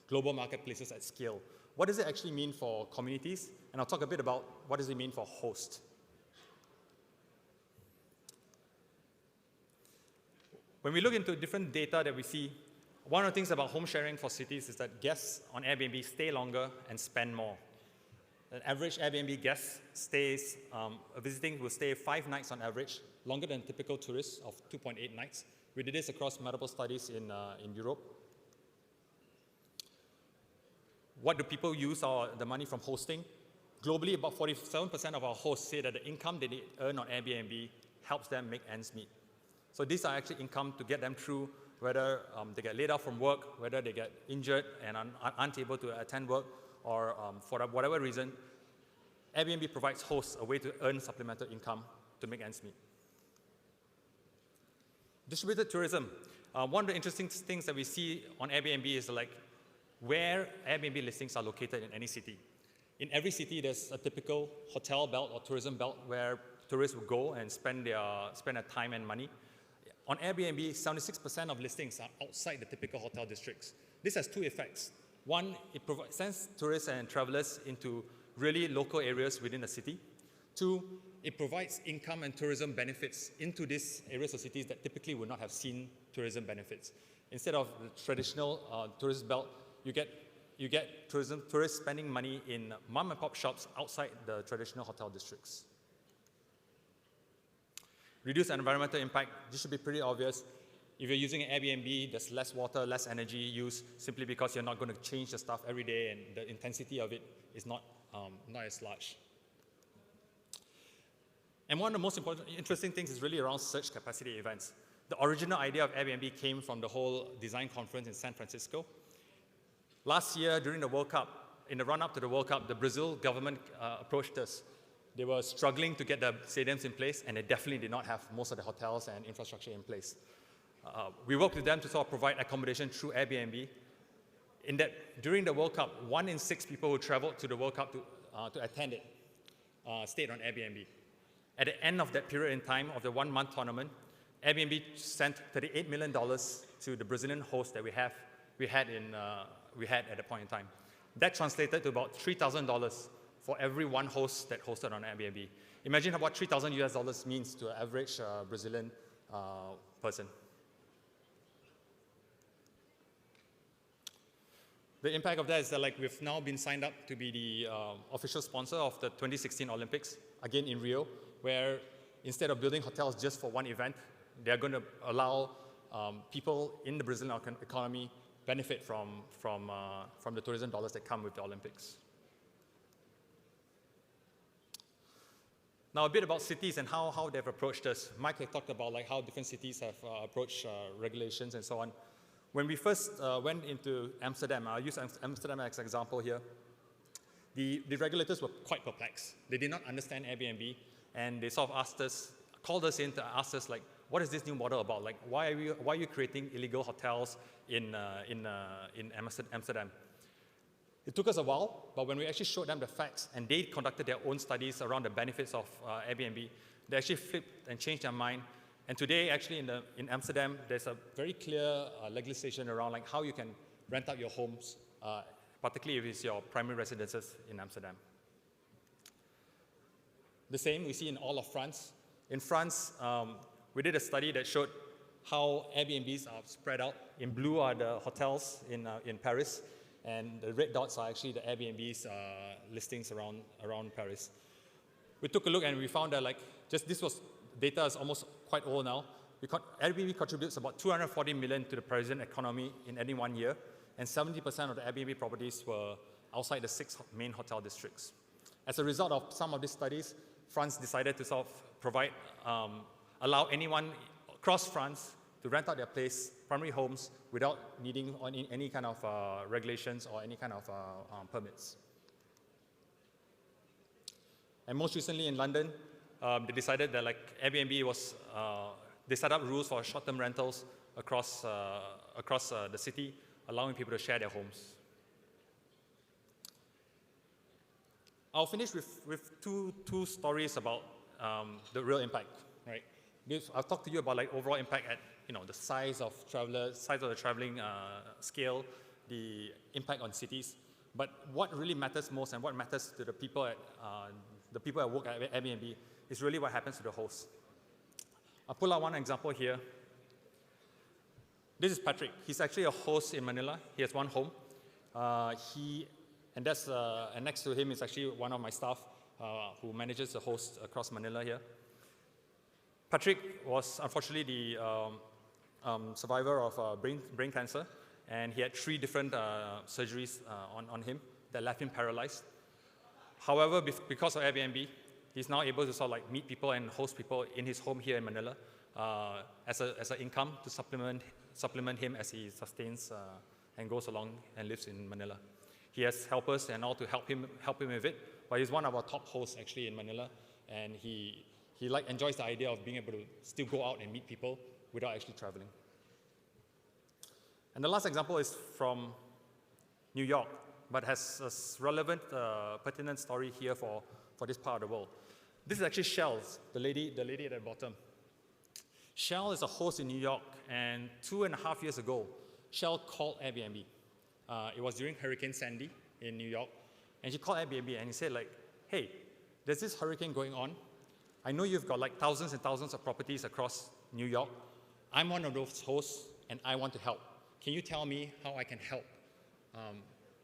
global marketplaces at scale, what does it actually mean for communities? And I'll talk a bit about what does it mean for hosts. When we look into different data that we see, one of the things about home sharing for cities is that guests on Airbnb stay longer and spend more. An average Airbnb guest visiting will stay 5 nights on average, longer than typical tourists of 2.8 nights. We did this across multiple studies in Europe. What do people use the money from hosting? Globally, about 47% of our hosts say that the income that they earn on Airbnb helps them make ends meet. So these are actually income to get them through whether they get laid off from work, whether they get injured and aren't able to attend work, or for whatever reason, Airbnb provides hosts a way to earn supplemental income to make ends meet. Distributed tourism. One of the interesting things that we see on Airbnb is like where Airbnb listings are located in any city. In every city, there's a typical hotel belt or tourism belt where tourists will go and spend their time and money. On Airbnb, 76% of listings are outside the typical hotel districts. This has two effects. One, it sends tourists and travelers into really local areas within the city. Two, it provides income and tourism benefits into these areas of cities that typically would not have seen tourism benefits. Instead of the traditional tourist belt, you get tourists spending money in mom and pop shops outside the traditional hotel districts. Reduce environmental impact. This should be pretty obvious. If you're using an Airbnb, there's less water, less energy use, simply because you're not going to change the stuff every day and the intensity of it is not as large. And one of the most interesting things is really around surge capacity events. The original idea of Airbnb came from the whole design conference in San Francisco. Last year, during the World Cup, in the run-up to the World Cup, the Brazil government approached us. They were struggling to get the stadiums in place, and they definitely did not have most of the hotels and infrastructure in place. We worked with them to sort of provide accommodation through Airbnb. In that, during the World Cup, 1 in 6 people who traveled to the World Cup to attend it stayed on Airbnb. At the end of that period in time of the 1-month tournament, Airbnb sent $38 million to the Brazilian host that we had at the point in time. That translated to about $3,000 for every one host that hosted on Airbnb. Imagine what 3,000 US dollars means to an average Brazilian person. The impact of that is that we've now been signed up to be the official sponsor of the 2016 Olympics, again in Rio, where instead of building hotels just for one event, they're going to allow people in the Brazilian economy benefit from the tourism dollars that come with the Olympics. Now a bit about cities and how they've approached us. Mike had talked about how different cities have approached regulations and so on. When we first went into Amsterdam, I'll use Amsterdam as an example here, the regulators were quite perplexed. They did not understand Airbnb, and they sort of called us in to ask us, what is this new model about? Why are you creating illegal hotels in Amsterdam? It took us a while, but when we actually showed them the facts and they conducted their own studies around the benefits of Airbnb, they actually flipped and changed their mind. And today, actually, in Amsterdam, there's a very clear legislation around how you can rent out your homes, particularly if it's your primary residences in Amsterdam. The same we see in all of France. In France, we did a study that showed how Airbnbs are spread out. In blue are the hotels in Paris, and the red dots are actually the Airbnb's listings around Paris. We took a look and we found that data is almost quite old now. Airbnb contributes about 240 million to the Parisian economy in any 1 year, and 70% of the Airbnb properties were outside the 6 main hotel districts. As a result of some of these studies, France decided to sort of allow anyone across France to rent out their primary homes, without needing any kind of regulations or any kind of permits. And most recently in London, they decided that Airbnb was, they set up rules for short-term rentals across the city, allowing people to share their homes. I'll finish with two stories about the real impact, right? I'll talk to you about overall impact at the size of the traveling scale, the impact on cities. But what really matters most and what matters to the people at work at Airbnb is really what happens to the host. I'll pull out one example here. This is Patrick. He's actually a host in Manila. He has one home. And next to him is actually one of my staff who manages the host across Manila here. Patrick was unfortunately the survivor of brain cancer, and he had 3 different surgeries on him that left him paralyzed. However, because of Airbnb, he's now able to sort of meet people and host people in his home here in Manila as an income to supplement him as he sustains and goes along and lives in Manila. He has helpers and all to help him with it, but he's one of our top hosts actually in Manila, and he enjoys the idea of being able to still go out and meet people without actually traveling. And the last example is from New York, but has a relevant, pertinent story here for this part of the world. This is actually Shell's, the lady at the bottom. Shell is a host in New York, and 2.5 years ago, Shell called Airbnb. It was during Hurricane Sandy in New York, and she called Airbnb and he said hey, there's this hurricane going on. I know you've got thousands and thousands of properties across New York. I'm one of those hosts, and I want to help. Can you tell me how I can help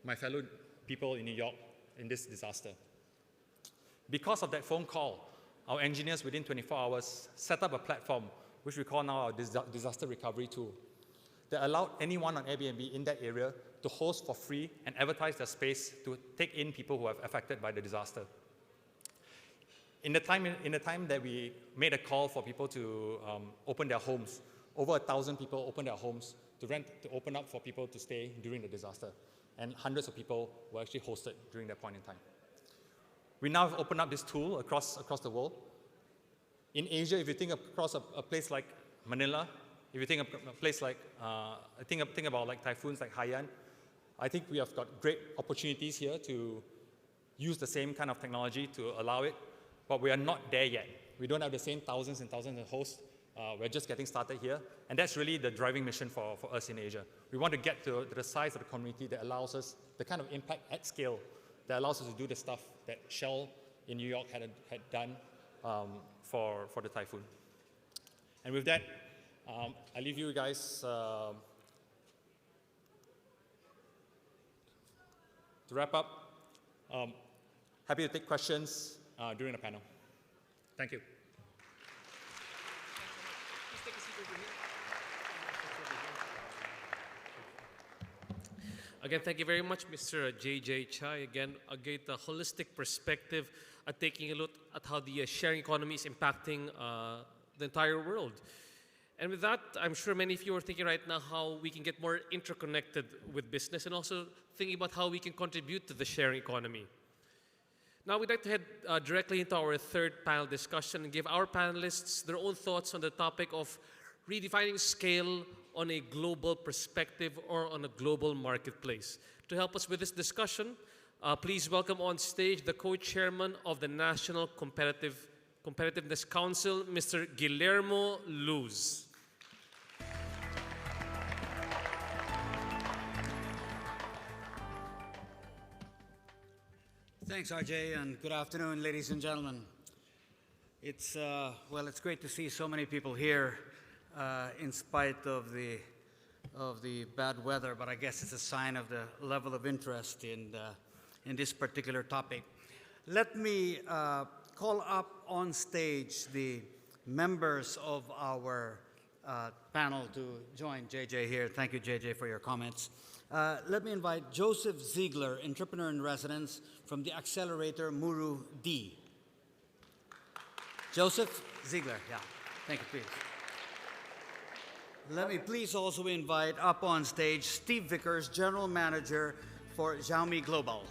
my fellow people in New York in this disaster? Because of that phone call, our engineers within 24 hours set up a platform, which we call now our disaster recovery tool, that allowed anyone on Airbnb in that area to host for free and advertise their space to take in people who are affected by the disaster. In the time that we made a call for people to open their homes, over 1,000 people opened their homes to open up for people to stay during the disaster, and hundreds of people were actually hosted during that point in time. We now have opened up this tool across the world. In Asia, if you think across a place like Manila, if you think of a place like, think about typhoons like Haiyan, I think we have got great opportunities here to use the same kind of technology to allow it, but we are not there yet. We don't have the same thousands and thousands of hosts We're just getting started here, and that's really the driving mission for us in Asia. We want to get to the size of the community that allows us the kind of impact at scale that allows us to do the stuff that Shell in New York had done for the typhoon. And with that, I leave you guys to wrap up. Happy to take questions during the panel. Thank you. Again, thank you very much, Mr. J.J. Chai. Again, a holistic perspective at taking a look at how the sharing economy is impacting the entire world. And with that, I'm sure many of you are thinking right now how we can get more interconnected with business and also thinking about how we can contribute to the sharing economy. Now we'd like to head directly into our third panel discussion and give our panelists their own thoughts on the topic of redefining scale on a global perspective or on a global marketplace. To help us with this discussion, please welcome on stage the co-chairman of the National Competitiveness Council, Mr. Guillermo Luz. Thanks, RJ, and good afternoon, ladies and gentlemen. It's great to see so many people here in spite of the bad weather, but I guess it's a sign of the level of interest in this particular topic. Let me call up on stage the members of our panel to join JJ here. Thank you, JJ, for your comments. Let me invite Joseph Ziegler, entrepreneur in residence from the accelerator Muru D. Joseph Ziegler, yeah. Thank you, please. Let me please also invite up on stage Steve Vickers, General Manager for Xiaomi Global.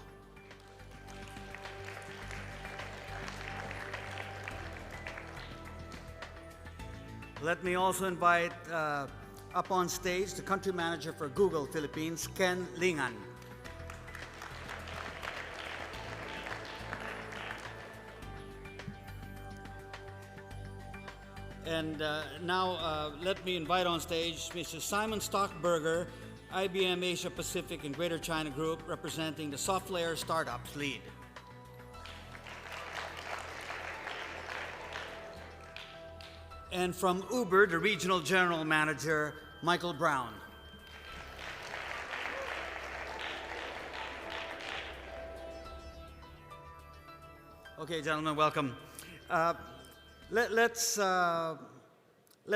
Let me also invite up on stage the Country Manager for Google Philippines, Ken Lingan. And now let me invite on stage Mr. Simon Stockberger, IBM Asia Pacific and Greater China Group, representing the SoftLayer Startups lead. And from Uber, the Regional General Manager, Michael Brown. Okay, gentlemen, welcome. Let's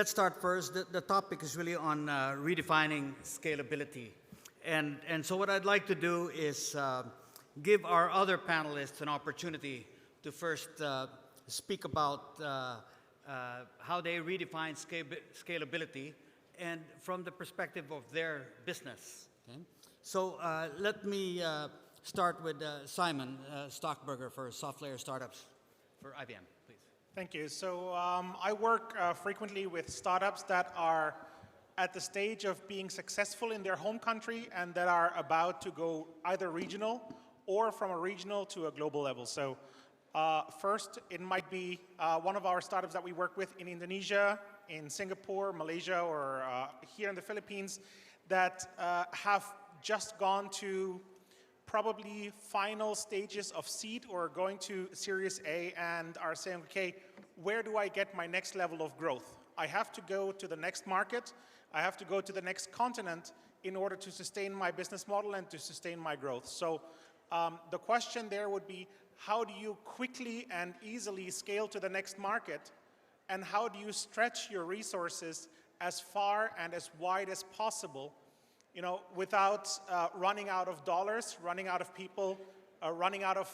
start first. The topic is really on redefining scalability. And so what I'd like to do is give our other panelists an opportunity to first speak about how they redefine scalability and from the perspective of their business. Okay? So let me start with Simon Stockberger for SoftLayer Startups for IBM, please. Thank you. So I work frequently with startups that are at the stage of being successful in their home country and that are about to go either regional or from a regional to a global level. So first, it might be one of our startups that we work with in Indonesia, in Singapore, Malaysia, or here in the Philippines that have just gone to probably final stages of seed or going to Series A and are saying, okay, where do I get my next level of growth? I have to go to the next market. I have to go to the next continent in order to sustain my business model and to sustain my growth. So the question there would be, how do you quickly and easily scale to the next market? And how do you stretch your resources as far and as wide as possible, without running out of dollars, running out of people, running out of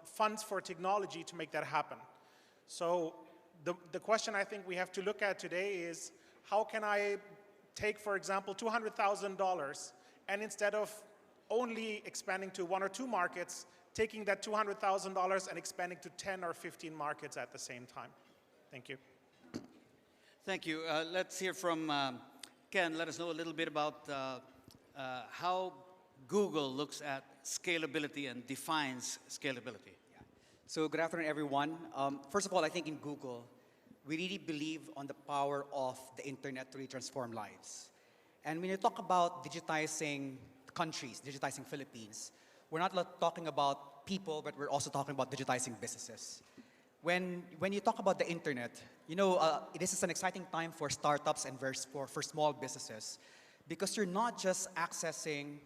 funds for technology to make that happen? So the question I think we have to look at today is, how can I take, for example, $200,000 and instead of only expanding to 1 or 2 markets, taking that $200,000 and expanding to 10 or 15 markets at the same time? Thank you. Thank you. Let's hear from Ken. Let us know a little bit about how Google looks at scalability and defines scalability. So good afternoon, everyone. First of all, I think in Google, we really believe on the power of the internet to really transform lives. And when you talk about digitizing countries, digitizing Philippines, we're not talking about people, but we're also talking about digitizing businesses. When you talk about the internet, you know, this is an exciting time for startups and for small businesses, because you're not just accessing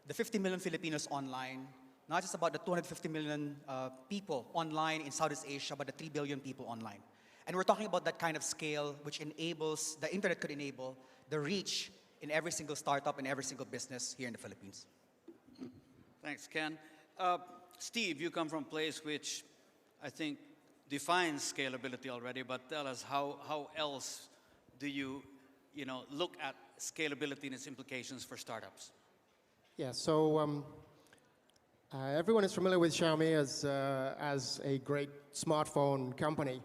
the 50 million Filipinos online, not just about the 250 million people online in Southeast Asia, but the 3 billion people online. And we're talking about that kind of scale which enables, the internet could enable the reach in every single startup and every single business here in the Philippines. Thanks, Ken. Steve, you come from a place which I think defines scalability already, but tell us how else do you look at scalability and its implications for startups? Yeah, so everyone is familiar with Xiaomi as a great smartphone company.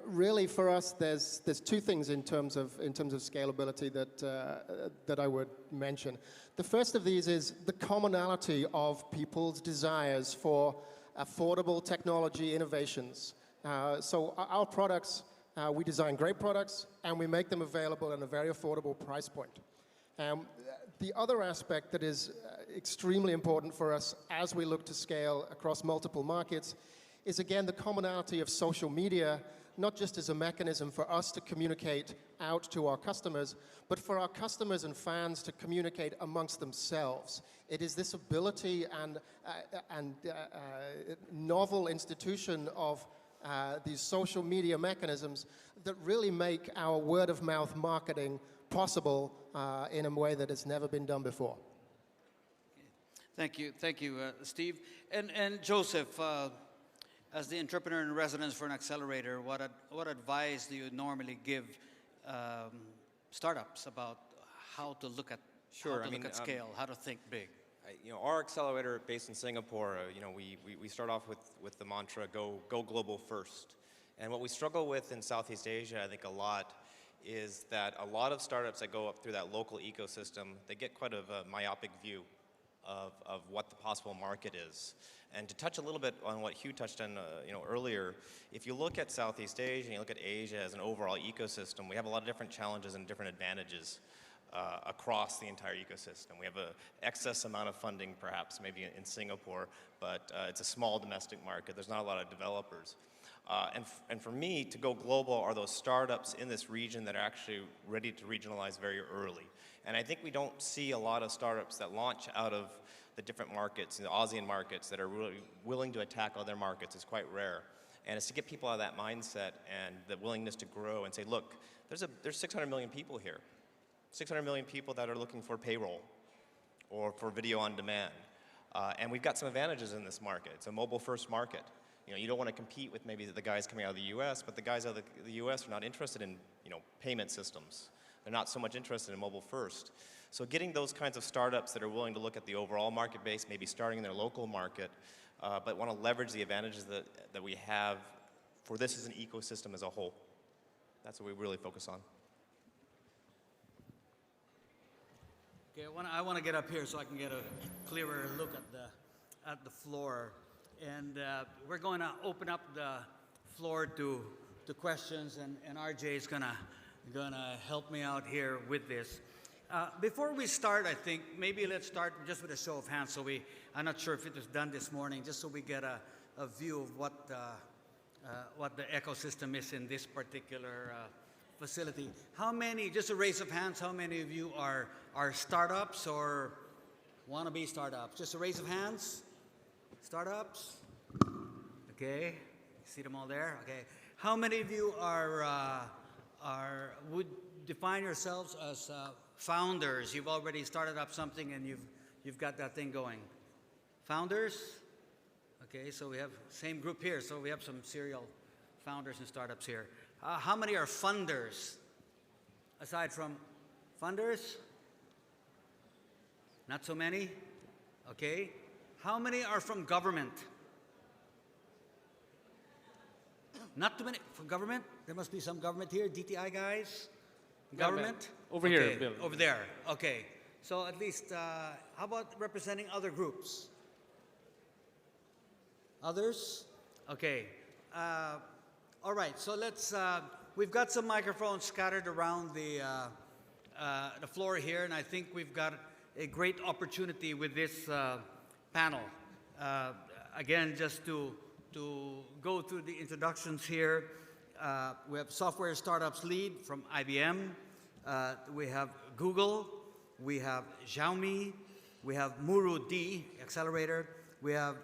Really, for us, there's two things in terms of scalability that I would mention. The first of these is the commonality of people's desires for affordable technology innovations. So our products, we design great products, and we make them available at a very affordable price point. The other aspect that is extremely important for us as we look to scale across multiple markets is, again, the commonality of social media, not just as a mechanism for us to communicate out to our customers, but for our customers and fans to communicate amongst themselves. It is this ability and novel institution of these social media mechanisms that really make our word-of-mouth marketing possible in a way that has never been done before. Thank you, Steve. And Joseph, as the entrepreneur in residence for an accelerator, what advice do you normally give startups about how to look at scale, how to think big? Our accelerator based in Singapore, we start off with the mantra, go global first. And what we struggle with in Southeast Asia, I think a lot, is that a lot of startups that go up through that local ecosystem, they get quite a myopic view of what the possible market is. And to touch a little bit on what Hugh touched on earlier, if you look at Southeast Asia and you look at Asia as an overall ecosystem, we have a lot of different challenges and different advantages across the entire ecosystem. We have an excess amount of funding, perhaps, maybe in Singapore, but it's a small domestic market. There's not a lot of developers. And for me, to go global are those startups in this region that are actually ready to regionalize very early. And I think we don't see a lot of startups that launch out of the different markets, the ASEAN markets, that are really willing to attack other markets. It's quite rare. And it's to get people out of that mindset and the willingness to grow and say, look, there's 600 million people here. 600 million people that are looking for payroll or for video on demand. And we've got some advantages in this market. It's a mobile-first market. You don't want to compete with maybe the guys coming out of the U.S., but the guys out of the U.S. are not interested in payment systems. They're not so much interested in mobile first. So getting those kinds of startups that are willing to look at the overall market base, maybe starting in their local market, but want to leverage the advantages that we have for this as an ecosystem as a whole. That's what we really focus on. Okay, I want to get up here so I can get a clearer look at the floor. And we're going to open up the floor to questions, and RJ is gonna help me out here with this. Before we start, I think maybe let's start just with a show of hands. So I'm not sure if it was done this morning, just so we get a view of what the ecosystem is in this particular facility. How many? Just a raise of hands. How many of you are startups or want to be startups? Just a raise of hands. Startups? Okay, see them all there? Okay. How many of you would define yourselves as founders? You've already started up something and you've got that thing going. Founders? Okay, so we have same group here, so we have some serial founders and startups here. How many are funders? Aside from funders? Not so many? Okay. How many are from government? Not too many from government? There must be some government here. DTI guys? Government? Over okay. here, Bill. Over there. Okay. So at least, how about representing other groups? Others? Okay. All right. So let's we've got some microphones scattered around the floor here, and I think we've got a great opportunity with this panel. Again, just to go through the introductions here, we have Software Startups Lead from IBM. We have Google. We have Xiaomi. We have Muru D, Accelerator. We have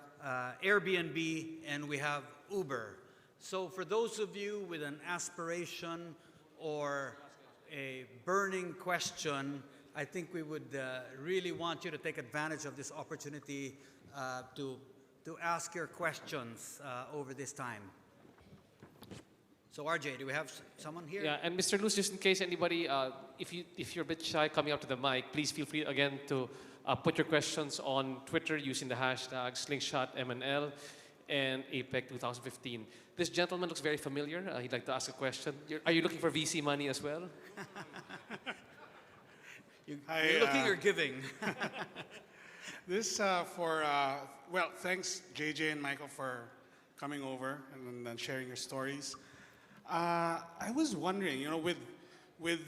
Airbnb, and we have Uber. So for those of you with an aspiration or a burning question, I think we would really want you to take advantage of this opportunity to ask your questions over this time. So RJ, do we have someone here? Yeah, and Mr. Luz, just in case anybody, if you're a bit shy coming up to the mic, please feel free again to put your questions on Twitter using the hashtag Slingshot MNL and APEC 2015. This gentleman looks very familiar. He'd like to ask a question. Are you looking for VC money as well? You're looking or giving? This well, thanks JJ and Michael for coming over and then sharing your stories. I was wondering, you know, with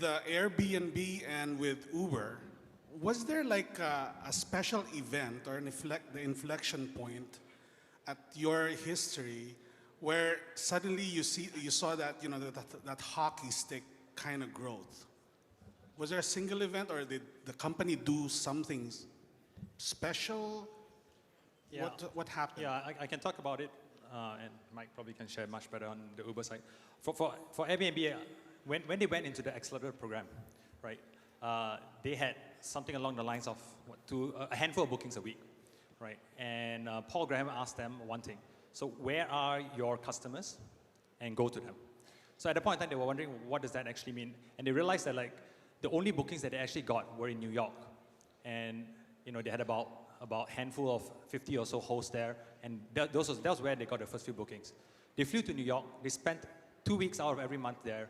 Airbnb and with Uber, was there like a special event or the inflection point at your history where suddenly you saw that, you know, that hockey stick kind of growth? Was there a single event, or did the company do something special? Yeah. What happened? Yeah, I can talk about it, and Mike probably can share much better on the Uber side. For Airbnb, when they went into the accelerator program, right, they had something along the lines of a handful of bookings a week, right? And Paul Graham asked them one thing. So where are your customers? And go to them. So at the point in time, they were wondering, what does that actually mean? And they realized that, like, the only bookings that they actually got were in New York. And, you know, they had about a handful of 50 or so hosts there. And that was where they got the first few bookings. They flew to New York. They spent 2 weeks out of every month there.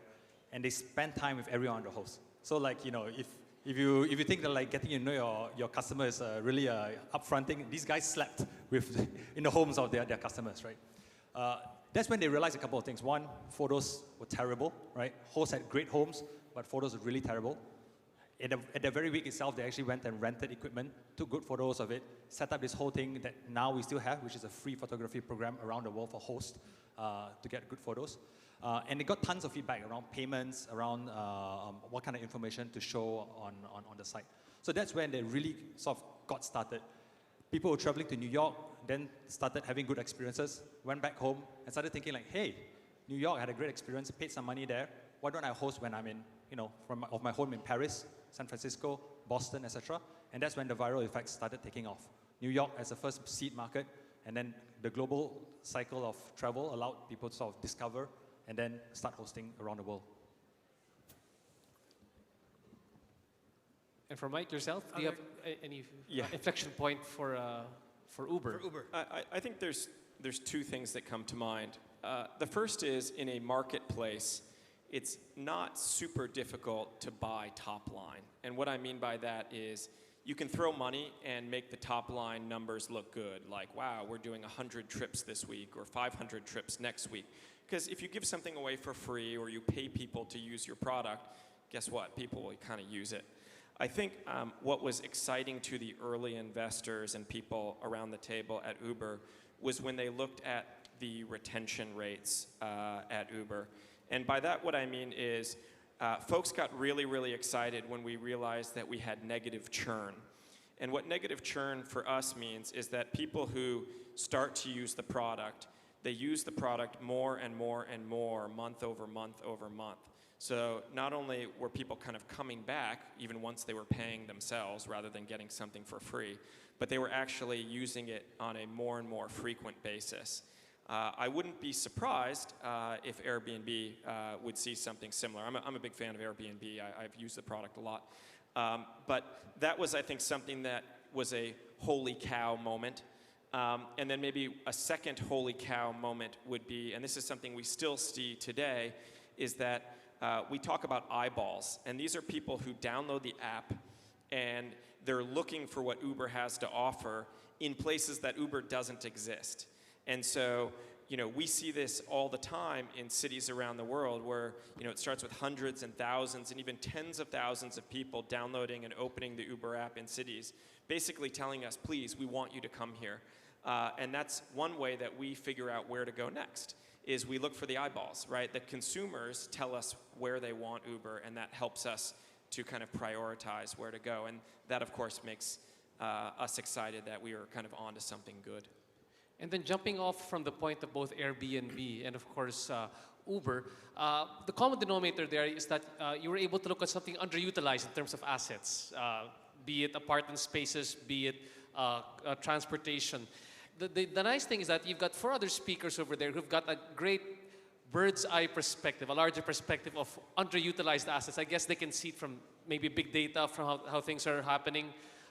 And they spent time with everyone on the host. So, like, you know, if you think that, like, getting to know your customers is really upfront thing, these guys slept in the homes of their customers, right? That's when they realized a couple of things. One, photos were terrible, right? Hosts had great homes, but photos were really terrible. At the very week itself, they actually went and rented equipment, took good photos of it, set up this whole thing that now we still have, which is a free photography program around the world for hosts to get good photos. And they got tons of feedback around payments, around what kind of information to show on the site. So that's when they really sort of got started. People were traveling to New York, then started having good experiences, went back home, and started thinking like, hey, New York, I had a great experience, paid some money there. Why don't I host when I'm in, you know, of my home in Paris, San Francisco, Boston, etc. And that's when the viral effect started taking off. New York as the first seed market, and then the global cycle of travel allowed people to sort of discover and then start hosting around the world. And for Mike, yourself, do you have any inflection point for Uber? For Uber. I think there's two things that come to mind. The first is, in a marketplace, it's not super difficult to buy top line. And what I mean by that is you can throw money and make the top line numbers look good. Like, wow, we're doing 100 trips this week or 500 trips next week. Because if you give something away for free or you pay people to use your product, guess what? People will kind of use it. I think what was exciting to the early investors and people around the table at Uber was when they looked at the retention rates at Uber. And by that, what I mean is folks got really, really excited when we realized that we had negative churn. And what negative churn for us means is that people who start to use the product, they use the product more and more and more, month over month over month. So not only were people kind of coming back, even once they were paying themselves rather than getting something for free, but they were actually using it on a more and more frequent basis. I wouldn't be surprised if Airbnb would see something similar. I'm a big fan of Airbnb. I've used the product a lot. But that was, I think, something that was a holy cow moment. And then maybe a second holy cow moment would be, and this is something we still see today, is that we talk about eyeballs. And these are people who download the app and they're looking for what Uber has to offer in places that Uber doesn't exist. And so we see this all the time in cities around the world where, it starts with hundreds and thousands and even tens of thousands of people downloading and opening the Uber app in cities, basically telling us, please, we want you to come here. And that's one way that we figure out where to go next, is we look for the eyeballs, right? The consumers tell us where they want Uber, and that helps us to kind of prioritize where to go. And that, of course, makes us excited that we are kind of onto something good. And then jumping off from the point of both Airbnb and, of course, Uber, the common denominator there is that you were able to look at something underutilized in terms of assets, be it apartment spaces, be it transportation. The nice thing is that you've got 4 other speakers over there who've got a great bird's eye perspective, a larger perspective of underutilized assets. I guess they can see it from maybe big data, from how things are happening.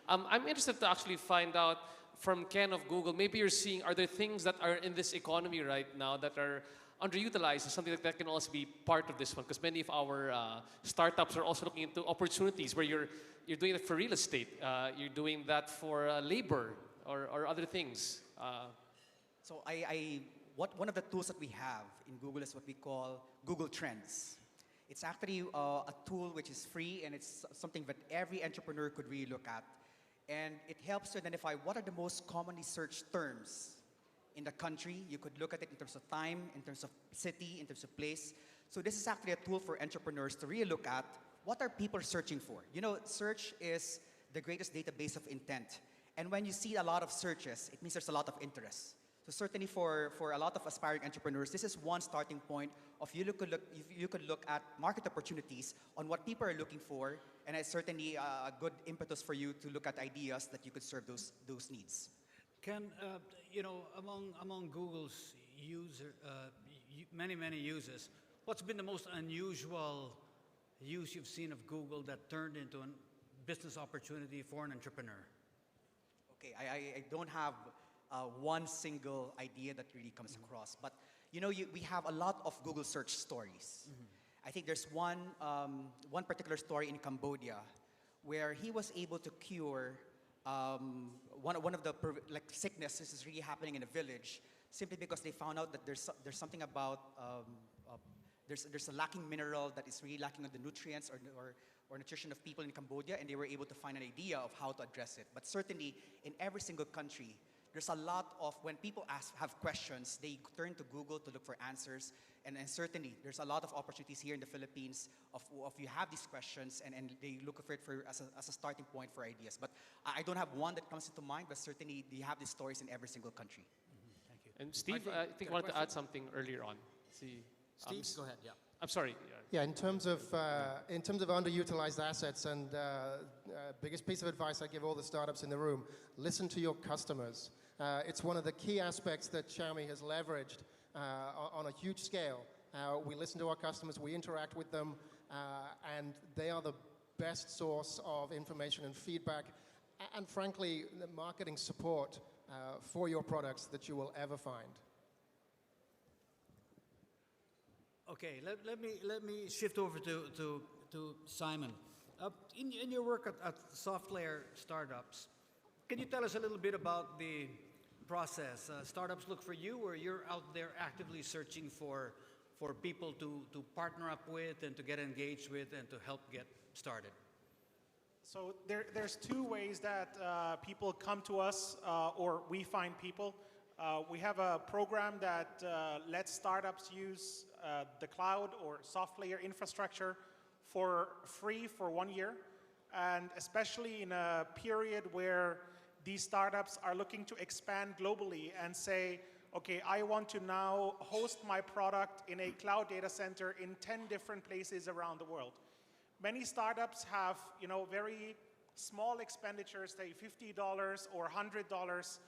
I'm interested to actually find out from Ken of Google, maybe you're seeing, are there things that are in this economy right now that are underutilized, and something that can also be part of this one? Because many of our startups are also looking into opportunities where you're doing it for real estate, you're doing that for labor or other things. So one of the tools that we have in Google is what we call Google Trends. It's actually a tool which is free, and it's something that every entrepreneur could really look at. And it helps to identify what are the most commonly searched terms in the country. You could look at it in terms of time, in terms of city, in terms of place. So this is actually a tool for entrepreneurs to really look at what are people searching for. Search is the greatest database of intent. And when you see a lot of searches, it means there's a lot of interest. So certainly for a lot of aspiring entrepreneurs, this is one starting point of you could look at market opportunities on what people are looking for, and it's certainly a good impetus for you to look at ideas that you could serve those needs. Ken, among Google's many users, what's been the most unusual use you've seen of Google that turned into a business opportunity for an entrepreneur? Okay, I don't have one single idea that really comes across, but we have a lot of Google search stories. I think there's one particular story in Cambodia where he was able to cure one of the sickness. This is really happening in a village, simply because they found out that there's something about there's a lacking mineral that is really lacking on the nutrients or nutrition of people in Cambodia, and they were able to find an idea of how to address it. But certainly in every single country, there's a lot of, when people have questions, they turn to Google to look for answers. And certainly, there's a lot of opportunities here in the Philippines of you have these questions, and they look for it as a starting point for ideas. But I don't have one that comes into mind, but certainly you have these stories in every single country. Thank you. And Steve, I think wanted to add something earlier on. Steve, go ahead, yeah. I'm sorry. Yeah, in terms of underutilized assets, and biggest piece of advice I give all the startups in the room: listen to your customers. It's one of the key aspects that Xiaomi has leveraged on a huge scale. We listen to our customers, we interact with them, and they are the best source of information and feedback, and frankly, the marketing support for your products that you will ever find. Okay, let me shift over to Simon. In your work at software startups, can you tell us a little bit about the process? Startups look for you, or you're out there actively searching for people to partner up with and to get engaged with and to help get started? So there's 2 ways that people come to us or we find people. We have a program that lets startups use the cloud or software infrastructure for free for 1 year, and especially in a period where these startups are looking to expand globally and say, okay, I want to now host my product in a cloud data center in 10 different places around the world. Many startups have, very small expenditures, say $50 or $100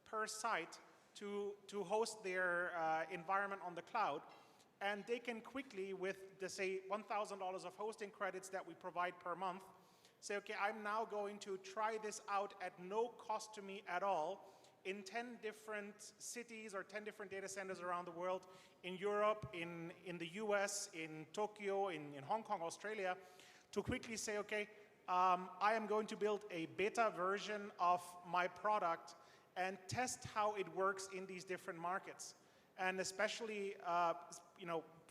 per site to host their environment on the cloud. And they can quickly, with the, say, $1,000 of hosting credits that we provide per month, say, okay, I'm now going to try this out at no cost to me at all in 10 different cities or 10 different data centers around the world, in Europe, in the US, in Tokyo, in Hong Kong, Australia, to quickly say, okay, I am going to build a beta version of my product and test how it works in these different markets. and especially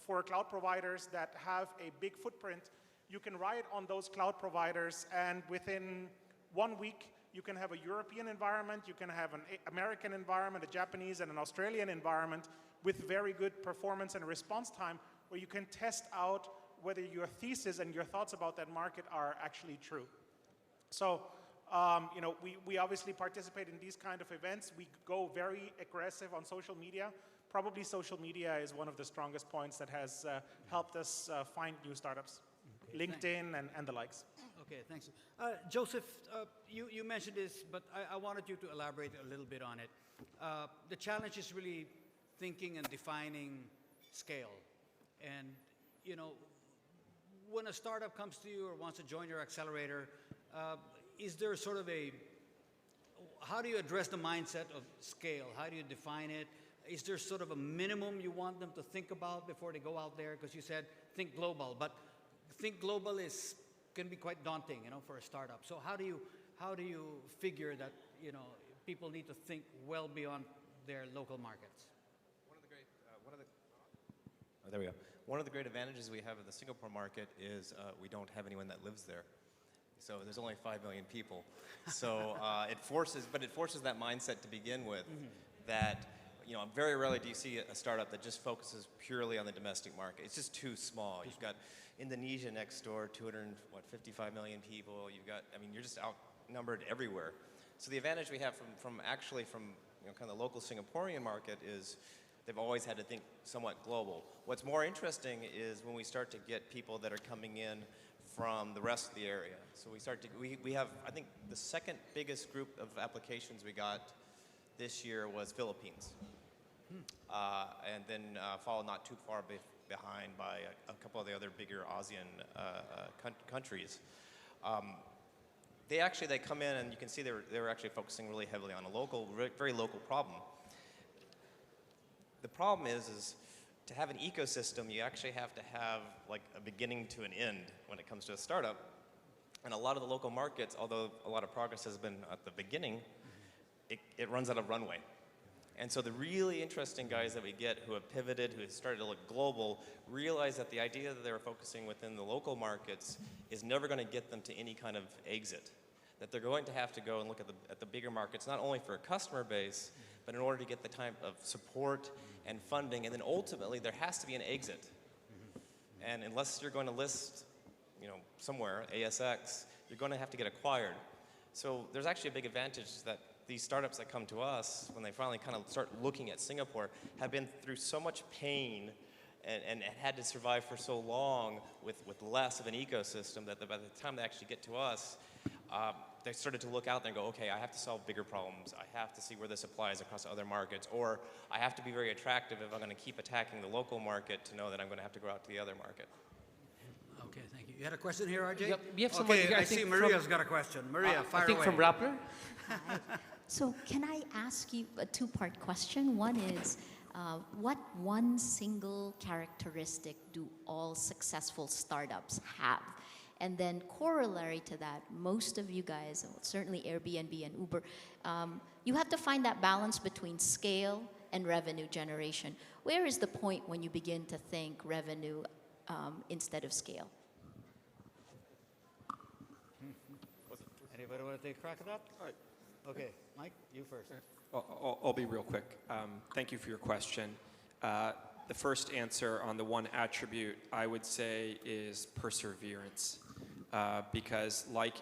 for cloud providers that have a big footprint, you can ride on those cloud providers, and within 1 week, you can have a European environment, you can have an American environment, a Japanese, and an Australian environment with very good performance and response time, where you can test out whether your thesis and your thoughts about that market are actually true. So, we obviously participate in these kind of events. We go very aggressive on social media. Probably social media is one of the strongest points that has helped us find new startups. Okay, LinkedIn and the likes. Okay, thanks. Joseph, you mentioned this, but I wanted you to elaborate a little bit on it. The challenge is really thinking and defining scale. And, when a startup comes to you or wants to join your accelerator, is there sort of how do you address the mindset of scale? How do you define it? Is there sort of a minimum you want them to think about before they go out there? Because you said think global, but think global can be quite daunting, for a startup. So how do you figure that, people need to think well beyond their local markets? There we go. One of the great advantages we have in the Singapore market is we don't have anyone that lives there. So there's only 5 million people. So it forces that mindset to begin with, that, very rarely do you see a startup that just focuses purely on the domestic market. It's just too small. You've got Indonesia next door, 55 million people. You're just outnumbered everywhere. So the advantage we have from kind of the local Singaporean market is they've always had to think somewhat global. What's more interesting is when we start to get people that are coming in from the rest of the area. So we have, I think, the second biggest group of applications we got this year was Philippines. And then followed not too far behind by a couple of the other bigger ASEAN countries. They come in, and you can see they were actually focusing really heavily on a very local problem. The problem is to have an ecosystem, you actually have to have like a beginning to an end when it comes to a startup. And a lot of the local markets, although a lot of progress has been at the beginning, it runs out of runway. And so the really interesting guys that we get who have pivoted, who have started to look global, realize that the idea that they were focusing within the local markets is never going to get them to any kind of exit. That they're going to have to go and look at the bigger markets, not only for a customer base, but in order to get the type of support and funding, and then ultimately there has to be an exit. And unless you're going to list, somewhere, ASX, you're going to have to get acquired. So there's actually a big advantage that these startups that come to us, when they finally kind of start looking at Singapore, have been through so much pain and had to survive for so long with less of an ecosystem that by the time they actually get to us, they started to look out there and go, okay, I have to solve bigger problems. I have to see where this applies across other markets. Or I have to be very attractive if I'm going to keep attacking the local market to know that I'm going to have to go out to the other market. Okay, thank you. You had a question here, RJ? Yep, we have somebody here. I see Maria's got a question. Maria, fire away. I think from Rappler. So can I ask you a two-part question? One is, what one single characteristic do all successful startups have? And then corollary to that, most of you guys, certainly Airbnb and Uber, you have to find that balance between scale and revenue generation. Where is the point when you begin to think revenue instead of scale? Anybody want to take a crack at that? All right. Okay, Mike, you first. I'll be real quick. Thank you for your question. The first answer on the one attribute I would say is perseverance. Because like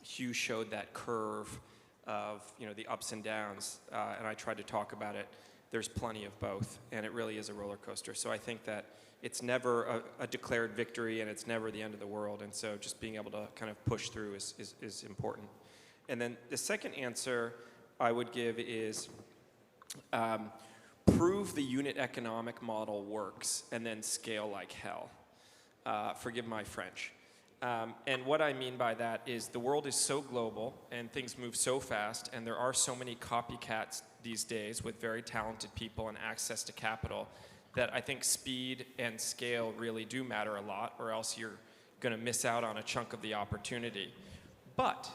Hugh showed that curve of the ups and downs, and I tried to talk about it, there's plenty of both, and it really is a roller coaster. So I think that it's never a declared victory, and it's never the end of the world, and so just being able to kind of push through is important. And then the second answer I would give is prove the unit economic model works and then scale like hell. Forgive my French. And what I mean by that is the world is so global and things move so fast, and there are so many copycats these days with very talented people and access to capital that I think speed and scale really do matter a lot, or else you're going to miss out on a chunk of the opportunity. But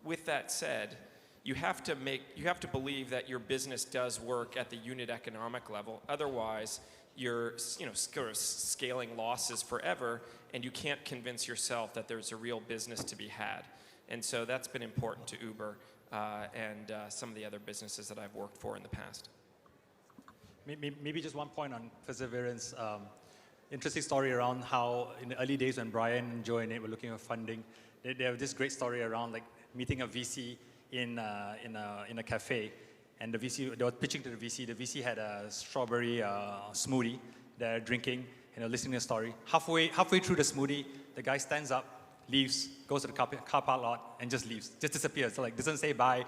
with that said, you have to believe that your business does work at the unit economic level. Otherwise, you're sort of scaling losses forever, and you can't convince yourself that there's a real business to be had. And so that's been important to Uber and some of the other businesses that I've worked for in the past. Maybe just one point on perseverance. Interesting story around how in the early days when Brian, Joe, and Nate were looking at funding, they have this great story around like meeting a VC in a cafe, and the VC, they were pitching to the VC. The VC had a strawberry smoothie they're drinking, and they're listening to the story. Halfway through the smoothie, the guy stands up, leaves, goes to the car park lot, and just leaves, just disappears. So like doesn't say bye.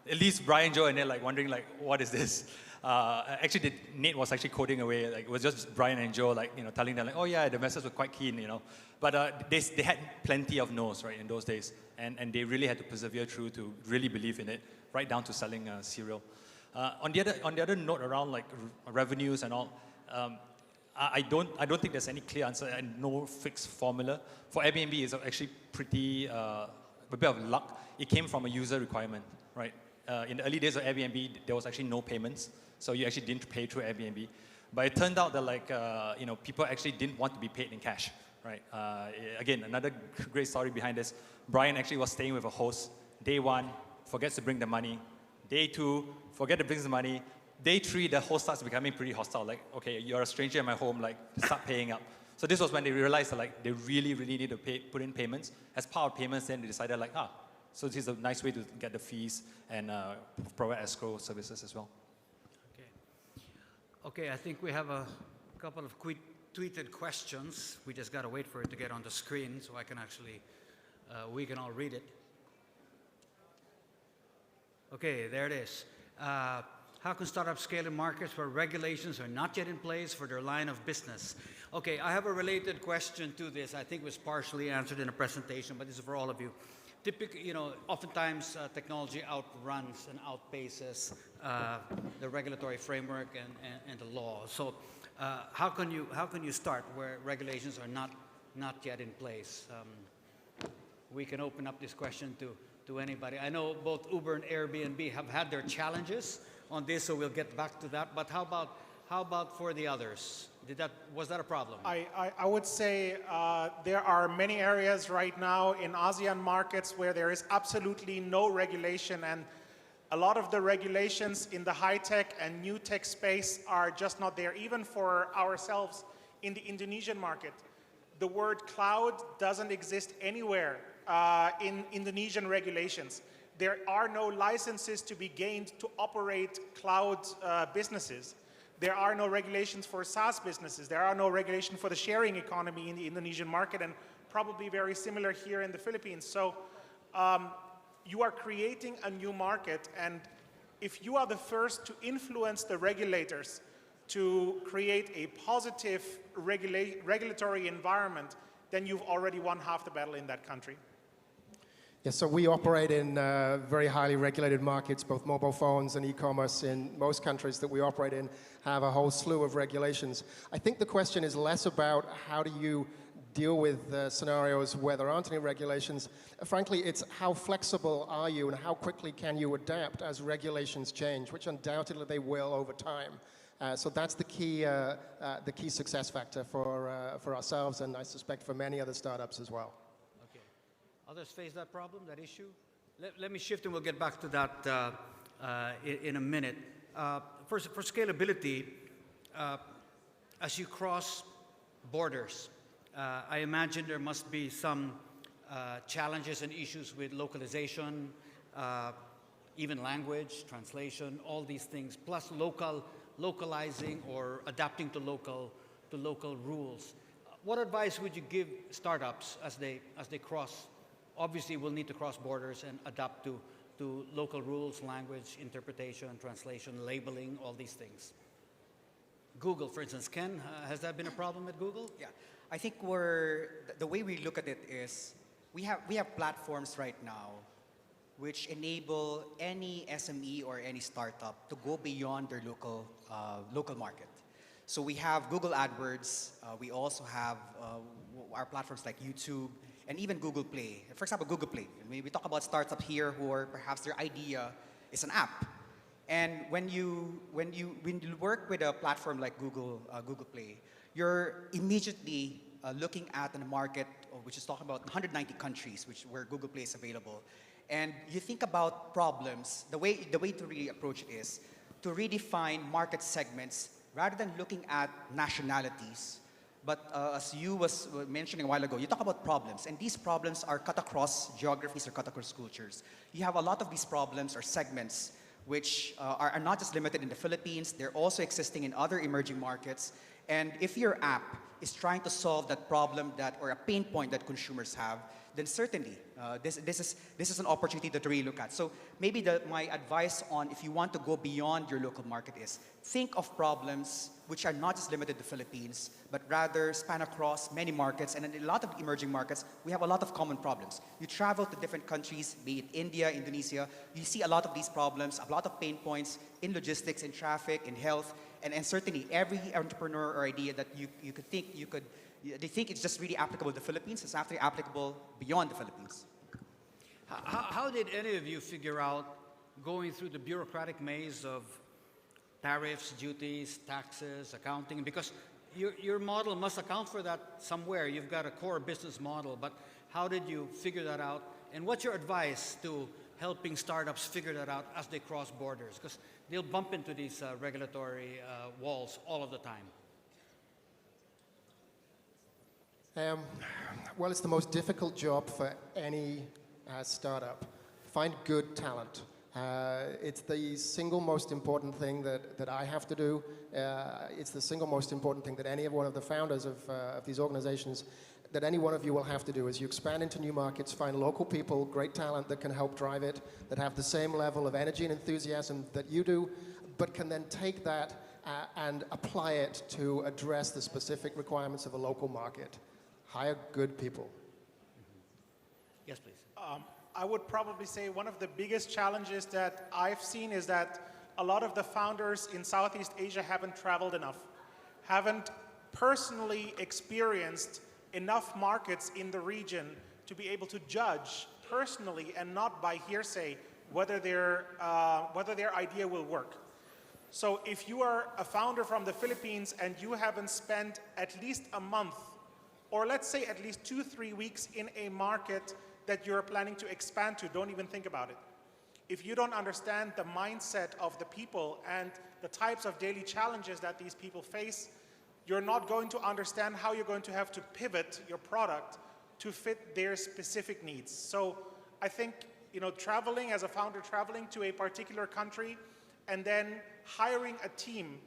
It leaves Brian, Joe, and they're like wondering like, what is this? Actually, Nate was actually coding away. Like it was just Brian and Joe, like telling them like, oh yeah, the investors were quite keen, But they had plenty of no's, right, in those days, and they really had to persevere through to really believe in it, right down to selling cereal. On the other note around like revenues and all, I don't think there's any clear answer and no fixed formula. For Airbnb, it's actually pretty a bit of luck. It came from a user requirement, right? In the early days of Airbnb, there was actually no payments, so you actually didn't pay through Airbnb. But it turned out that like people actually didn't want to be paid in cash, right? Again, another great story behind this. Brian actually was staying with a host. Day 1, forgets to bring the money. Day 2, forget to bring the money. Day 3, the host starts becoming pretty hostile. Like, okay, you're a stranger in my home. Like, start paying up. So this was when they realized that like they really need to put in payments. As part of payments, then they decided like, so this is a nice way to get the fees and provide escrow services as well. Okay, I think we have a couple of tweeted questions. We just got to wait for it to get on the screen so I can actually, we can all read it. Okay, there it is. How can startups scale in markets where regulations are not yet in place for their line of business? Okay, I have a related question to this. I think it was partially answered in a presentation, but this is for all of you. Typically, oftentimes technology outruns and outpaces the regulatory framework and the law. So, how can you start where regulations are not yet in place? We can open up this question to anybody. I know both Uber and Airbnb have had their challenges on this, so we'll get back to that. But how about for the others? Was that a problem? I would say there are many areas right now in ASEAN markets where there is absolutely no regulation, and a lot of the regulations in the high-tech and new tech space are just not there. Even for ourselves in the Indonesian market, the word cloud doesn't exist anywhere in Indonesian regulations. There are no licenses to be gained to operate cloud businesses. There are no regulations for SaaS businesses. There are no regulations for the sharing economy in the Indonesian market, and probably very similar here in the Philippines. So you are creating a new market, and if you are the first to influence the regulators to create a positive regulatory environment, then you've already won half the battle in that country. Yes, so we operate in very highly regulated markets. Both mobile phones and e-commerce in most countries that we operate in have a whole slew of regulations. I think the question is less about how do you deal with scenarios where there aren't any regulations. Frankly, it's how flexible are you and how quickly can you adapt as regulations change, which undoubtedly they will over time. So that's the key success factor for ourselves, and I suspect for many other startups as well. Others face that problem, that issue? Let me shift and we'll get back to that in a minute. For scalability, as you cross borders, I imagine there must be some challenges and issues with localization, even language, translation, all these things, plus localizing or adapting to local rules. What advice would you give startups as they cross? Obviously, we'll need to cross borders and adapt to local rules, language, interpretation, translation, labeling, all these things. Google, for instance, Ken, has that been a problem at Google? Yeah, I think the way we look at it is we have platforms right now which enable any SME or any startup to go beyond their local market. So we have Google AdWords. We also have our platforms like YouTube and even Google Play. For example, Google Play. We talk about startups here who are perhaps their idea is an app. And when you work with a platform like Google Play, you're immediately looking at a market which is talking about 190 countries where Google Play is available. And you think about problems, the way to really approach it is to redefine market segments rather than looking at nationalities. But as you was mentioning a while ago, you talk about problems, and these problems are cut across geographies or cut across cultures. You have a lot of these problems or segments which are not just limited in the Philippines, they're also existing in other emerging markets. And if your app is trying to solve that problem or a pain point that consumers have, then certainly this is an opportunity to really look at. So maybe my advice on if you want to go beyond your local market is think of problems which are not just limited to the Philippines, but rather span across many markets. And in a lot of emerging markets, we have a lot of common problems. You travel to different countries, be it India, Indonesia, you see a lot of these problems, a lot of pain points in logistics, in traffic, in health, and certainly every entrepreneur or idea that you could think they think it's just really applicable to the Philippines. It's actually applicable beyond the Philippines. How did any of you figure out going through the bureaucratic maze of tariffs, duties, taxes, accounting? Because your model must account for that somewhere. You've got a core business model, but how did you figure that out? And what's your advice to helping startups figure that out as they cross borders? Because they'll bump into these regulatory walls all of the time. Well, it's the most difficult job for any startup. Find good talent. It's the single most important thing that I have to do. It's the single most important thing that any one of the founders of these organizations, that any one of you will have to do as you expand into new markets, find local people, great talent that can help drive it, that have the same level of energy and enthusiasm that you do, but can then take that and apply it to address the specific requirements of a local market. Hire good people. Yes, please. I would probably say one of the biggest challenges that I've seen is that a lot of the founders in Southeast Asia haven't traveled enough, haven't personally experienced enough markets in the region to be able to judge personally and not by hearsay whether their idea will work. So if you are a founder from the Philippines and you haven't spent at least a month, or let's say at least 2-3 weeks in a market that you're planning to expand to, don't even think about it. If you don't understand the mindset of the people and the types of daily challenges that these people face, you're not going to understand how you're going to have to pivot your product to fit their specific needs. So I think, traveling as a founder, traveling to a particular country and then hiring a team,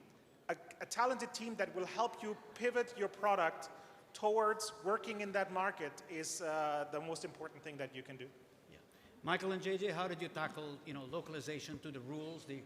a talented team that will help you pivot your product towards working in that market is the most important thing that you can do. Yeah. Michael and JJ, how did you tackle localization to the rules, the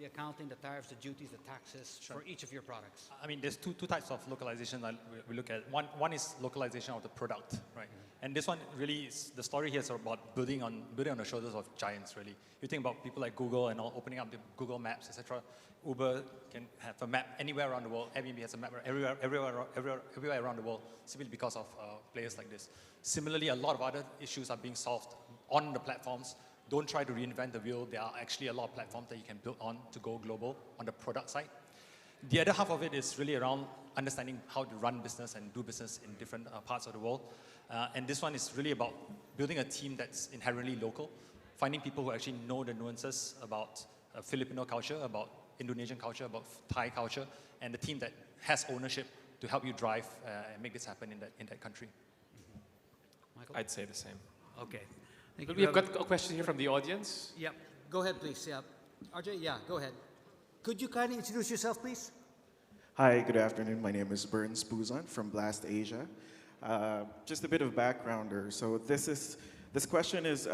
accounting, the tariffs, the duties, the taxes for each of your products? I mean, there's two types of localization that we look at. One is localization of the product, right? And this one really is, the story here is about building on the shoulders of giants, really. You think about people like Google and all opening up the Google Maps, etc. Uber can have a map anywhere around the world. Airbnb has a map everywhere around the world, simply because of players like this. Similarly, a lot of other issues are being solved on the platforms. Don't try to reinvent the wheel. There are actually a lot of platforms that you can build on to go global on the product side. The other half of it is really around understanding how to run business and do business in different parts of the world. And this one is really about building a team that's inherently local, finding people who actually know the nuances about Filipino culture, about Indonesian culture, about Thai culture, and the team that has ownership to help you drive and make this happen in that country. Michael? I'd say the same. Okay. We've got a question here from the audience. Yep. Go ahead, please. Yeah. RJ, yeah, go ahead. Could you kindly introduce yourself, please? Hi, good afternoon. My name is Burns Puzon from Blast Asia. Just a bit of backgrounder. So this question is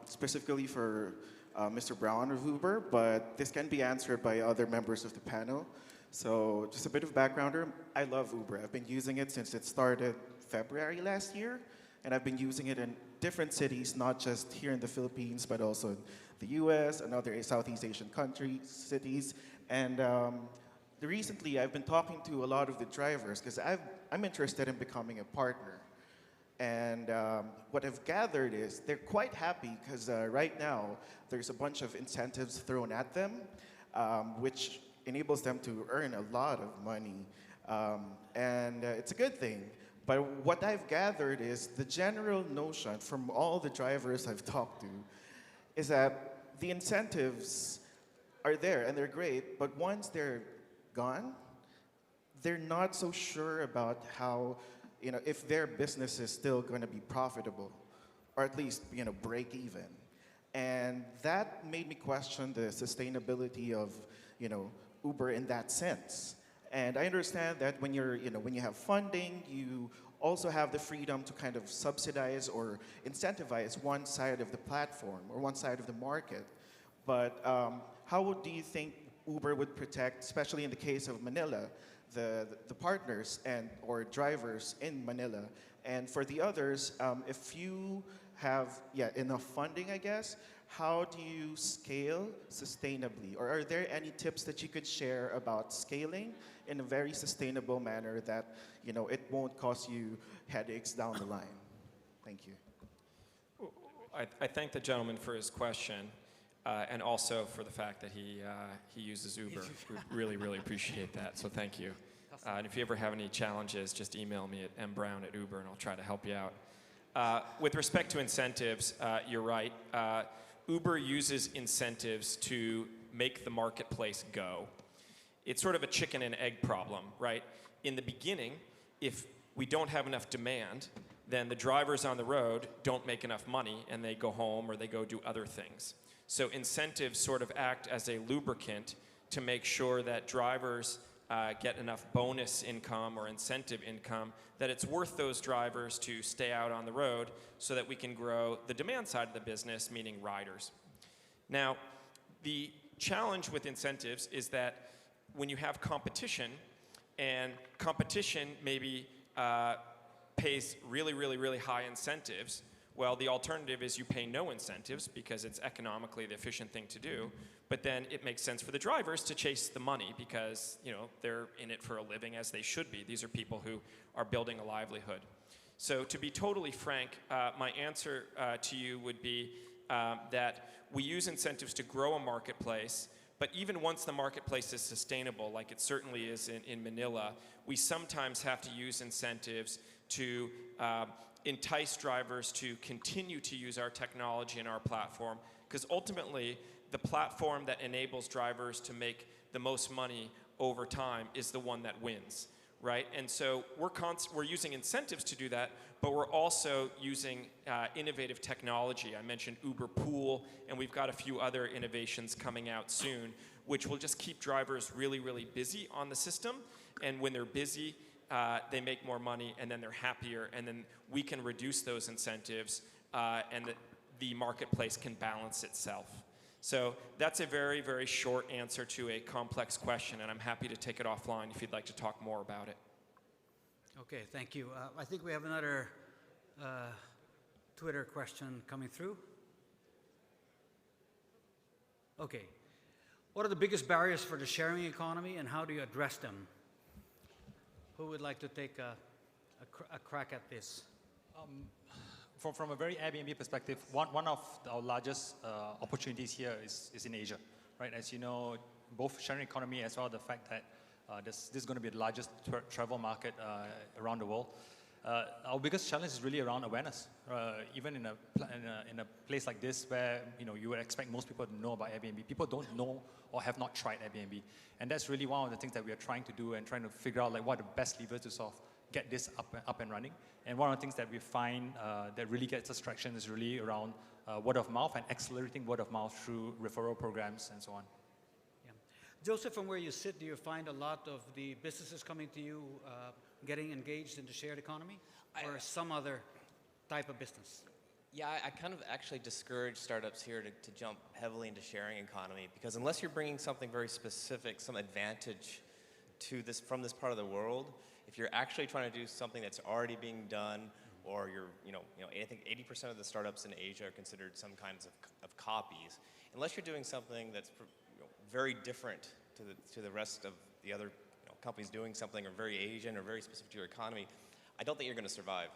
specifically for Mr. Brown of Uber, but this can be answered by other members of the panel. So just a bit of backgrounder. I love Uber. I've been using it since it started February last year, and I've been using it in different cities, not just here in the Philippines, but also in the US and other Southeast Asian countries, cities. And recently, I've been talking to a lot of the drivers because I'm interested in becoming a partner. And what I've gathered is they're quite happy because right now there's a bunch of incentives thrown at them, which enables them to earn a lot of money. And it's a good thing. But what I've gathered is the general notion from all the drivers I've talked to is that the incentives are there and they're great, but once they're gone, they're not so sure about how, if their business is still going to be profitable, or at least, break even. And that made me question the sustainability of, Uber in that sense. And I understand that when when you have funding, you also have the freedom to kind of subsidize or incentivize one side of the platform or one side of the market. But how do you think Uber would protect, especially in the case of Manila, the partners or drivers in Manila? And for the others, if you have enough funding, I guess, how do you scale sustainably? Or are there any tips that you could share about scaling in a very sustainable manner that it won't cause you headaches down the line? Thank you. I thank the gentleman for his question, and also for the fact that he uses Uber. We really appreciate that, so thank you. And if you ever have any challenges, just email me at mbrown@uber and I'll try to help you out. With respect to incentives, you're right. Uber uses incentives to make the marketplace go. It's sort of a chicken and egg problem, right? In the beginning, if we don't have enough demand, then the drivers on the road don't make enough money and they go home or they go do other things. So incentives sort of act as a lubricant to make sure that drivers get enough bonus income or incentive income that it's worth those drivers to stay out on the road so that we can grow the demand side of the business, meaning riders. Now, the challenge with incentives is that when you have competition, and competition maybe pays really high incentives, well, the alternative is you pay no incentives because it's economically the efficient thing to do, but then it makes sense for the drivers to chase the money because, they're in it for a living, as they should be. These are people who are building a livelihood. So to be totally frank, my answer to you would be that we use incentives to grow a marketplace, but even once the marketplace is sustainable, like it certainly is in Manila, we sometimes have to use incentives to entice drivers to continue to use our technology and our platform, because ultimately the platform that enables drivers to make the most money over time is the one that wins, right? And so we're using incentives to do that, but we're also using innovative technology. I mentioned Uber Pool, and we've got a few other innovations coming out soon, which will just keep drivers really busy on the system. And when they're busy, they make more money, and then they're happier, and then we can reduce those incentives, and the marketplace can balance itself. So that's a very short answer to a complex question, and I'm happy to take it offline if you'd like to talk more about it. Okay, thank you. I think we have another Twitter question coming through. Okay. What are the biggest barriers for the sharing economy, and how do you address them? Who would like to take a crack at this? From a very Airbnb perspective, one of our largest opportunities here is in Asia, right? As you know, both sharing economy as well as the fact that this is going to be the largest travel market around the world. Our biggest challenge is really around awareness. Even in a place like this where you would expect most people to know about Airbnb, people don't know or have not tried Airbnb, and that's really one of the things that we are trying to do and trying to figure out what are the best levers to sort of get this up and running. And one of the things that we find that really gets us traction is really around word of mouth and accelerating word of mouth through referral programs and so on. Yeah. Joseph, from where you sit, do you find a lot of the businesses coming to you getting engaged in the shared economy, or some other type of business? Yeah, I kind of actually discourage startups here to jump heavily into sharing economy, because unless you're bringing something very specific, some advantage to this from this part of the world, if you're actually trying to do something that's already being done, or I think 80% of the startups in Asia are considered some kinds of copies. Unless you're doing something that's very different to the rest of the other companies doing something, or very Asian or very specific to your economy, I don't think you're going to survive.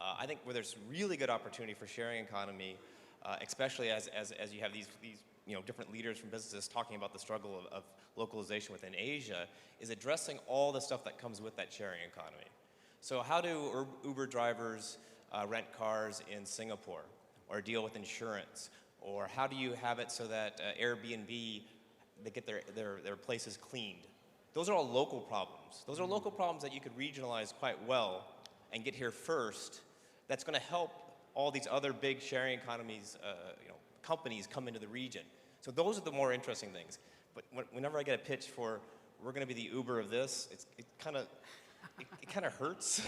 I think where there's really good opportunity for sharing economy, especially as you have these different leaders from businesses talking about the struggle of localization within Asia, is addressing all the stuff that comes with that sharing economy. So how do Uber drivers rent cars in Singapore or deal with insurance? Or how do you have it so that Airbnb, they get their places cleaned? Those are all local problems. Those are local problems that you could regionalize quite well and get here first. That's going to help all these other big sharing economies, companies come into the region. So those are the more interesting things. But whenever I get a pitch for, we're going to be the Uber of this, it kind of hurts.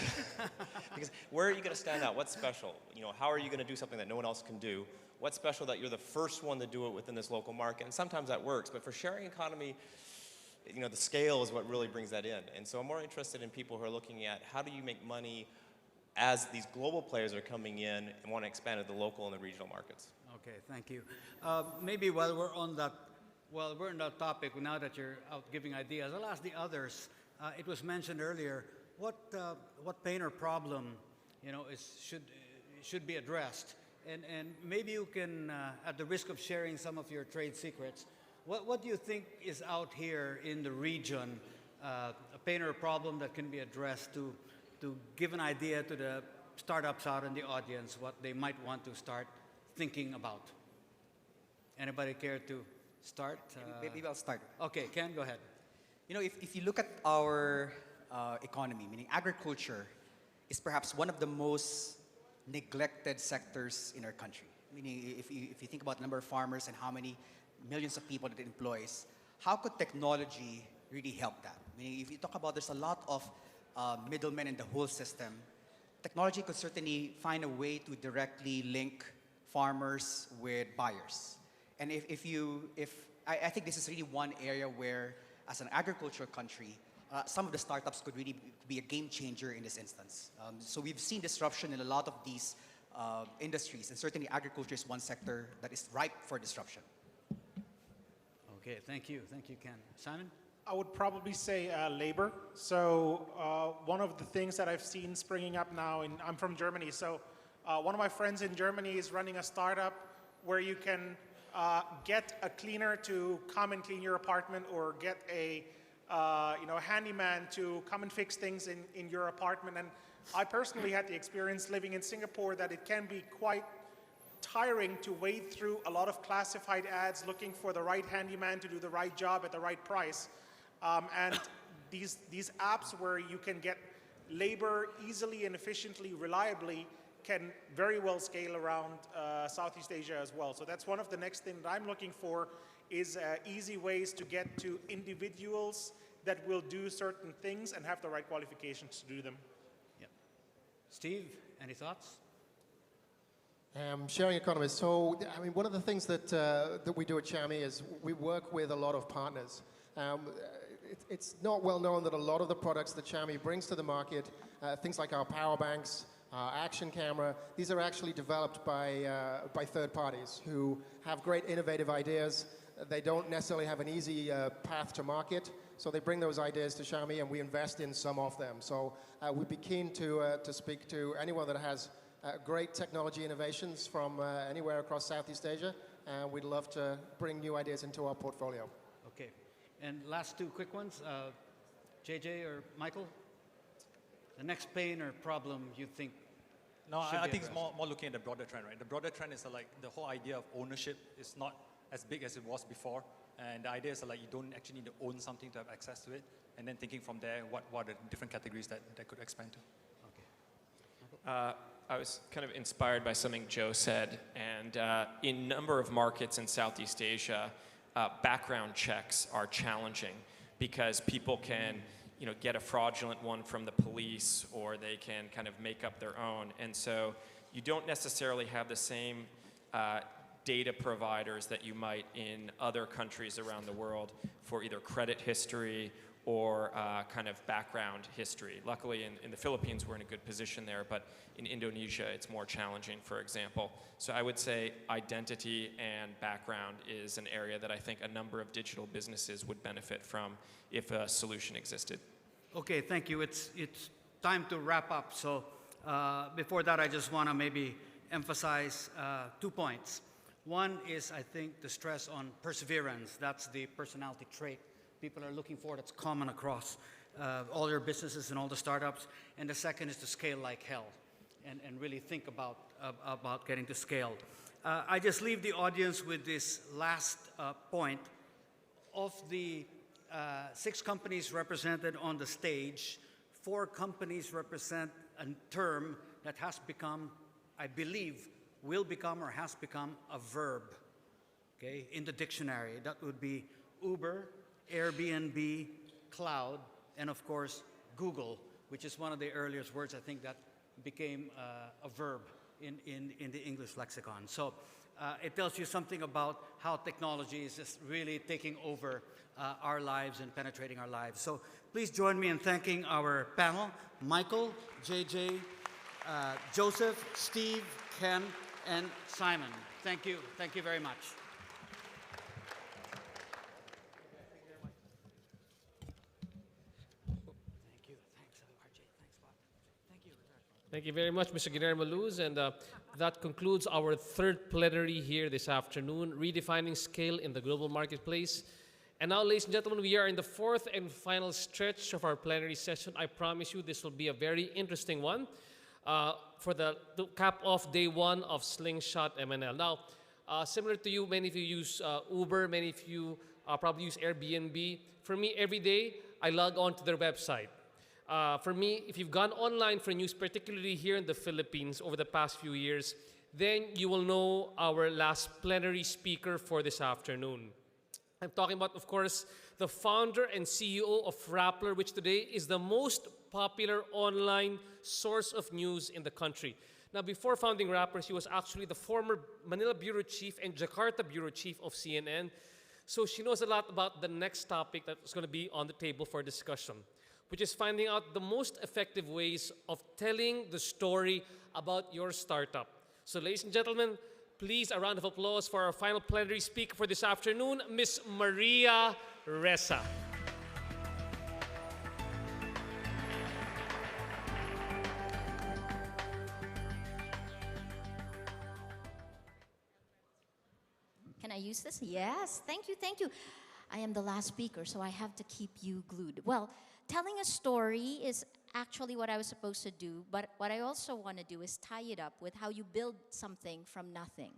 Because where are you going to stand out? What's special? How are you going to do something that no one else can do? What's special that you're the first one to do it within this local market? And sometimes that works, but for sharing economy, the scale is what really brings that in. And so I'm more interested in people who are looking at how do you make money as these global players are coming in and want to expand to the local and the regional markets. Okay, thank you. Maybe while we're on that, we're on that topic, now that you're out giving ideas, I'll ask the others. It was mentioned earlier, what pain or problem, should be addressed, and maybe you can, at the risk of sharing some of your trade secrets, what do you think is out here in the region, a pain or a problem that can be addressed to give an idea to the startups out in the audience what they might want to start thinking about? Anybody care to start? Maybe I'll start. Okay, Ken, go ahead. If you look at our economy, meaning agriculture is perhaps one of the most neglected sectors in our country. Meaning, if you think about the number of farmers and how many millions of people that it employs, how could technology really help that? Meaning, if you talk about there's a lot of middlemen in the whole system, technology could certainly find a way to directly link farmers with buyers. And I think this is really one area where, as an agricultural country, some of the startups could really be a game changer in this instance. So we've seen disruption in a lot of these industries, and certainly agriculture is one sector that is ripe for disruption. Okay, thank you, Ken. Simon? I would probably say labor. So one of the things that I've seen springing up now, I'm from Germany, so one of my friends in Germany is running a startup where you can get a cleaner to come and clean your apartment, or get a handyman to come and fix things in your apartment. And I personally had the experience living in Singapore that it can be quite tiring to wade through a lot of classified ads looking for the right handyman to do the right job at the right price. And these apps where you can get labor easily and efficiently, reliably, can very well scale around Southeast Asia as well. So that's one of the next things that I'm looking for, is easy ways to get to individuals that will do certain things and have the right qualifications to do them. Yeah. Steve, any thoughts? Sharing economy. So, one of the things that we do at Xiaomi is we work with a lot of partners. It's not well known that a lot of the products that Xiaomi brings to the market, things like our power banks, our action camera, these are actually developed by third parties who have great innovative ideas. They don't necessarily have an easy path to market, so they bring those ideas to Xiaomi, and we invest in some of them. So we'd be keen to speak to anyone that has great technology innovations from anywhere across Southeast Asia, and we'd love to bring new ideas into our portfolio. Okay. And last two quick ones, JJ or Michael? The next pain or problem you think? No, I think it's more looking at the broader trend, right? The broader trend is like the whole idea of ownership is not as big as it was before. And the idea is like you don't actually need to own something to have access to it. And then thinking from there, what are the different categories that could expand to? Okay. I was kind of inspired by something Joe said. And in a number of markets in Southeast Asia, background checks are challenging because people can get a fraudulent one from the police, or they can kind of make up their own. And so you don't necessarily have the same data providers that you might in other countries around the world for either credit history or kind of background history. Luckily, in the Philippines, we're in a good position there, but in Indonesia, it's more challenging, for example. So I would say identity and background is an area that I think a number of digital businesses would benefit from if a solution existed. Okay, thank you. It's time to wrap up. So before that, I just want to maybe emphasize 2 points. One is, I think, the stress on perseverance. That's the personality trait people are looking for that's common across all your businesses and all the startups. And the second is to scale like hell and really think about getting to scale. I just leave the audience with this last point. Of the 6 companies represented on the stage, 4 companies represent a term that has become, I believe, will become or has become a verb, okay, in the dictionary. That would be Uber, Airbnb, cloud, and of course, Google, which is one of the earliest words I think that became a verb in the English lexicon. So it tells you something about how technology is just really taking over our lives and penetrating our lives. So please join me in thanking our panel, Michael, JJ, Joseph, Steve, Ken, and Simon. Thank you. Thank you very much. Thank you very much, Mr. Guillermo Luz. And that concludes our 3rd plenary here this afternoon, Redefining Scale in the Global Marketplace. And now, ladies and gentlemen, we are in the 4th and final stretch of our plenary session. I promise you this will be a very interesting one for the cap off day 1 of Slingshot MNL. Now, similar to you, many of you use Uber, many of you probably use Airbnb. For me, every day, I log on to their website. For me, if you've gone online for news, particularly here in the Philippines over the past few years, then you will know our last plenary speaker for this afternoon. I'm talking about, of course, the founder and CEO of Rappler, which today is the most popular online source of news in the country. Now, before founding Rappler, she was actually the former Manila Bureau Chief and Jakarta Bureau Chief of CNN. So she knows a lot about the next topic that's going to be on the table for discussion, which is finding out the most effective ways of telling the story about your startup. So ladies and gentlemen, please a round of applause for our final plenary speaker for this afternoon, Ms. Maria Ressa. Can I use this? Yes, thank you, thank you. I am the last speaker, so I have to keep you glued. Well, telling a story is actually what I was supposed to do, but what I also want to do is tie it up with how you build something from nothing.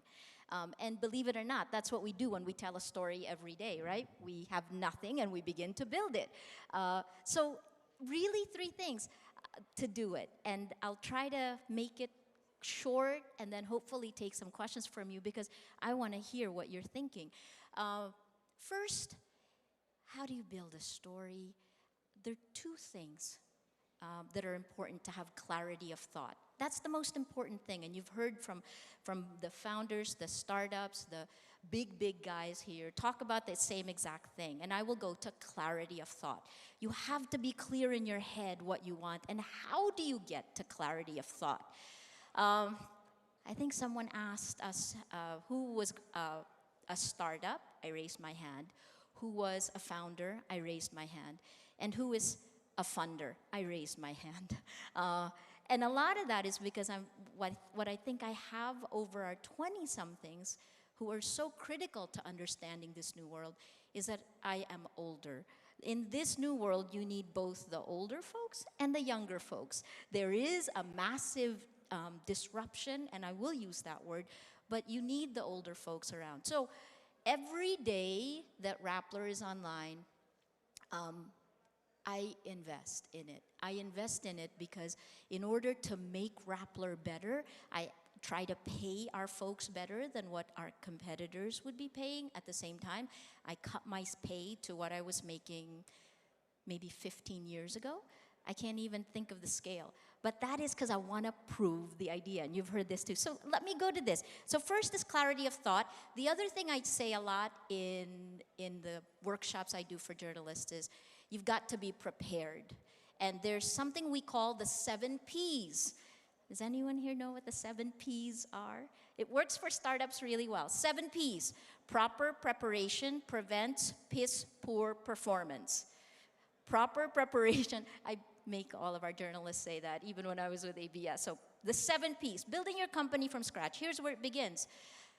And believe it or not, that's what we do when we tell a story every day, right? We have nothing and we begin to build it. So really 3 things to do it. And I'll try to make it short and then hopefully take some questions from you because I want to hear what you're thinking. First, how do you build a story? There are 2 things that are important to have clarity of thought. That's the most important thing, and you've heard from the founders, the startups, the big guys here talk about the same exact thing, and I will go to clarity of thought. You have to be clear in your head what you want, and how do you get to clarity of thought? I think someone asked us who was a startup. I raised my hand. Who was a founder? I raised my hand. And who is a funder? I raised my hand. And a lot of that is because what I think I have over our 20-somethings who are so critical to understanding this new world is that I am older. In this new world, you need both the older folks and the younger folks. There is a massive disruption, and I will use that word, but you need the older folks around. So every day that Rappler is online, I invest in it. I invest in it because in order to make Rappler better, I try to pay our folks better than what our competitors would be paying. At the same time, I cut my pay to what I was making maybe 15 years ago. I can't even think of the scale. But that is because I want to prove the idea, and you've heard this too. So let me go to this. So first is clarity of thought. The other thing I say a lot in the workshops I do for journalists is you've got to be prepared. And there's something we call the 7 Ps. Does anyone here know what the 7 Ps are? It works for startups really well. 7 Ps. Proper preparation prevents piss poor performance. Proper preparation, make all of our journalists say that, even when I was with ABS. So the 7 Ps, building your company from scratch. Here's where it begins.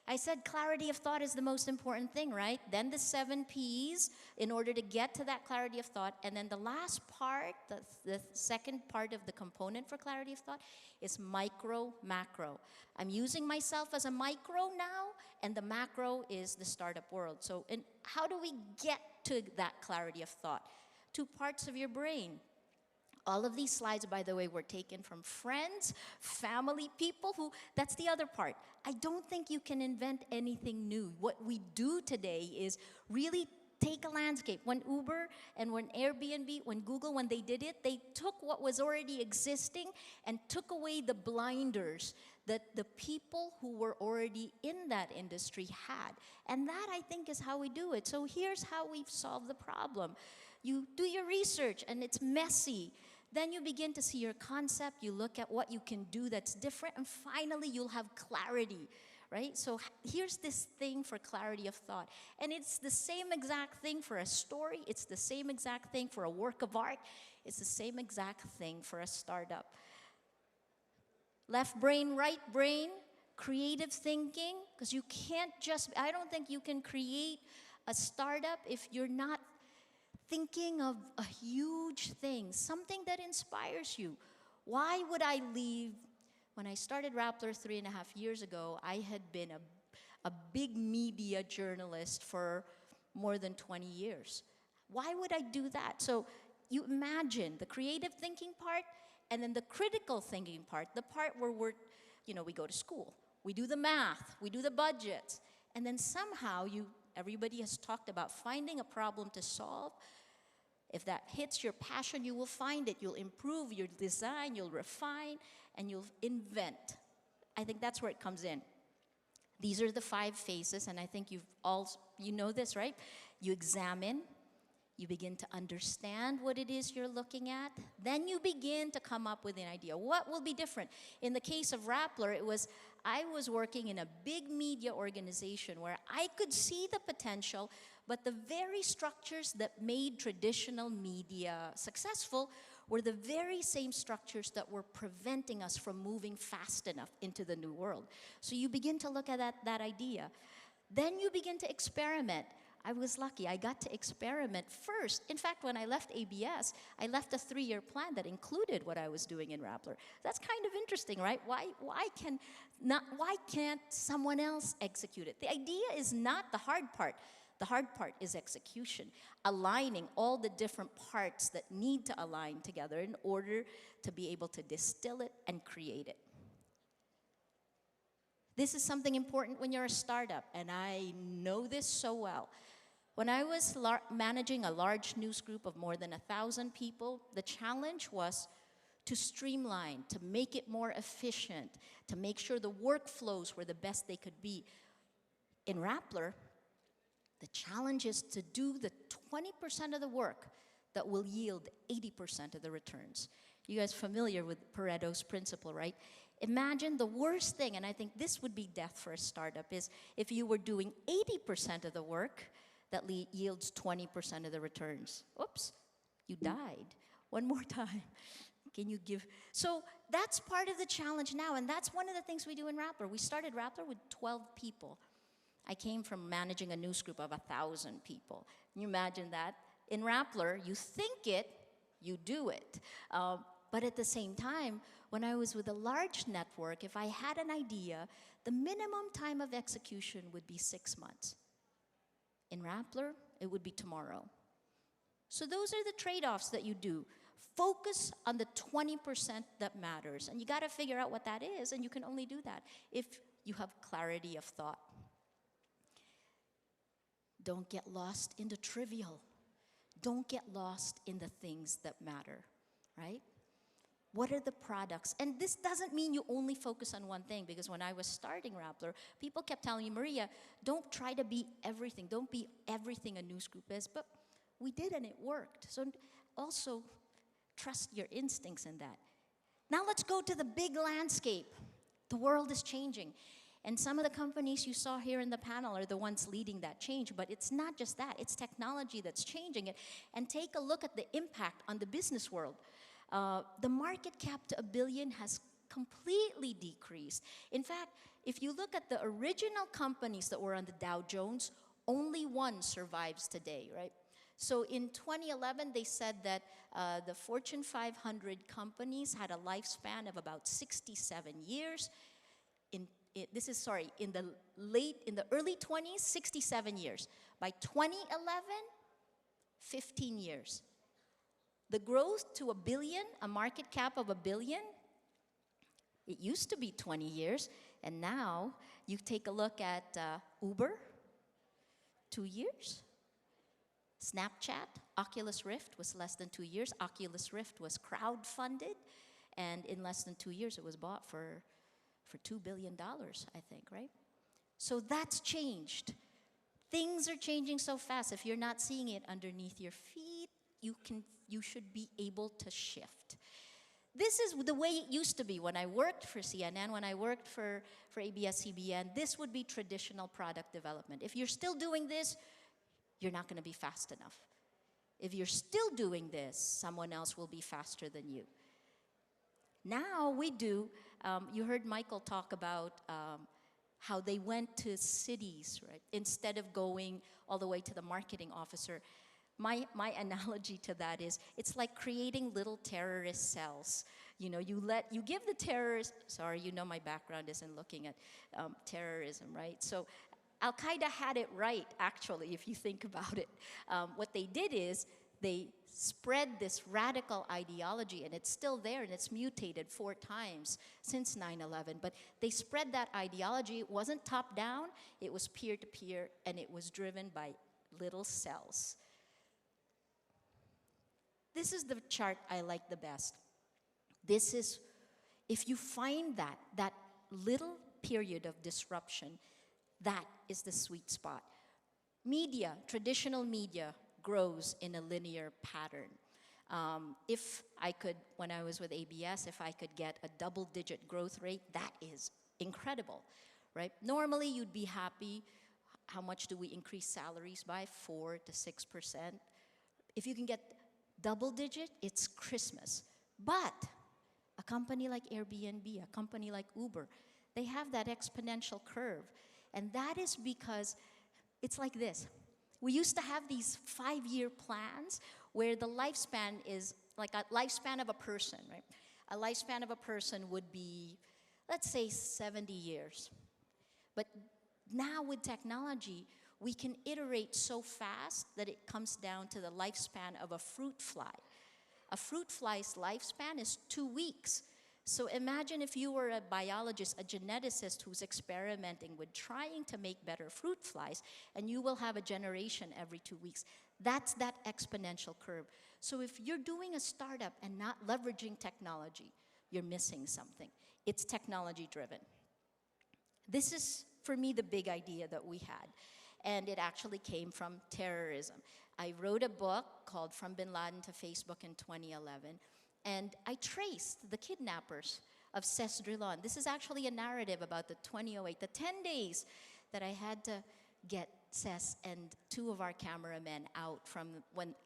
I said clarity of thought is the most important thing, right? Then the 7 Ps in order to get to that clarity of thought. And then the last part, the second part of the component for clarity of thought is micro, macro. I'm using myself as a micro now, and the macro is the startup world. So how do we get to that clarity of thought? 2 parts of your brain. All of these slides, by the way, were taken from friends, family, people who, that's the other part. I don't think you can invent anything new. What we do today is really take a landscape. When Uber and when Airbnb, when Google, when they did it, they took what was already existing and took away the blinders that the people who were already in that industry had. And that, I think, is how we do it. So here's how we've solved the problem. You do your research, and it's messy. Then you begin to see your concept, you look at what you can do that's different, and finally you'll have clarity, right? So here's this thing for clarity of thought. And it's the same exact thing for a story, it's the same exact thing for a work of art, it's the same exact thing for a startup. Left brain, right brain, creative thinking, because you can't just, I don't think you can create a startup if you're not thinking of a huge thing, something that inspires you. Why would I leave? When I started Rappler 3.5 years ago, I had been a big media journalist for more than 20 years. Why would I do that? So you imagine the creative thinking part and then the critical thinking part, the part where we go to school, we do the math, we do the budgets, and then somehow everybody has talked about finding a problem to solve. If that hits your passion, you will find it. You'll improve, you'll design, you'll refine, and you'll invent. I think that's where it comes in. These are the 5 phases, and I think you know this, right? You examine, you begin to understand what it is you're looking at, then you begin to come up with an idea. What will be different? In the case of Rappler, I was working in a big media organization where I could see the potential, but the very structures that made traditional media successful were the very same structures that were preventing us from moving fast enough into the new world. So you begin to look at that idea. Then you begin to experiment. I was lucky. I got to experiment first. In fact, when I left ABS, I left a 3-year plan that included what I was doing in Rappler. That's kind of interesting, right? Why can't someone else execute it? The idea is not the hard part. The hard part is execution, aligning all the different parts that need to align together in order to be able to distill it and create it. This is something important when you're a startup, and I know this so well. When I was managing a large news group of more than 1,000 people, the challenge was to streamline, to make it more efficient, to make sure the workflows were the best they could be. In Rappler, the challenge is to do the 20% of the work that will yield 80% of the returns. You guys familiar with Pareto's principle, right? Imagine the worst thing, and I think this would be death for a startup, is if you were doing 80% of the work that yields 20% of the returns. Oops, you died. One more time. Can you give? So that's part of the challenge now, and that's one of the things we do in Rappler. We started Rappler with 12 people. I came from managing a news group of 1,000 people. Can you imagine that? In Rappler, you think it, you do it. But at the same time, when I was with a large network, if I had an idea, the minimum time of execution would be 6 months. In Rappler, it would be tomorrow. So those are the trade-offs that you do. Focus on the 20% that matters. And you got to figure out what that is, and you can only do that if you have clarity of thought. Don't get lost in the trivial. Don't get lost in the things that matter, right? What are the products? And this doesn't mean you only focus on one thing, because when I was starting Rappler, people kept telling me, Maria, don't try to be everything. Don't be everything a news group is. But we did, and it worked. So also trust your instincts in that. Now let's go to the big landscape. The world is changing. And some of the companies you saw here in the panel are the ones leading that change. But it's not just that. It's technology that's changing it. And take a look at the impact on the business world. The market cap to $1 billion has completely decreased. In fact, if you look at the original companies that were on the Dow Jones, only one survives today, right? So in 2011, they said that the Fortune 500 companies had a lifespan of about 67 years. In the early 20s, 67 years. By 2011, 15 years. The growth to $1 billion, a market cap of $1 billion, it used to be 20 years, and now you take a look at Uber, 2 years. Snapchat, Oculus Rift was less than 2 years. Oculus Rift was crowdfunded, and in less than 2 years, it was bought for $2 billion, I think, right? So that's changed. Things are changing so fast. If you're not seeing it underneath your feet, you should be able to shift. This is the way it used to be when I worked for CNN, when I worked for ABS-CBN. This would be traditional product development. If you're still doing this, you're not going to be fast enough. If you're still doing this, someone else will be faster than you. Now we do, you heard Michael talk about how they went to cities, right? Instead of going all the way to the marketing officer. My analogy to that is, it's like creating little terrorist cells. You know, you give the terrorists, sorry, you know my background isn't looking at terrorism, right? So Al-Qaeda had it right, actually, if you think about it. What they did is, they spread this radical ideology, and it's still there, and it's mutated 4 times since 9/11. But they spread that ideology. It wasn't top-down, it was peer-to-peer, and it was driven by little cells. This is the chart I like the best. This is, if you find that little period of disruption, that is the sweet spot. Media, traditional media, grows in a linear pattern. If I could, when I was with ABS, if I could get a double-digit growth rate, that is incredible, right? Normally, you'd be happy. How much do we increase salaries by? 4 to 6%. If you can get double-digit, it's Christmas. But a company like Airbnb, a company like Uber, they have that exponential curve. And that is because it's like this. We used to have these 5-year plans where the lifespan is like a lifespan of a person, right? A lifespan of a person would be, let's say, 70 years. But now with technology, we can iterate so fast that it comes down to the lifespan of a fruit fly. A fruit fly's lifespan is 2 weeks. So imagine if you were a biologist, a geneticist who's experimenting with trying to make better fruit flies, and you will have a generation every 2 weeks. That's that exponential curve. So if you're doing a startup and not leveraging technology, you're missing something. It's technology driven. This is, for me, the big idea that we had. And it actually came from terrorism. I wrote a book called From Bin Laden to Facebook in 2011. And I traced the kidnappers of Ces Drilon. This is actually a narrative about the 2008, the 10 days that I had to get Ces and 2 of our cameramen out from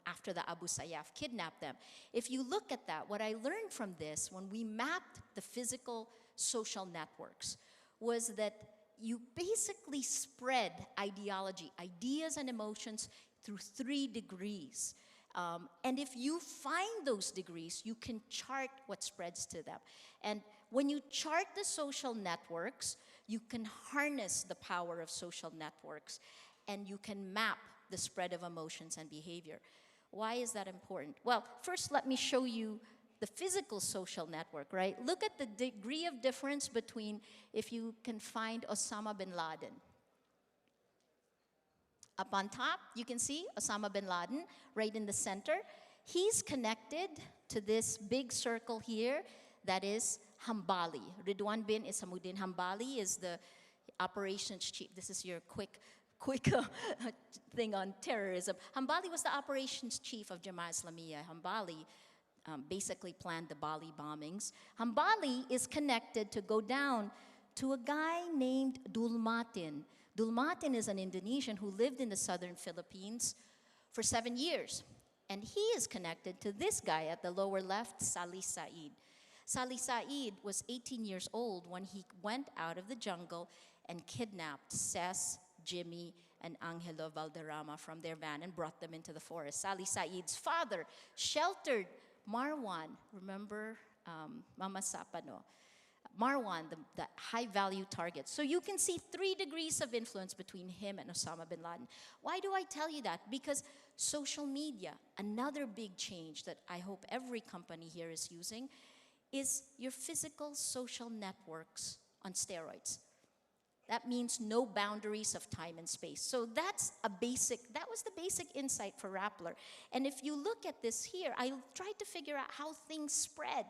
after the Abu Sayyaf kidnapped them. If you look at that, what I learned from this, when we mapped the physical social networks, was that you basically spread ideology, ideas and emotions through 3 degrees. And if you find those degrees, you can chart what spreads to them. And when you chart the social networks, you can harness the power of social networks, and you can map the spread of emotions and behavior. Why is that important? Well, first let me show you the physical social network, right? Look at the degree of difference between if you can find Osama bin Laden. Up on top, you can see Osama bin Laden right in the center. He's connected to this big circle here that is Hambali. Ridwan bin Isamuddin Hambali is the operations chief. This is your quick thing on terrorism. Hambali was the operations chief of Jamaat Islamiyah. Hambali basically planned the Bali bombings. Hambali is connected to go down to a guy named Dulmatin. Dulmatin is an Indonesian who lived in the southern Philippines for 7 years. And he is connected to this guy at the lower left, Salih Saeed. Salih Saeed was 18 years old when he went out of the jungle and kidnapped Ses, Jimmy, and Angelo Valderrama from their van and brought them into the forest. Salih Saeed's father sheltered Marwan, remember Mama Sapano? Marwan, the high-value target. So you can see 3 degrees of influence between him and Osama bin Laden. Why do I tell you that? Because social media, another big change that I hope every company here is using, is your physical social networks on steroids. That means no boundaries of time and space. So that was the basic insight for Rappler. And if you look at this here, I tried to figure out how things spread.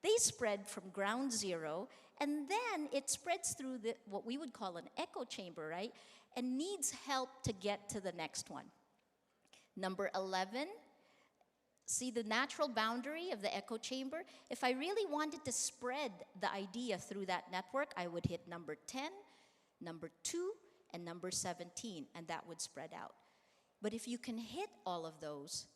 They spread from ground zero, and then it spreads through what we would call an echo chamber, right? And needs help to get to the next one. Number 11, see the natural boundary of the echo chamber? If I really wanted to spread the idea through that network, I would hit number 10, number 2, and number 17, and that would spread out. But if you can hit all of those,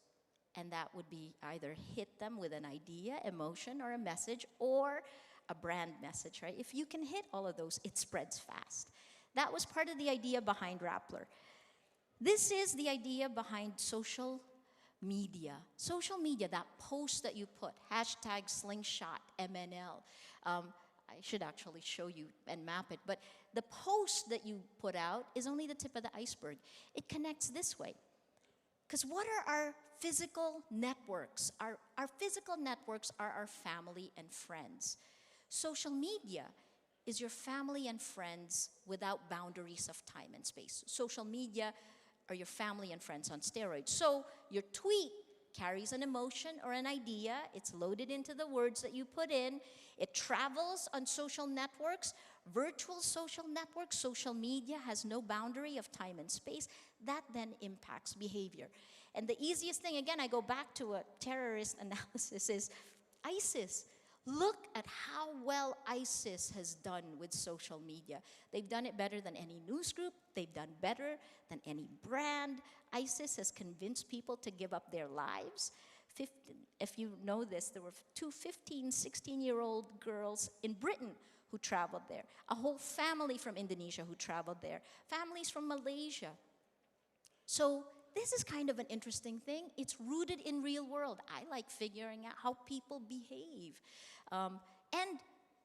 and that would be either hit them with an idea, emotion, or a message, or a brand message, right? If you can hit all of those, it spreads fast. That was part of the idea behind Rappler. This is the idea behind social media. Social media, that post that you put, hashtag Slingshot MNL. I should actually show you and map it, but the post that you put out is only the tip of the iceberg. It connects this way. Because what are our physical networks? Our physical networks are our family and friends. Social media is your family and friends without boundaries of time and space. Social media are your family and friends on steroids. So your tweet carries an emotion or an idea. It's loaded into the words that you put in. It travels on social networks, virtual social networks. Social media has no boundary of time and space. That then impacts behavior. And the easiest thing, again, I go back to a terrorist analysis, is ISIS. Look at how well ISIS has done with social media. They've done it better than any news group. They've done better than any brand. ISIS has convinced people to give up their lives. If you know this, there were 2 15, 16-year-old girls in Britain who traveled there. A whole family from Indonesia who traveled there. Families from Malaysia. So this is kind of an interesting thing. It's rooted in real world. I like figuring out how people behave. And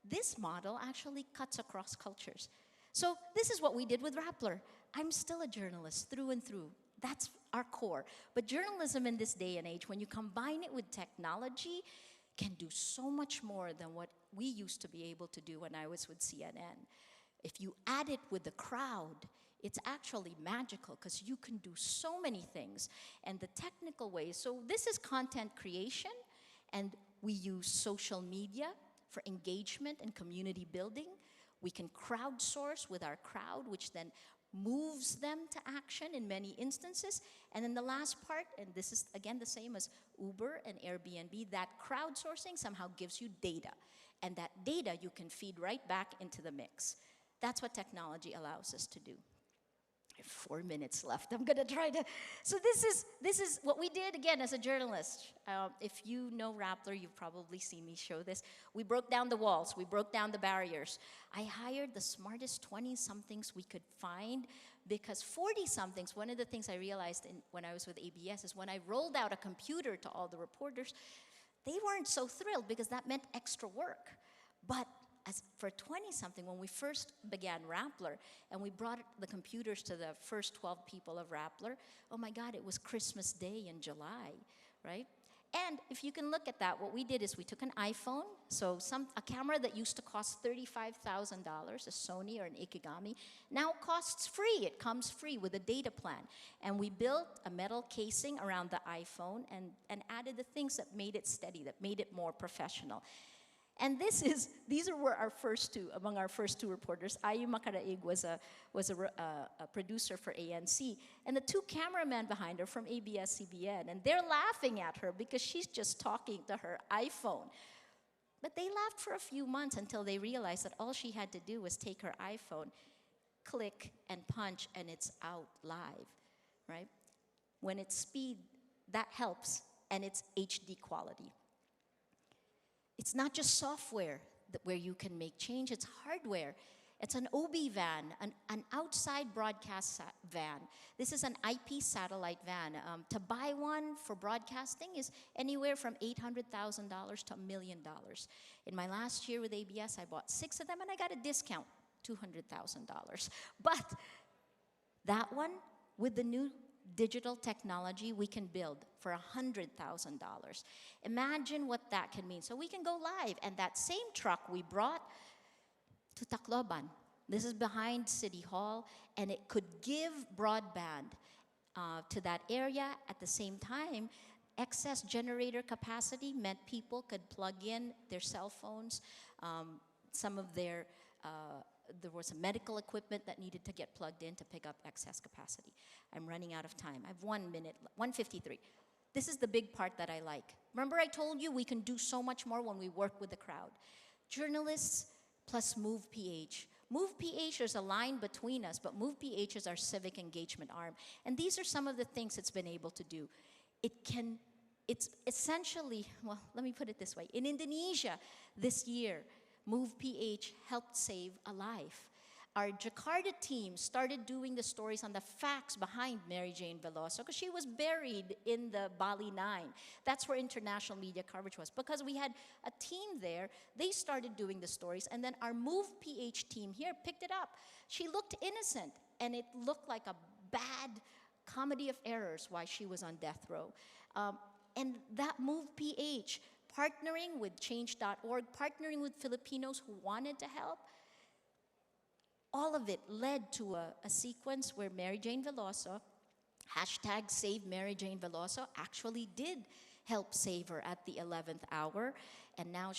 this model actually cuts across cultures. So this is what we did with Rappler. I'm still a journalist through and through. That's our core. But journalism in this day and age, when you combine it with technology, can do so much more than what we used to be able to do when I was with CNN. If you add it with the crowd, it's actually magical because you can do so many things. And the technical ways, so this is content creation, and we use social media for engagement and community building. We can crowdsource with our crowd, which then moves them to action in many instances. And then the last part, and this is again the same as Uber and Airbnb, that crowdsourcing somehow gives you data. And that data you can feed right back into the mix. That's what technology allows us to do. I have 4 minutes left. I'm gonna try to. So this is what we did again as a journalist. If you know Rappler, you've probably seen me show this. We broke down the walls. We broke down the barriers. I hired the smartest 20-somethings we could find because 40-somethings. One of the things I realized when I was with ABS is when I rolled out a computer to all the reporters, they weren't so thrilled because that meant extra work. But as for 20-something, when we first began Rappler and we brought the computers to the first 12 people of Rappler, oh my God, it was Christmas Day in July, right? And if you can look at that, what we did is we took an iPhone, so a camera that used to cost $35,000, a Sony or an Ikegami, now costs free. It comes free with a data plan. And we built a metal casing around the iPhone and added the things that made it steady, that made it more professional. And these were our first two, among our first two reporters. Ayu Makaraig was a producer for ANC. And the two cameramen behind her from ABS-CBN. And they're laughing at her because she's just talking to her iPhone. But they laughed for a few months until they realized that all she had to do was take her iPhone, click and punch, and it's out live, right? When it's speed, that helps, and it's HD quality. It's not just software where you can make change, it's hardware. It's an OB van, an outside broadcast van. This is an IP satellite van. To buy one for broadcasting is anywhere from $800,000 to $1 million. In my last year with ABS, I bought 6 of them and I got a discount, $200,000. But that one, with the new digital technology, we can build for $100,000. Imagine what that can mean. So we can go live, and that same truck we brought to Tacloban. This is behind City Hall, and it could give broadband to that area. At the same time, excess generator capacity meant people could plug in their cell phones. Some of their, there was some medical equipment that needed to get plugged in to pick up excess capacity. I'm running out of time. I have 1 minute, 1:53. This is the big part that I like. Remember I told you we can do so much more when we work with the crowd. Journalists plus Move PH. Move PH, there's a line between us, but Move PH is our civic engagement arm. And these are some of the things it's been able to do. It's essentially, well, let me put it this way. In Indonesia this year, Move PH helped save a life. Our Jakarta team started doing the stories on the facts behind Mary Jane Veloso because she was buried in the Bali 9. That's where international media coverage was. Because we had a team there, they started doing the stories, and then our Move PH team here picked it up. She looked innocent, and it looked like a bad comedy of errors why she was on death row. And that Move PH, partnering with Change.org, partnering with Filipinos who wanted to help, all of it led to a sequence where Mary Jane Veloso, hashtag Save Mary Jane Veloso, actually did help save her at the 11th hour. And now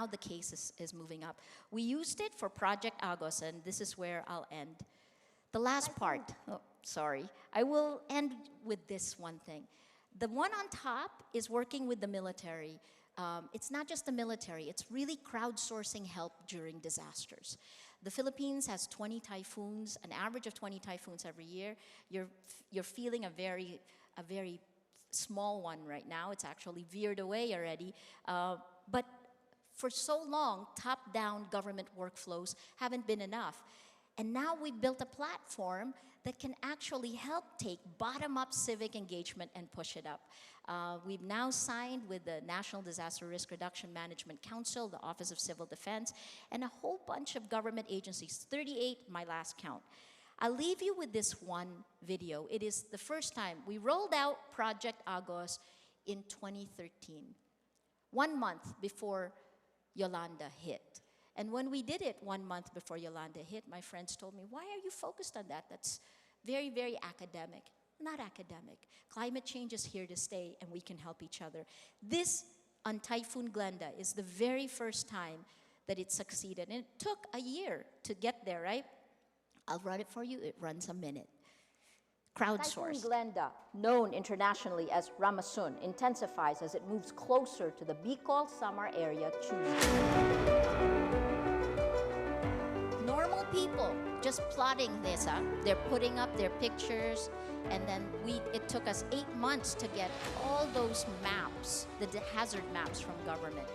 the case is moving up. We used it for Project Agos, and this is where I'll end. The last part, oh, sorry. I will end with this one thing. The one on top is working with the military. It's not just the military, it's really crowdsourcing help during disasters. The Philippines has 20 typhoons, an average of 20 typhoons every year. You're feeling a very small one right now. It's actually veered away already. But for so long, top-down government workflows haven't been enough. And now we've built a platform that can actually help take bottom-up civic engagement and push it up. We've now signed with the National Disaster Risk Reduction Management Council, the Office of Civil Defense, and a whole bunch of government agencies, 38, my last count. I'll leave you with this one video. It is the first time. We rolled out Project Agos in 2013, 1 month before Yolanda hit. And when we did it 1 month before Yolanda hit, my friends told me, why are you focused on that? That's very, very academic. Not academic. Climate change is here to stay, and we can help each other. This on Typhoon Glenda is the very first time that it succeeded. And it took a year to get there, right? I'll run it for you. It runs a minute. Crowdsourced. Typhoon Glenda, known internationally as Ramasun, intensifies as it moves closer to the Bicol Samar area Tuesday. Normal people just plotting this up. They're putting up their pictures, and then it took us 8 months to get all those maps, the hazard maps from government.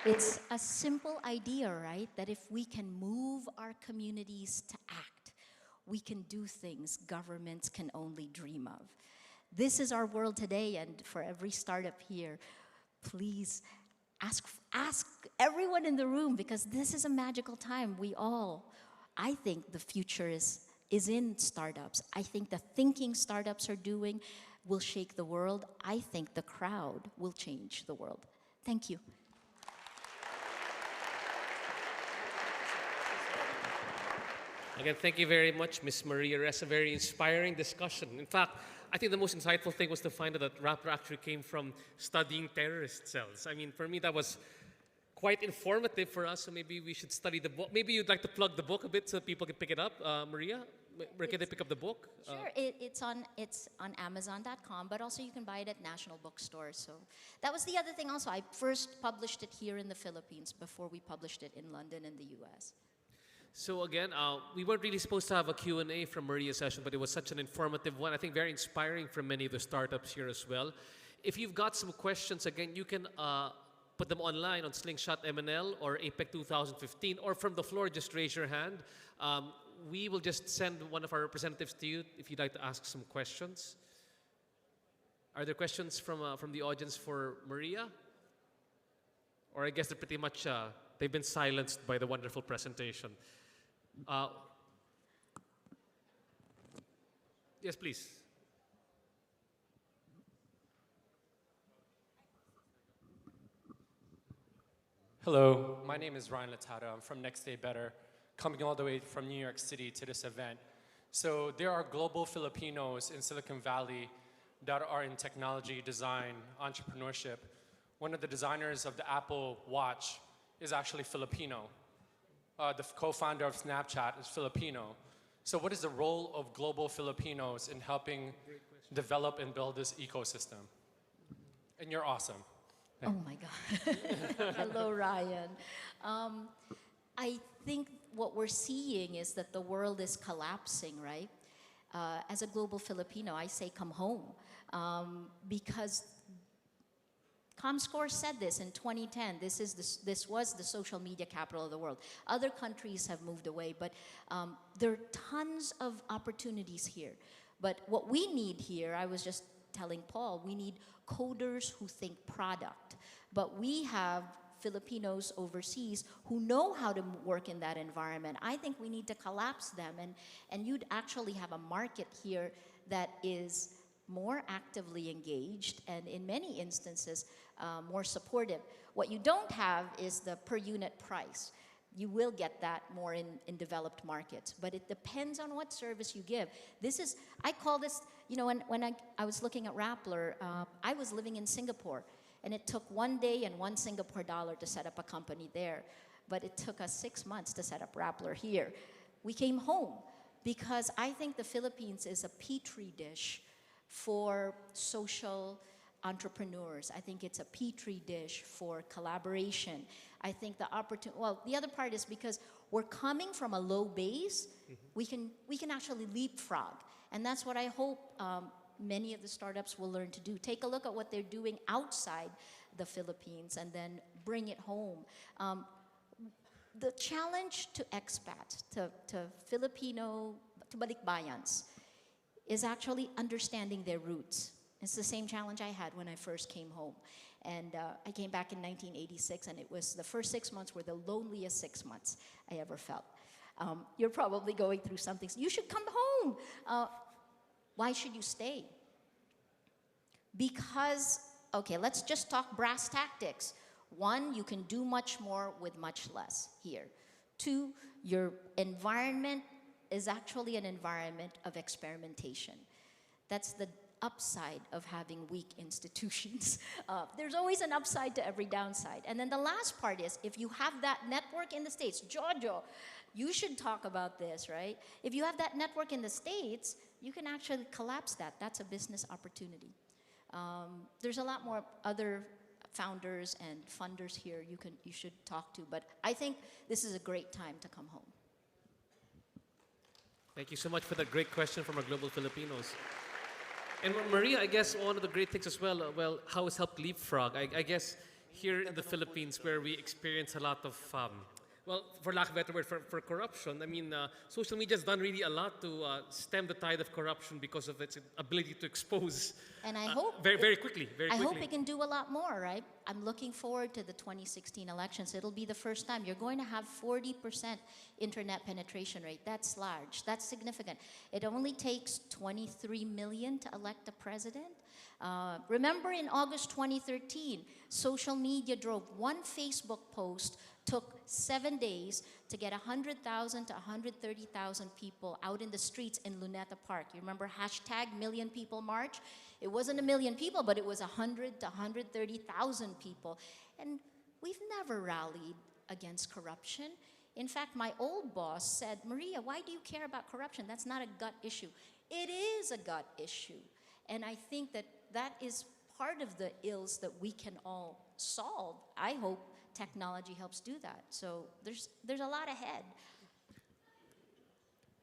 It's a simple idea, right? That if we can move our communities to act, we can do things governments can only dream of. This is our world today, and for every startup here, please ask everyone in the room, because this is a magical time. I think the future is in startups. I think the thinking startups are doing will shake the world. I think the crowd will change the world. Thank you. Again, thank you very much, Ms. Maria Ressa. Very inspiring discussion. In fact, I think the most insightful thing was to find out that Rappler actually came from studying terrorist cells. I mean, for me, that was quite informative for us, so maybe we should study the book. Maybe you'd like to plug the book a bit so people can pick it up. Maria, where can they pick up the book? Sure, it's on Amazon.com, but also you can buy it at national bookstores. So that was the other thing also. I first published it here in the Philippines before we published it in London and the US. So again, we weren't really supposed to have a Q&A from Maria's session, but it was such an informative one. I think very inspiring for many of the startups here as well. If you've got some questions, again, you can put them online on Slingshot MNL or APEC 2015, or from the floor, just raise your hand. We will just send one of our representatives to you if you'd like to ask some questions. Are there questions from the audience for Maria? Or I guess they're pretty much, they've been silenced by the wonderful presentation. Yes, please. Hello, my name is Ryan Latata. I'm from Next Day Better, coming all the way from New York City to this event. So there are global Filipinos in Silicon Valley that are in technology, design, entrepreneurship. One of the designers of the Apple Watch is actually Filipino. The co-founder of Snapchat is Filipino. So what is the role of global Filipinos in helping develop and build this ecosystem? And you're awesome. Oh my God. Hello, Ryan. I think what we're seeing is that the world is collapsing, right? As a global Filipino, I say come home, because ComScore said this in 2010. This was the social media capital of the world. Other countries have moved away, but there are tons of opportunities here. But what we need here, I was just telling Paul, we need coders who think product. But we have Filipinos overseas who know how to work in that environment. I think we need to collapse them, and you'd actually have a market here that is more actively engaged and in many instances more supportive. What you don't have is the per unit price. You will get that more in developed markets, but it depends on what service you give. I call this, you know, when I was looking at Rappler, I was living in Singapore, and it took 1 day and $1 Singapore dollar to set up a company there, but it took us 6 months to set up Rappler here. We came home because I think the Philippines is a petri dish for social entrepreneurs. I think it's a petri dish for collaboration. I think the other part is because we're coming from a low base, we can actually leapfrog. And that's what I hope many of the startups will learn to do. Take a look at what they're doing outside the Philippines and then bring it home. The challenge to expats, to Filipino, to balikbayans, is actually understanding their roots. It's the same challenge I had when I first came home. And I came back in 1986, and it was the first 6 months were the loneliest 6 months I ever felt. You're probably going through something. You should come home. Why should you stay? Because, okay, let's just talk brass tactics. 1, you can do much more with much less here. 2, your environment is actually an environment of experimentation. That's the upside of having weak institutions. There's always an upside to every downside. And then the last part is, if you have that network in the States, Jojo, you should talk about this, right? If you have that network in the States, you can actually collapse that. That's a business opportunity. There's a lot more other founders and funders here you should talk to, but I think this is a great time to come home. Thank you so much for that great question from our global Filipinos. And Maria, I guess one of the great things as well, how it's helped leapfrog. I guess here in the Philippines, where we experience a lot of well, for lack of a better word, for corruption. I mean, social media has done really a lot to stem the tide of corruption because of its ability to expose And I hope very quickly. I hope it can do a lot more, right? I'm looking forward to the 2016 elections. It'll be the first time. You're going to have 40% internet penetration rate. That's large. That's significant. It only takes 23 million to elect a president. Remember in August 2013, social media drove one Facebook post took 7 days to get 100,000 to 130,000 people out in the streets in Luneta Park. You remember hashtag Million People March? It wasn't a million people, but it was 100 to 130,000 people. And we've never rallied against corruption. In fact, my old boss said, Maria, why do you care about corruption? That's not a gut issue. It is a gut issue. And I think that that is part of the ills that we can all solve. I hope technology helps do that. So there's a lot ahead.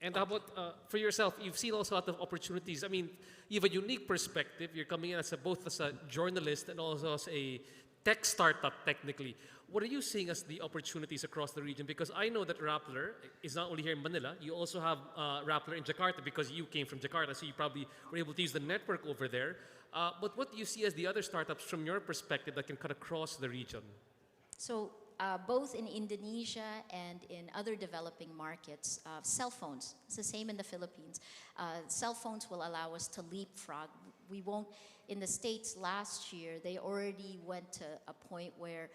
And how about for yourself? You've seen also a lot of opportunities. I mean, you have a unique perspective. You're coming in as both as a journalist and also as a tech startup, technically. What are you seeing as the opportunities across the region? Because I know that Rappler is not only here in Manila. You also have Rappler in Jakarta because you came from Jakarta, so you probably were able to use the network over there. But what do you see as the other startups from your perspective that can cut across the region? So both in Indonesia and in other developing markets, cell phones, it's the same in the Philippines. Cell phones will allow us to leapfrog. We won't, in the States last year, they already went to a point where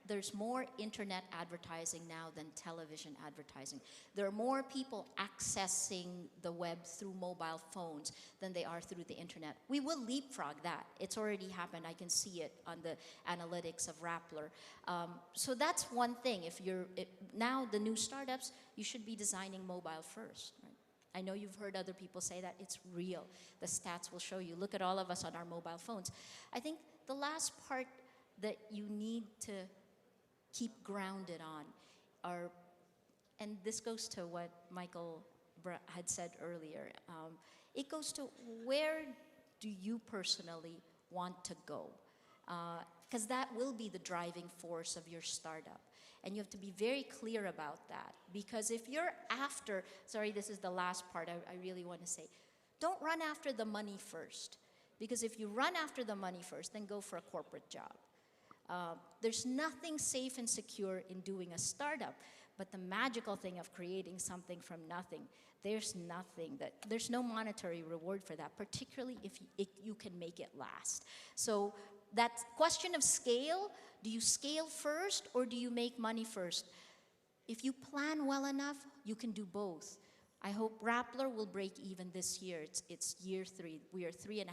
there's more internet advertising now than television advertising. There are more people accessing the web through mobile phones than they are through the internet. We will leapfrog that. It's already happened. I can see it on the analytics of Rappler. So that's one thing. Now the new startups, you should be designing mobile first. Right? I know you've heard other people say that. It's real. The stats will show you. Look at all of us on our mobile phones. I think the last part that you need to keep grounded on and this goes to what Michael had said earlier, it goes to where do you personally want to go? Because that will be the driving force of your startup. And you have to be very clear about that. Because if you're after, sorry, this is the last part I really want to say, don't run after the money first. Because if you run after the money first, then go for a corporate job. There's nothing safe and secure in doing a startup, but the magical thing of creating something from nothing, there's no monetary reward for that, particularly if you can make it last. So that question of scale, do you scale first or do you make money first? If you plan well enough, you can do both. I hope Rappler will break even this year. It's year 3. We are 3.5.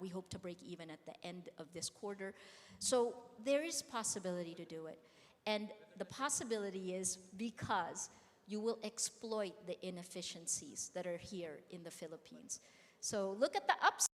We hope to break even at the end of this quarter. So there is possibility to do it. And the possibility is because you will exploit the inefficiencies that are here in the Philippines. So look at the upside.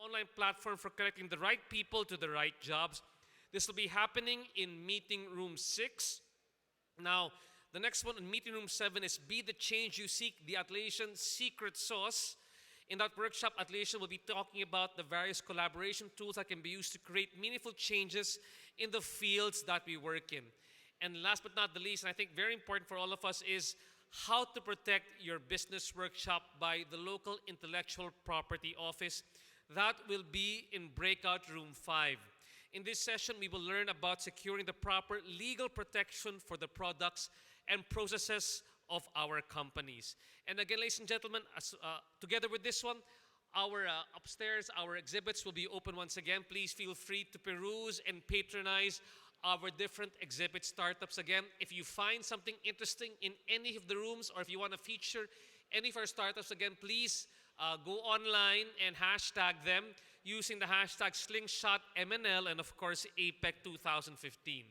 online platform for connecting the right people to the right jobs. This will be happening in Meeting Room 6. Now, the next one in Meeting Room 7 is Be the Change You Seek, the Atlassian Secret Sauce. In that workshop, Atlassian will be talking about the various collaboration tools that can be used to create meaningful changes in the fields that we work in. And last but not the least, and I think very important for all of us, is how to protect your business workshop by the local intellectual property office. That will be in breakout room 5. In this session, we will learn about securing the proper legal protection for the products and processes of our companies. And again, ladies and gentlemen, together with this one, our upstairs, our exhibits will be open once again. Please feel free to peruse and patronize our different exhibit startups. Again, if you find something interesting in any of the rooms, or if you want to feature any of our startups, again, please go online and hashtag them using the hashtag Slingshot MNL and of course APEC 2015.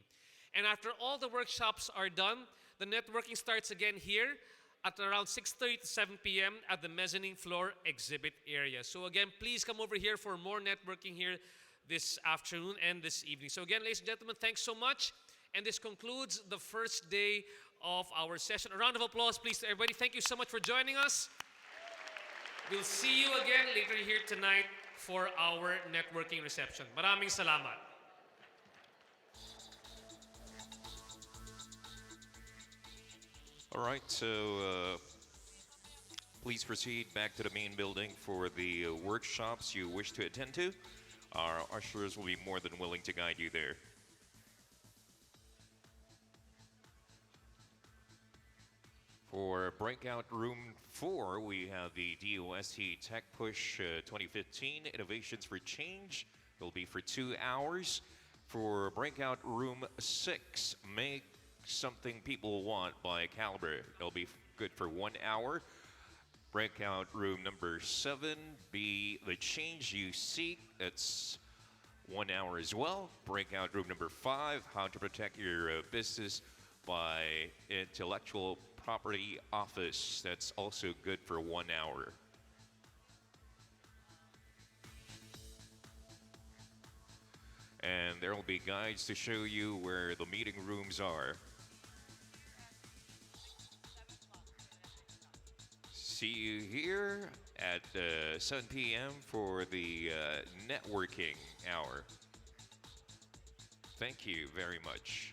And after all the workshops are done, the networking starts again here at around 6:30 to 7 p.m. at the mezzanine floor exhibit area. So again, please come over here for more networking here this afternoon and this evening. So again, ladies and gentlemen, thanks so much. And this concludes the first day of our session. A round of applause, please, to everybody. Thank you so much for joining us. We'll see you again later here tonight for our networking reception. Maraming salamat. All right, so please proceed back to the main building for the workshops you wish to attend to. Our ushers will be more than willing to guide you there. For breakout room 4, we have the DOST Tech Push 2015 Innovations for Change. It'll be for 2 hours. For breakout room 6, Make Something People Want by Caliber. It'll be good for 1 hour. Breakout room number 7, Be the Change You Seek. That's 1 hour as well. Breakout room number 5, How to Protect Your Business by Intellectual Property Office. That's also good for 1 hour. And there will be guides to show you where the meeting rooms are. See you here at 7 p.m. for the networking hour. Thank you very much.